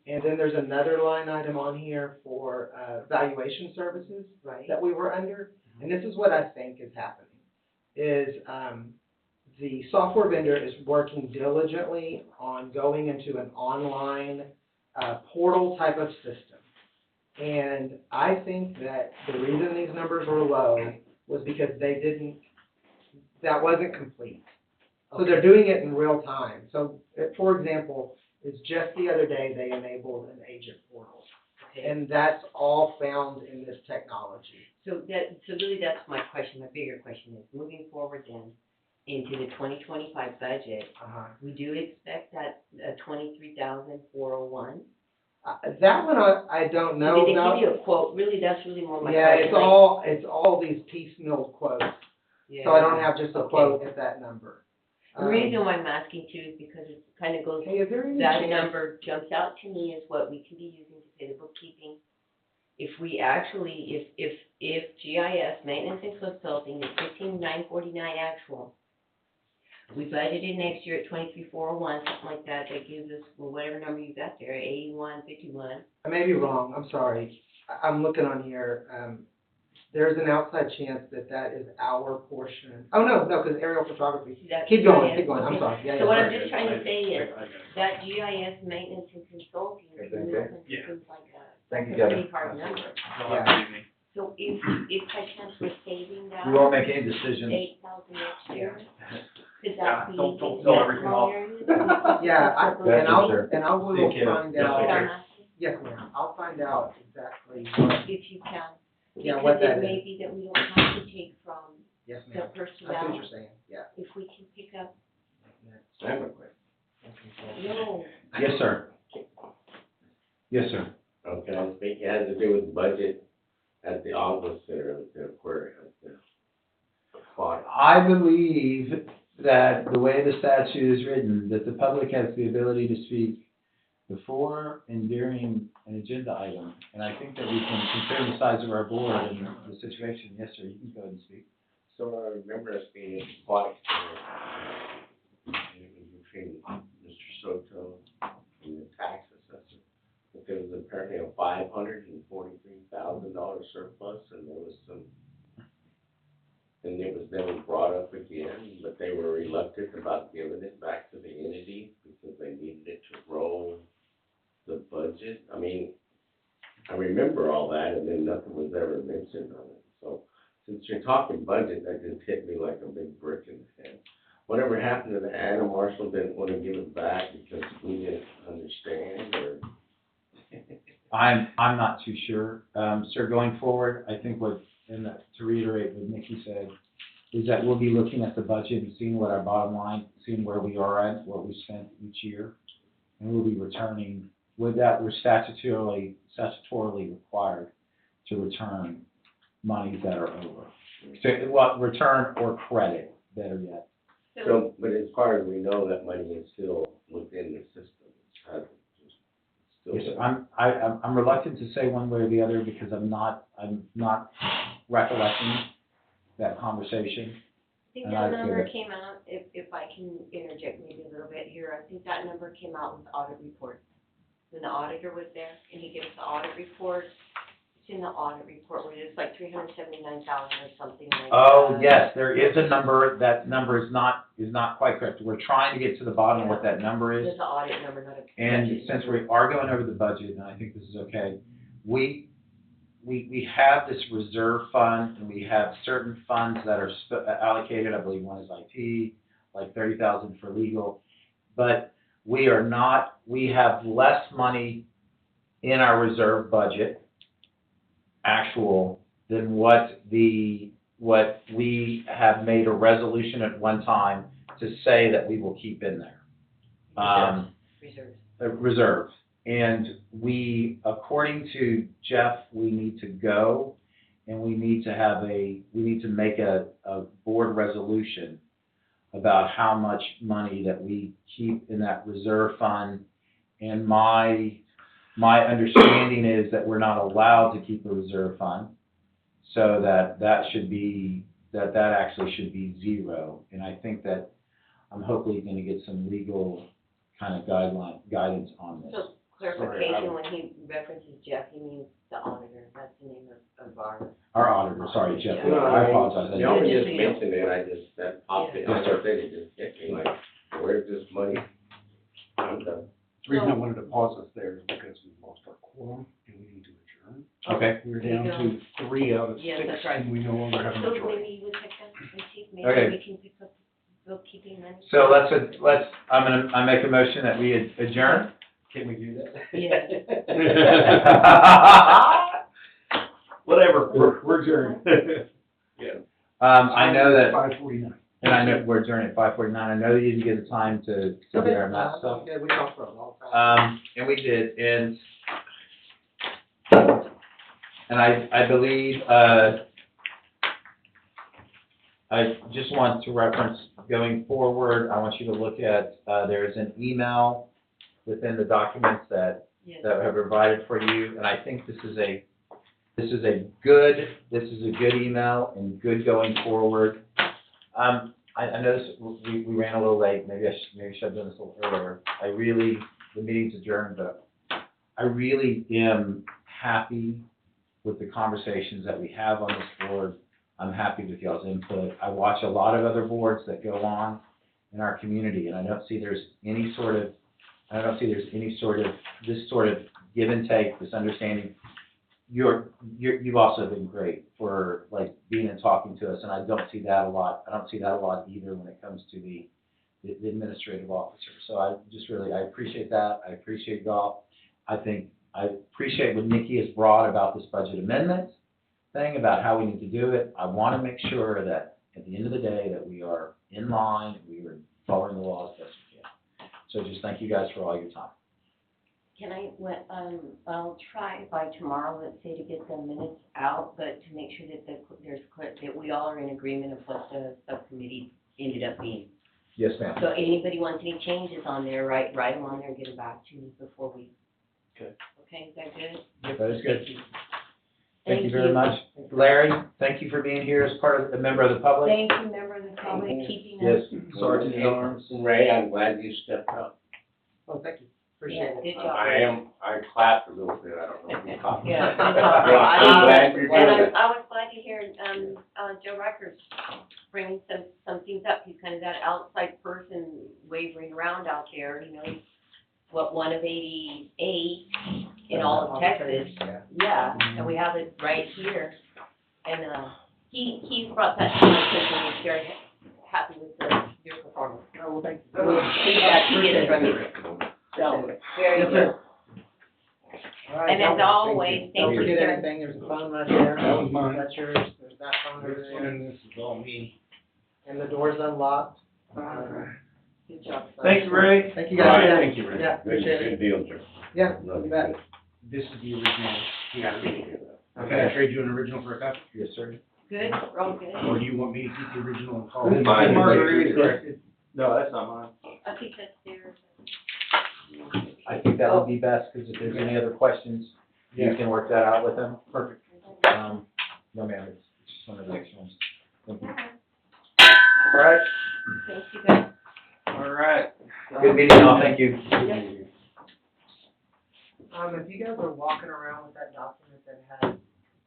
Speaker 10: and then there's another line item on here for, valuation services
Speaker 6: Right.
Speaker 10: that we were under. And this is what I think is happening, is, the software vendor is working diligently on going into an online, portal type of system. And I think that the reason these numbers were low was because that wasn't complete. So they're doing it in real time. So, for example, it's just the other day they enabled an agent portal.
Speaker 6: Okay.
Speaker 10: And that's all found in this technology.
Speaker 6: So really that's my question, my bigger question is, moving forward then, into the 2025 budget, we do expect that, 23,401?
Speaker 10: That one I don't know
Speaker 6: Did they
Speaker 10: about.
Speaker 6: give you a quote? Really, that's really more my
Speaker 10: Yeah,
Speaker 6: question.
Speaker 10: it's all these piecemeal quotes, so I don't have just a quote at that number.
Speaker 6: The reason why I'm asking too is because it kind of goes,
Speaker 10: Hey, is there any
Speaker 6: that
Speaker 10: chance-
Speaker 6: number jumps out to me as what we can be using to pay the bookkeeping. If we actually, if GIS, maintenance and consulting is 15,949 actual, we budgeted next year at 23,401, something like that, that gives us, well, whatever number you got there, 81,51.
Speaker 10: I may be wrong, I'm sorry. I'm looking on here, there's an outside chance that is our portion. Oh, no, because aerial photography.
Speaker 6: That's
Speaker 10: Keep going,
Speaker 6: GIS,
Speaker 10: I'm
Speaker 6: okay.
Speaker 10: sorry. Yeah,
Speaker 6: So what I'm
Speaker 10: sorry.
Speaker 6: just trying to say is, that GIS maintenance and consulting,
Speaker 11: Okay,
Speaker 6: and
Speaker 11: okay.
Speaker 6: things like that,
Speaker 5: Thank
Speaker 6: that's
Speaker 5: you,
Speaker 6: a
Speaker 5: Kevin.
Speaker 6: pretty hard number.
Speaker 10: Yeah.
Speaker 6: So if by chance we're saving that,
Speaker 5: We won't make any decisions.
Speaker 6: 8,000 next year, could
Speaker 8: Yeah,
Speaker 6: that be?
Speaker 8: don't
Speaker 6: in
Speaker 8: sell
Speaker 6: that
Speaker 8: everything
Speaker 6: small
Speaker 8: off.
Speaker 6: area?
Speaker 10: Yeah,
Speaker 5: That's for sure.
Speaker 10: and I will
Speaker 11: Take care.
Speaker 10: find
Speaker 8: Yes,
Speaker 10: out,
Speaker 8: take
Speaker 6: What I'm
Speaker 8: care.
Speaker 6: asking,
Speaker 10: yes, ma'am, I'll find out exactly,
Speaker 6: if you can.
Speaker 10: yeah, what
Speaker 6: Because
Speaker 10: that
Speaker 6: it may
Speaker 10: is.
Speaker 6: be that we don't have to take from
Speaker 10: Yes,
Speaker 6: the
Speaker 10: ma'am. I see what
Speaker 6: personnel,
Speaker 10: you're saying, yeah.
Speaker 6: if we can pick up,
Speaker 7: I have a question.
Speaker 6: no,
Speaker 5: Yes, sir. Yes, sir.
Speaker 7: Okay, I think it has to do with budget at the office there, at the aquarium, at the aquatic.
Speaker 5: I believe that the way the statute is written, that the public has the ability to speak before and during an agenda item. And I think that we can consider the size of our board and the situation. Yes, sir, you can go ahead and speak.
Speaker 7: So I remember us being at the aquatic center, and it was between Mr. Soto and the tax assessor. But there was apparently a $543,000 surplus, and there was some, and it was never brought up again, but they were reluctant about giving it back to the entity because they needed it to roll the budget. I mean, I remember all that, and then nothing was ever mentioned on it. So since you're talking budget, that just hit me like a big brick in the head. Whatever happened to the Anna Marshall didn't want to give it back because we didn't understand, or?
Speaker 5: I'm not too sure. Sir, going forward, I think to reiterate what Nikki said, is that we'll be looking at the budget and seeing what our bottom line, seeing where we are at, what we spent each year. And we'll be returning, with that, we're statutorily required to return monies that are over. So, well, return or credit, better yet.
Speaker 7: So, but as far as we know, that money is still within the system. It hasn't just, it's
Speaker 5: Yes,
Speaker 7: still.
Speaker 5: I'm reluctant to say one way or the other because I'm not recollecting that conversation.
Speaker 6: I think
Speaker 5: And
Speaker 6: that
Speaker 5: I'd say
Speaker 6: number
Speaker 5: that-
Speaker 6: came out, if I can interject maybe a little bit here, I think that number came out with the audit report. When the auditor was there, and he gave us the audit report, it's in the audit report, where it's like 379,000 or something like that.
Speaker 5: Oh, yes, there is a number, that number is not quite correct. We're trying to get to the bottom of what that number is.
Speaker 6: There's an audit number, not a.
Speaker 5: And
Speaker 6: budget
Speaker 5: since
Speaker 6: number.
Speaker 5: we are going over the budget, and I think this is okay, we have this reserve fund, and we have certain funds that are allocated, I believe one is IT, like 30,000 for legal, but we have less money in our reserve budget, actual, than what we have made a resolution at one time to say that we will keep in there.
Speaker 6: Reserves.
Speaker 5: Reserves. And we, according to Jeff, we need to go and we need to make a board resolution about how much money that we keep in that reserve fund. And my understanding is that we're not allowed to keep a reserve fund, so that actually should be zero. And I think that I'm hopefully gonna get some legal kind of guidance on this.
Speaker 6: So clarification, when he references Jeff, he means the auditor, that's the name of
Speaker 5: Our auditor, sorry, Jeff,
Speaker 6: Yeah.
Speaker 5: I apologize.
Speaker 7: No,
Speaker 6: Yeah,
Speaker 7: you
Speaker 6: just
Speaker 7: just
Speaker 6: so you know.
Speaker 7: mentioned it, that popped in,
Speaker 5: Yes,
Speaker 7: like
Speaker 5: sir.
Speaker 7: I said, it just hit me like, where's this money? I'm done.
Speaker 2: The reason I wanted to pause us there is because we lost our quorum and we need to adjourn.
Speaker 5: Okay,
Speaker 2: We're
Speaker 6: There you
Speaker 2: down to 3 out of 6,
Speaker 6: Yes, that's right.
Speaker 2: and we no longer have a
Speaker 6: So
Speaker 2: majority.
Speaker 6: maybe you would check that and see if
Speaker 5: Okay.
Speaker 6: maybe we can pick up bookkeeping money.
Speaker 5: so I make a motion that we adjourn.
Speaker 2: Can we do that?
Speaker 1: Whatever,
Speaker 2: We're adjourned.
Speaker 5: I know that,
Speaker 2: 5:49.
Speaker 5: and I know we're adjourned at 5:49. I know you didn't get the time to get our map stuff.
Speaker 10: Yeah, we talked for a long time.
Speaker 5: And we did, and I believe, I just want to reference, going forward, I want you to look at, there's an email within the documents that
Speaker 6: Yes.
Speaker 5: I have provided for you, and I think this is a good email and good going forward. I noticed we ran a little late, maybe I should have done this a little earlier. The meeting's adjourned, but I really am happy with the conversations that we have on this board. I'm happy with y'all's input. I watch a lot of other boards that go on in our community, and I don't see there's any sort of, this sort of give and take, this understanding. You've also been great for like being and talking to us, and I don't see that a lot. I don't see that a lot either when it comes to the administrative officer. So I appreciate that. I appreciate y'all. I appreciate what Nikki has brought about this budget amendment thing, about how we need to do it. I want to make sure that at the end of the day that we are in line, and we are following the law as best we can. So just thank you guys for all your time.
Speaker 6: Can I'll try by tomorrow, let's say, to get the minutes out, but to make sure that that we all are in agreement of what the subcommittee ended up being.
Speaker 5: Yes, ma'am.
Speaker 6: So anybody wants any changes on there, write them on there and get them back to me before we.
Speaker 5: Okay.
Speaker 6: Okay, is that good?
Speaker 5: That is good.
Speaker 6: Thank you.
Speaker 5: Thank you very much. Larry, thank you for being here as part of, a member of the public.
Speaker 6: Thank you, member of the public, keeping
Speaker 5: Yes,
Speaker 6: us.
Speaker 5: Sergeant at Arms.
Speaker 7: Ray, I'm glad you stepped up.
Speaker 10: Oh, thank you,
Speaker 6: Yeah,
Speaker 10: appreciate it.
Speaker 6: good job.
Speaker 7: I clapped a little bit, I don't know if you caught me.
Speaker 6: Yeah, good
Speaker 7: I'm
Speaker 6: job.
Speaker 7: glad you're doing it.
Speaker 6: And I was glad to hear, Joe Rikers bringing some things up. He's kind of that outside person wavering around out there, you know, he's, one of 88 in all of Texas. Yeah, and we have it right here. And, he brought that to my attention, and was very happy with your performance.
Speaker 10: Oh, well, thank you.
Speaker 6: Feedback he gets from you. So, very
Speaker 10: Yes,
Speaker 6: good.
Speaker 10: sir. All right,
Speaker 6: And as
Speaker 10: don't-
Speaker 6: always,
Speaker 10: Don't
Speaker 6: thank you,
Speaker 10: forget
Speaker 6: sir.
Speaker 10: anything, there's a phone right there.
Speaker 2: That was mine.
Speaker 10: That's yours, there's that phone over
Speaker 2: This
Speaker 10: there,
Speaker 2: one, this is all me.
Speaker 10: and the door's unlocked.
Speaker 6: Good job.
Speaker 5: Thank you, Ray.
Speaker 10: Thank you guys.
Speaker 7: Right.
Speaker 2: Thank you, Ray.
Speaker 10: Yeah, appreciate it.
Speaker 7: Good deal, sir.
Speaker 10: Yeah,
Speaker 7: Love
Speaker 10: you
Speaker 7: it.
Speaker 10: bet.
Speaker 2: This is the original.
Speaker 7: Happy to hear that.
Speaker 2: Can I trade you an original for a copy?
Speaker 5: Yes, sir.
Speaker 6: Good, we're all good.
Speaker 2: Or do you want me to keep the original and call
Speaker 7: This
Speaker 2: it?
Speaker 7: is mine.
Speaker 2: Corrected.
Speaker 1: No, that's not mine.
Speaker 6: I think that's theirs.
Speaker 5: I think that would be best, because if there's any other questions, you
Speaker 2: Yeah.
Speaker 5: can work that out with them.
Speaker 2: Perfect.
Speaker 5: No, ma'am, it's just one of the extra ones. Thank you.
Speaker 1: All right,
Speaker 6: Thank you, guys.
Speaker 1: all right.
Speaker 5: Good meeting y'all, thank you.
Speaker 10: If you guys are walking around with that document that has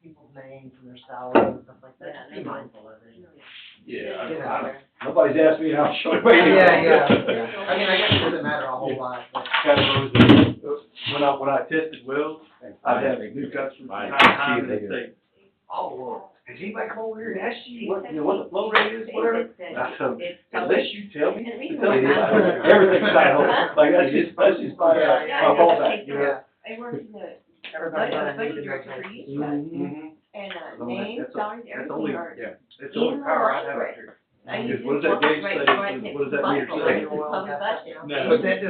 Speaker 10: people's names and their salaries and stuff like that, just be mindful of it.
Speaker 1: Yeah,
Speaker 10: You know.
Speaker 1: nobody's asked me, and I'll show you.
Speaker 10: Yeah. I mean, I guess it doesn't matter a whole lot, but.
Speaker 1: When I tested wells, I had new customers
Speaker 7: Mine.
Speaker 1: time
Speaker 5: They
Speaker 1: and
Speaker 5: do.
Speaker 1: say, oh, well, has anybody come over here and asked you what the flow rate is, whatever? I said, unless you tell me,
Speaker 6: And the reason
Speaker 1: tell me
Speaker 6: why-
Speaker 1: everything's tight hole. Like, that's just my fallback, you know?
Speaker 6: I worked in the
Speaker 10: Everybody's on a
Speaker 6: budget
Speaker 10: need to
Speaker 6: director
Speaker 10: make
Speaker 6: for
Speaker 10: it.
Speaker 6: you guys,
Speaker 1: Mhm.
Speaker 6: and,
Speaker 1: So
Speaker 6: names,
Speaker 1: that's
Speaker 6: salaries,
Speaker 1: That's only,
Speaker 6: everything are.
Speaker 1: yeah, it's the only
Speaker 6: in
Speaker 1: power I have
Speaker 6: library.
Speaker 1: up here.
Speaker 6: I
Speaker 1: What does that gauge say? What does that meter say?
Speaker 6: Public budget.
Speaker 1: No.
Speaker 10: But that just